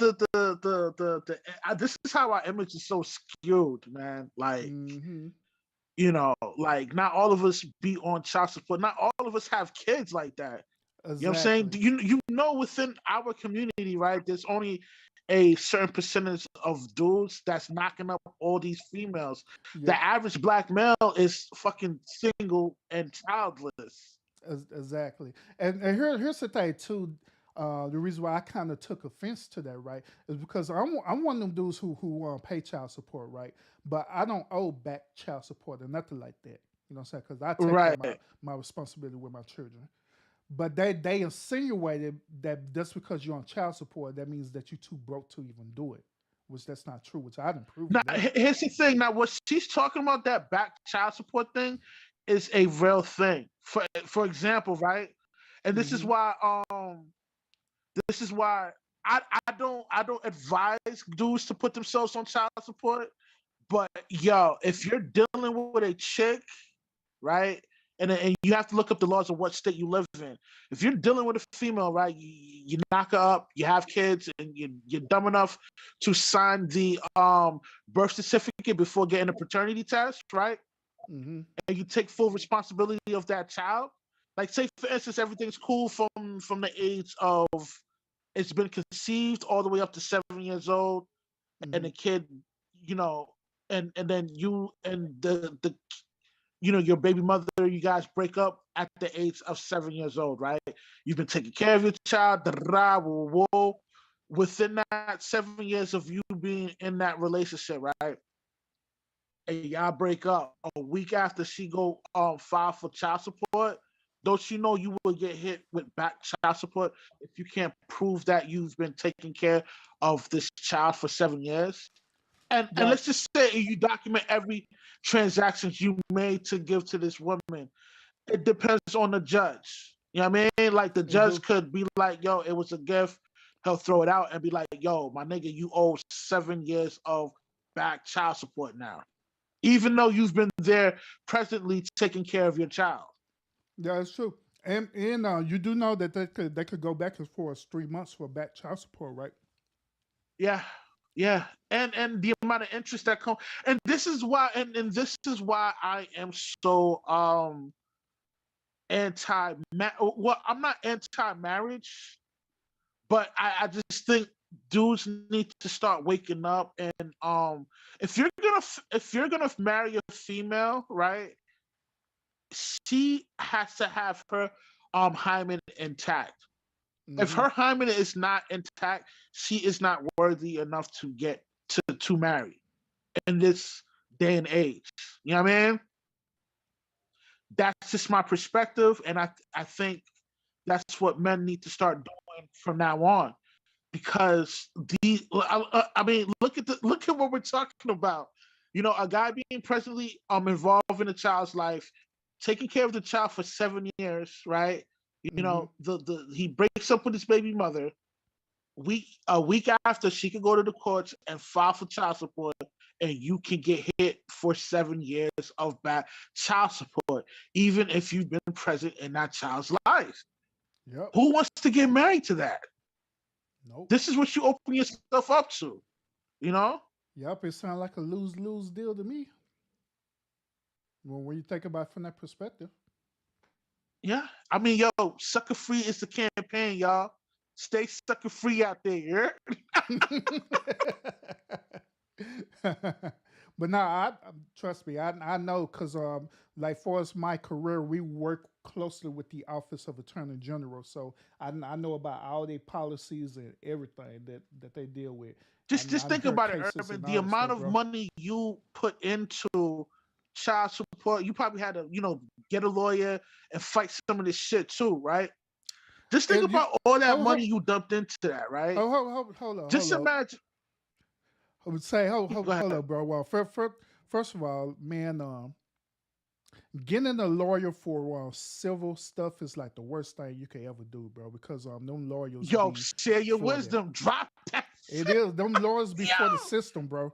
is how our image is so skewed, man. Like, you know, like not all of us be on child support. Not all of us have kids like that. Exactly. You know what I'm saying? You know, within our community, right? There's only a certain percentage of dudes that's knocking up all these females. Yeah. The average black male is fucking single and childless. Exactly. And here's the thing too. The reason why I kind of took offense to that, right, is because I'm one of them dudes who pay child support, right, but I don't owe back child support or nothing like that. You know what I'm saying? Because I take care of my responsibility with my children. But they insinuated that just because you're on child support, that means that you're too broke to even do it, which that's not true. Which I didn't prove. Now, here's the thing. Now, what she's talking about, that back child support thing, is a real thing. For example, right, and this is why I don't advise dudes to put themselves on child support. But yo, if you're dealing with a chick, right, and you have to look up the laws of what state you live in. If you're dealing with a female, right, you knock her up, you have kids, and you're dumb enough to sign the birth certificate before getting a paternity test, right? And you take full responsibility of that child. Like, say for instance, everything's cool from the age of it's been conceived all the way up to 7 years old, and the kid, you know, and then you and the you know, your baby mother, you guys break up at the age of 7 years old, right? You've been taking care of your child, within that 7 years of you being in that relationship, right? And y'all break up a week after she go file for child support. Don't you know you will get hit with back child support if you can't prove that you've been taking care of this child for 7 years? And let's just say you document every transaction you made to give to this woman. It depends on the judge. You know what I mean? Like, the judge could be like, yo, it was a gift. He'll throw it out and be like, yo, my nigga, you owe 7 years of back child support now, even though you've been there presently taking care of your child. Yeah, it's true. And you do know that they could go back as far as 3 months for back child support, right? Yeah. Yeah, and the amount of interest that comes, and this is why, and this is why I am so well, I'm not anti-marriage, but I just think dudes need to start waking up. And if you're gonna marry a female, right, she has to have her hymen intact. If her hymen is not intact, she is not worthy enough to get to marry in this day and age. You know what I mean? That's just my perspective, and I think that's what men need to start doing from now on. Because I mean, look at what we're talking about. You know, a guy being presently involved in a child's life, taking care of the child for 7 years, right? You know, he breaks up with his baby mother. A week after, she can go to the courts and file for child support, and you can get hit for 7 years of bad child support, even if you've been present in that child's life. Yep. Who wants to get married to that? Nope. This is what you open yourself up to, you know? Yep, it sounds like a lose-lose deal to me. Well, when you think about it from that perspective. Yeah, I mean, yo, sucker free is the campaign, y'all. Stay sucker free out there. But no, trust me, I know, because like for us, my career, we work closely with the Office of Attorney General, so I know about all their policies and everything that they deal with. Just think about it, Urban. The amount of money you put into child support, you probably had to, get a lawyer and fight some of this shit too, right? Just think about all that money you dumped into that, right? Hold on. Just imagine. I would say, hold up, bro. Well, first of all, man, getting a lawyer for civil stuff is like the worst thing you can ever do, bro. Because them lawyers. Yo, share your wisdom. Drop that. It is them lawyers before the system, bro.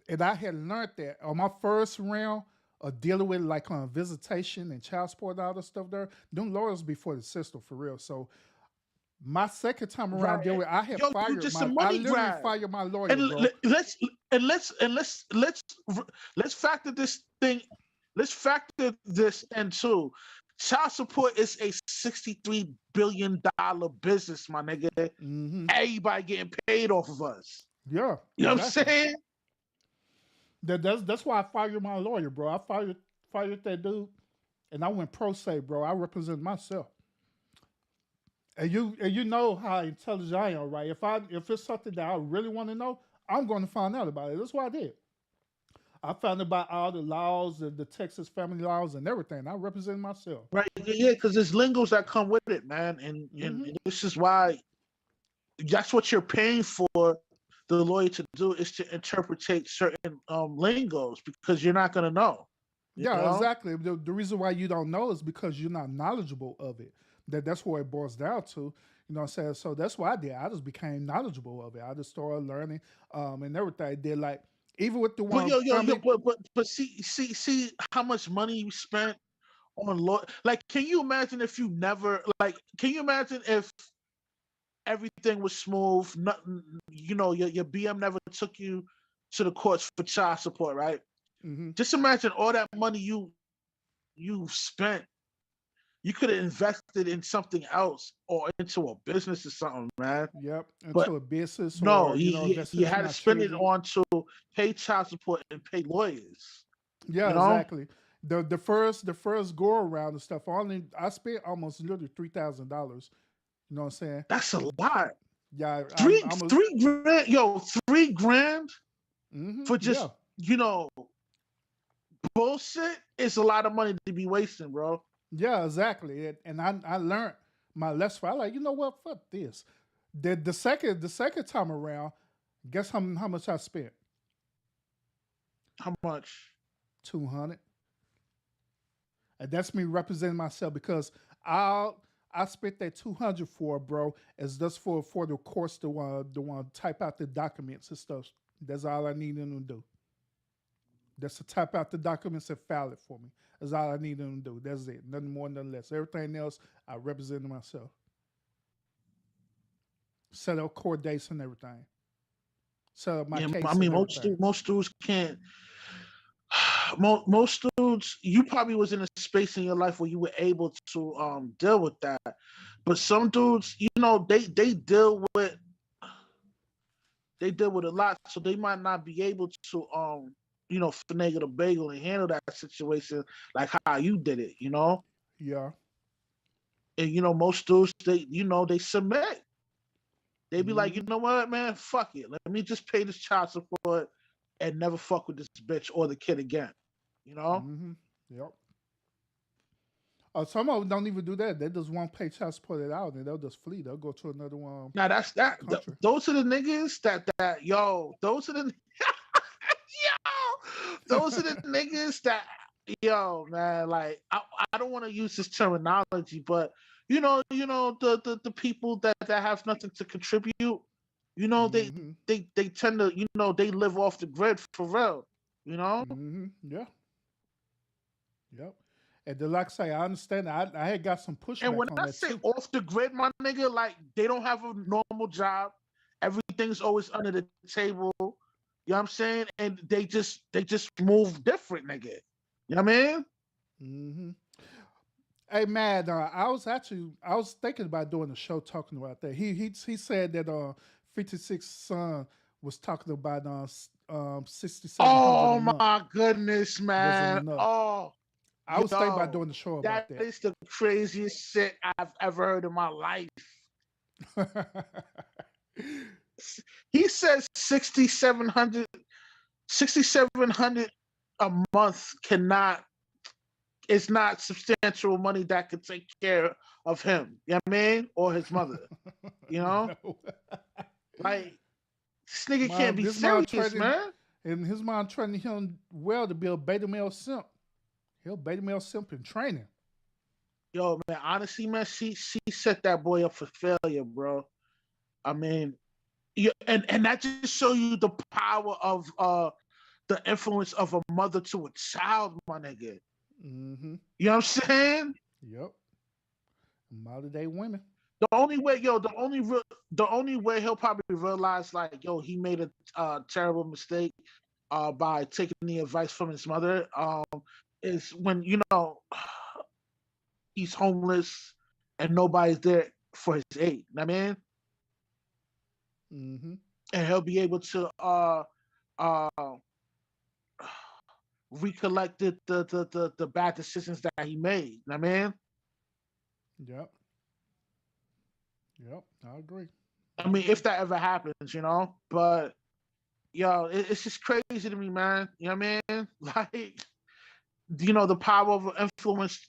And I had learned that on my first round of dealing with like on visitation and child support and all that stuff there, them lawyers before the system for real. So my second time around dealing Right. with, I had Yo, you fired just a my, I money literally grab. fired my lawyer, And bro. let's factor this thing. Let's factor this in too. Child support is a $63 billion business, my nigga. Mm-hmm. Everybody getting paid off of us. Yeah, You know exactly. what I'm saying? That's why I fired my lawyer, bro. I fired that dude, and I went pro se, bro. I represent myself. And you know how intelligent I am, right? If it's something that I really want to know, I'm going to find out about it. That's what I did. I found about all the laws, the Texas family laws, and everything. I represent myself. Right. Yeah, because there's lingos that come with it, man. And this is why that's what you're paying for the lawyer to do, is to interpretate certain lingos, because you're not gonna know. Yeah, know? exactly. The reason why you don't know is because you're not knowledgeable of it. That's what it boils down to. You know what I'm saying? So that's what I did. I just became knowledgeable of it. I just started learning and everything. I did like even with the one But see how much money you spent on law. Like, can you imagine if you never can you imagine if everything was smooth? Nothing, your BM never took you to the courts for child support, right? Mm-hmm. Just imagine all that money you spent. You could have invested in something else or into a business or something, man. Yep, into But a business. no, or, you had to spend it on to pay child support and pay lawyers. Yeah, you know? exactly. The first go around and stuff. I spent almost literally $3,000. You know what I'm saying? That's a lot. Yeah, three grand. Yo, $3,000 for just bullshit is a lot of money to be wasting, bro. Yeah, exactly. And I learned my lesson. I like, you know what? Fuck this. The second time around, guess how much I spent? How much? $200. And that's me representing myself, because I spent that $200 for, bro, as just for the course to type out the documents and stuff. That's all I needed them to do. That's to type out the documents and file it for me. That's all I needed them to do. That's it. Nothing more, nothing less. Everything else, I represented myself. Set up court dates and everything. Set up my case. I mean, most dudes can't. Most dudes, you probably was in a space in your life where you were able to deal with that, but some dudes, they deal with a lot, so they might not be able to finagle the bagel and handle that situation like how you did it, Yeah. And most dudes, they submit. They be like, you know what, man, fuck it. Let me just pay this child support and never fuck with this bitch or the kid again. Mm-hmm. Yep. Some of them don't even do that. They just won't pay child support it out, and they'll just flee. They'll go to another one. Now that's that. Those are the niggas that those are the those are the niggas that man. Like I don't want to use this terminology, but the people that have nothing to contribute. They tend to they live off the grid for real. Mm-hmm. Yeah. Yep. And then, like I say, I understand. I had got some pushback. And when on I that say too. off the grid, my nigga, like they don't have a normal job. Everything's always under the table. You know what I'm saying? And they just move different, nigga. You know what I mean? Mm-hmm. Hey, man, I was thinking about doing a show talking about that. He said that 56 Son was talking about 6,700. Oh my goodness, man! Oh, I was thinking about doing the show about that. That is the craziest shit I've ever heard in my life. He says 6,700 a month it's not substantial money that could take care of him. You know what I mean? Or his mother. No. Like, this nigga can't be serious, man. And his mom training him well to be a beta male simp. He'll beta male simp in training. Yo, man, honestly, man, she set that boy up for failure, bro. I mean, and that just show you the power of the influence of a mother to a child, my nigga. Mm-hmm. You know what I'm saying? Yep. Modern day women. The only way, the only way he'll probably realize, like, yo, he made a terrible mistake by taking the advice from his mother, is when, you know, he's homeless and nobody's there for his aid. You know what I mean? Mm-hmm. And he'll be able to recollect the bad decisions that he made. You know what I mean? Yep. Yep. I agree. I mean, if that ever happens, you know, but yo, it's just crazy to me, man. You know what I mean? Like, you know, the power of influence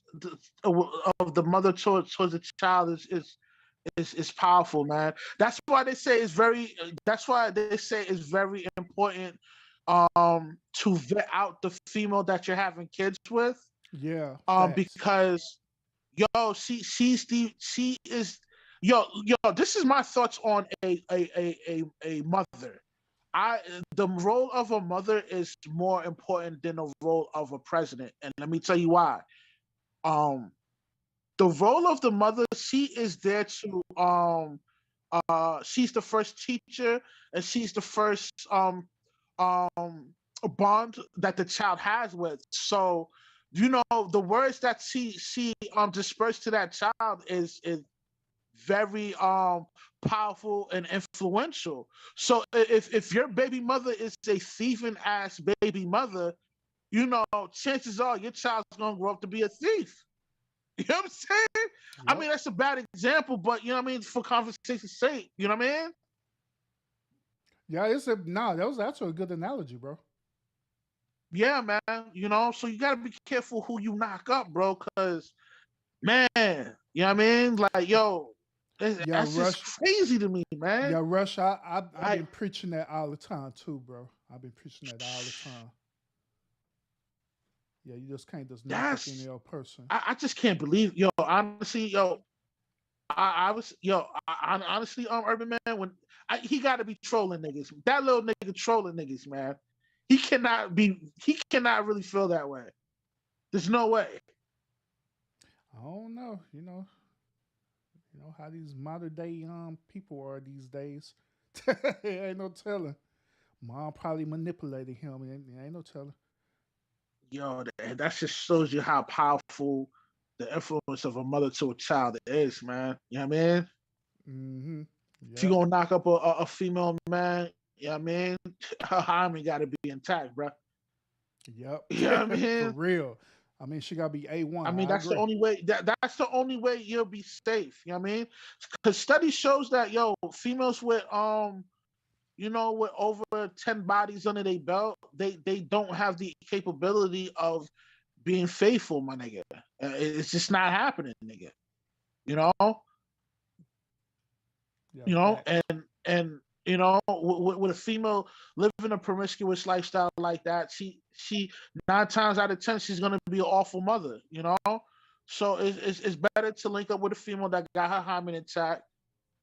of the mother towards the child is powerful, man. That's why they say it's very. That's why they say it's very important to vet out the female that you're having kids with. Yeah. Because yo, she is yo. This is my thoughts on a mother. The role of a mother is more important than the role of a president, and let me tell you why. The role of the mother, she is there to she's the first teacher, and she's the first bond that the child has with. So, you know, the words that she dispersed to that child is very powerful and influential. So if your baby mother is a thieving ass baby mother, you know, chances are your child's gonna grow up to be a thief. You know what I'm saying? Yep. I mean, that's a bad example, but you know what I mean, for conversation's sake, you know what I mean? Yeah, that was actually a good analogy, bro. Yeah, man. You know, so you gotta be careful who you knock up, bro, because man, you know what I mean? Like, yo, that's just crazy to me, man. Yeah, Rush, I've been preaching that all the time too, bro. I've been preaching that all the time. Yeah, you just can't just knock up any old person. I just can't believe, yo, honestly, yo, honestly, Urban Man, when he got to be trolling niggas. That little nigga trolling niggas, man. He cannot really feel that way. There's no way. I don't know, you know how these modern day people are these days. Ain't no telling. Mom probably manipulated him. Ain't no telling. Yo, that just shows you how powerful the influence of a mother to a child is, man. You know what I mean? Mm-hmm. Yep. If you gonna knock up a female man, you know what I mean? Her hymen gotta be intact, bro. Yep. You know what I mean? For real. I mean, she gotta be A1. I mean, that's the only way. That's the only way you'll be safe. You know what I mean? Because study shows that females with with over 10 bodies under their belt, they don't have the capability of being faithful, my nigga. It's just not happening, nigga. You know? Yeah, and with a female living a promiscuous lifestyle like that, she 9 times out of 10 she's gonna be an awful mother, you know. So it's better to link up with a female that got her hymen intact,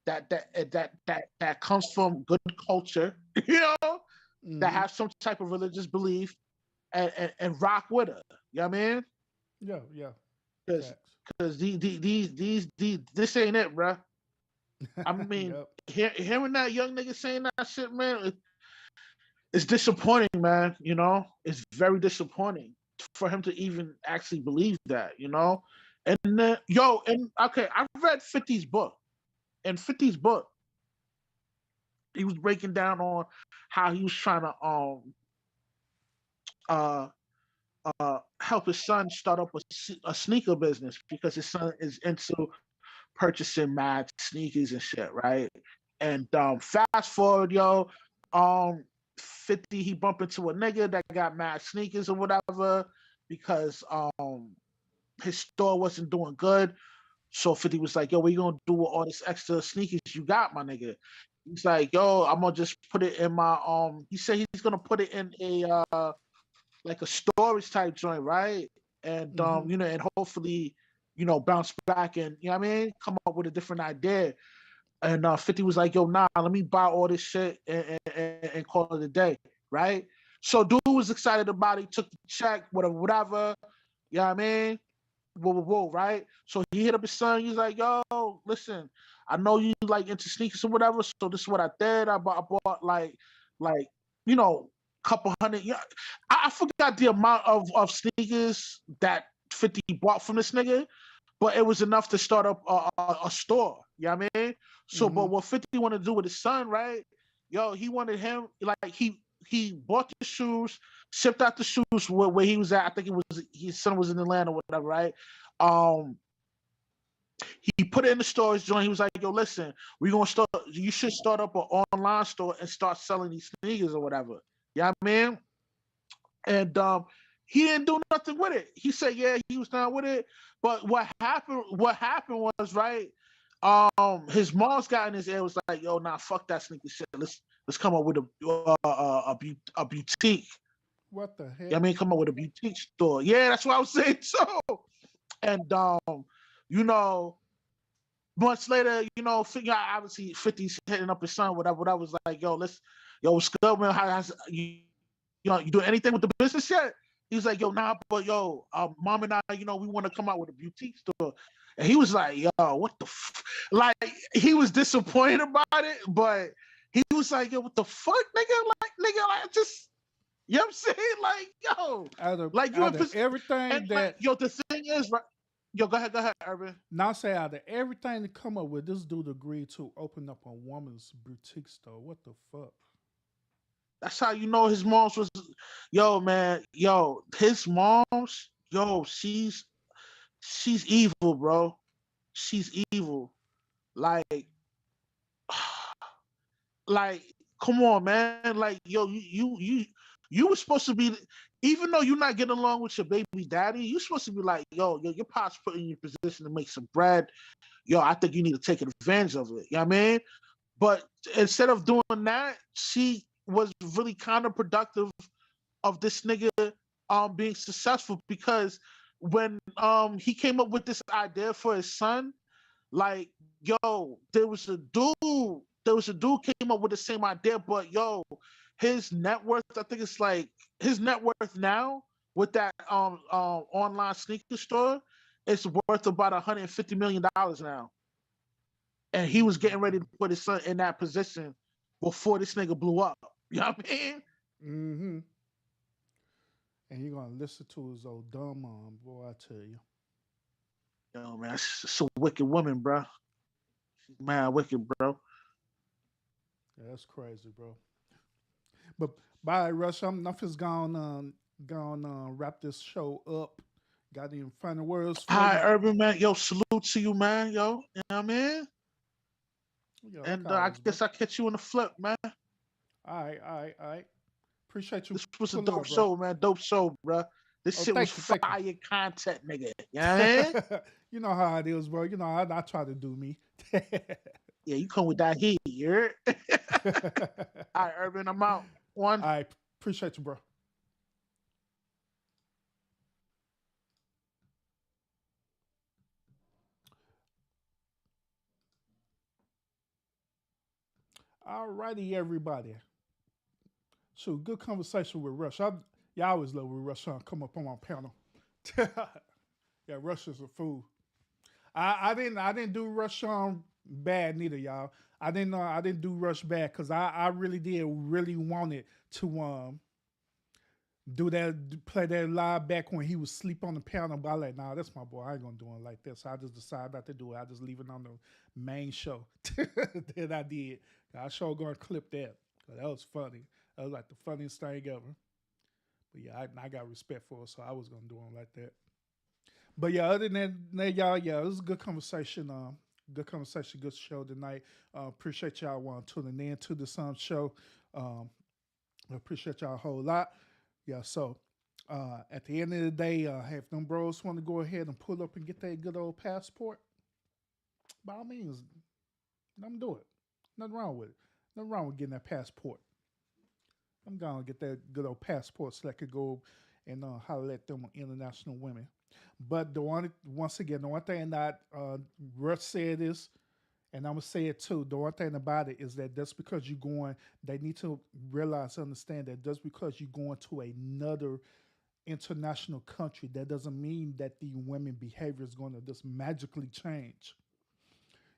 that comes from good culture, you know, that has some type of religious belief, and rock with her. You know what I mean? Yeah. Because this ain't it, bro. I mean, hearing that young nigga saying that shit, man, it's disappointing, man. You know, it's very disappointing for him to even actually believe that, you know. And then, okay, I read 50's book. In 50's book, he was breaking down on how he was trying to help his son start up a sneaker business because his son is into purchasing mad sneakers and shit, right? And fast forward, 50, he bumped into a nigga that got mad sneakers or whatever because his store wasn't doing good. So 50 was like, yo, what you gonna do with all this extra sneakers you got, my nigga? He's like, yo, I'm gonna just put it in my he said he's gonna put it in a like a storage type joint, right? And and hopefully, bounce back and come up with a different idea. And 50 was like, yo, nah, let me buy all this shit and call it a day, right? So dude was excited about it, took the check, whatever. You know what I mean? Whoa, right? So he hit up his son. He's like, yo, listen, I know you like into sneakers or whatever. So this is what I did. I bought like, you know, couple hundred. Yeah, I forgot the amount of sneakers that 50 bought from this nigga, but it was enough to start up a store. You know what I mean? So, but what 50 wanted to do with his son, right? Yo, he wanted him, like, he bought the shoes, shipped out the shoes where he was at. I think it was his son was in Atlanta or whatever, right? He put it in the stores joint. He was like, yo, listen, you should start up an online store and start selling these sneakers or whatever. You know what I mean? And he didn't do nothing with it. He said, yeah, he was down with it. But what happened was, right, his mom's got in his ear, was like, yo, nah, fuck that sneaker shit. Let's come up with a boutique. What the heck? You know what I mean, come up with a boutique store. Yeah, that's what I was saying. So, and you know, months later, you know, obviously 50's hitting up his son, whatever. I was like, yo, what's good, man? How's you doing anything with the business yet? He was like, yo, nah, but yo, mom and I, you know, we want to come out with a boutique store. And he was like, yo, what the like, he was disappointed about it, but he was like, yo, what the fuck, nigga, like, just, you know what I'm saying? Like, yo, everything that, yo, the thing is, right? Yo, go ahead, Urban. Now say out of everything to come up with, this dude agreed to open up a woman's boutique store. What the fuck? That's how you know his mom's was, yo, man, yo, his mom's, yo, she's evil, bro. She's evil. Like, come on, man. Like, yo, you were supposed to be, even though you're not getting along with your baby daddy, you're supposed to be like, yo, your pop's putting you in a position to make some bread. Yo, I think you need to take advantage of it. You know what I mean? But instead of doing that, she was really counterproductive of this nigga being successful, because when he came up with this idea for his son, like, yo, there was a dude came up with the same idea, but yo, his net worth, I think it's like his net worth now with that online sneaker store, it's worth about $150 million now. And he was getting ready to put his son in that position before this nigga blew up. You know what I mean? Mm-hmm. And you're gonna listen to his old dumb mom, boy, I tell you. Yo, man, she's a wicked woman, bro. She's mad wicked, bro. Yeah, that's crazy, bro. But bye, Rush. I'm nothing's gone wrap this show up. Got any final words for Hi, you? Urban, man. Yo, salute to you, man. Yo, you know what I mean? Yo, and I guess I'll catch you in the flip, man. All right. Appreciate you. This was a dope show, man. Dope show, bro. This shit was fire content, nigga. You know what I mean? You know how it is, bro. You know, I try to do me. Yeah, you come with that heat, you heard? All right, Urban, I'm out. One. All right, appreciate you, bro. All righty, everybody. So, good conversation with Rush. Y'all always love when Rush come up on my panel. Yeah, Rush is a fool. I didn't do Rush bad neither, y'all. I didn't do Rush bad because I really wanted to do that, play that live back when he was asleep on the panel. But I like, nah, that's my boy. I ain't gonna do it like this. So I just decided not to do it. I just leave it on the main show. That I did. I sure gonna clip that. That was funny. That was like the funniest thing ever. But yeah, I got respect for it, so I was gonna do it like that. But yeah, other than that, y'all, yeah, it was a good conversation. Good conversation, good show tonight. Appreciate y'all tuning in to the show. Appreciate y'all a whole lot. Yeah, so at the end of the day, if them bros want to go ahead and pull up and get that good old passport, by all means, let them do it. Nothing wrong with it. Nothing wrong with getting that passport. I'm going to get that good old passport so I could go and holler at them international women. But once again, the one thing that Russ said is, And I'm gonna say it too. The one thing about it is that just because you're going, they need to realize, understand that just because you're going to another international country, that doesn't mean that the women behavior is going to just magically change.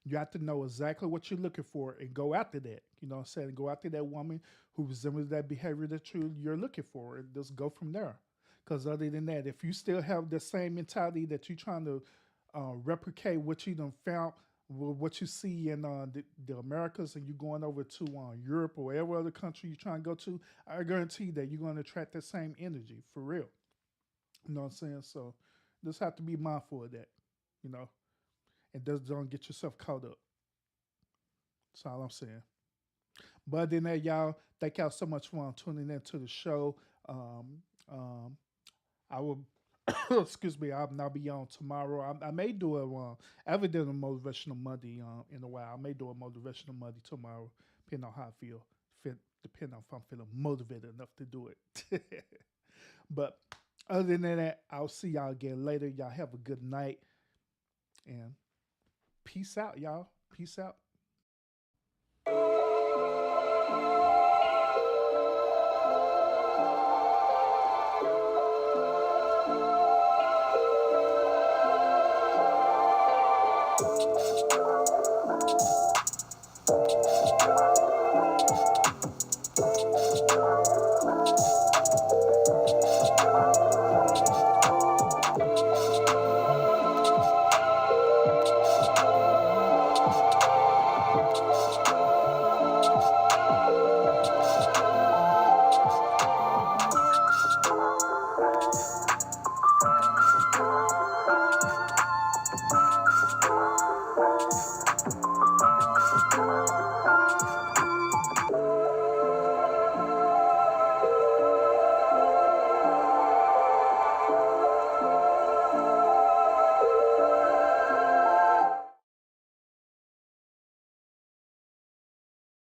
You have to know exactly what you're looking for and go after that. You know what I'm saying? Go after that woman who resembles that behavior that you're looking for, and just go from there. Because other than that, if you still have the same mentality that you're trying to replicate what you done found, what you see in the Americas, and you're going over to Europe or whatever other country you're trying to go to, I guarantee that you're going to attract that same energy for real. You know what I'm saying? So just have to be mindful of that, you know, and just don't get yourself caught up. That's all I'm saying. But other than that, y'all, thank y'all so much for tuning in to the show. I will, excuse me, I'll not be on tomorrow. I may do I haven't done a motivational Monday in a while. I may do a motivational Monday tomorrow, depending on how I feel. Depending on if I'm feeling motivated enough to do it. But other than that, I'll see y'all again later. Y'all have a good night. And peace out, y'all. Peace out.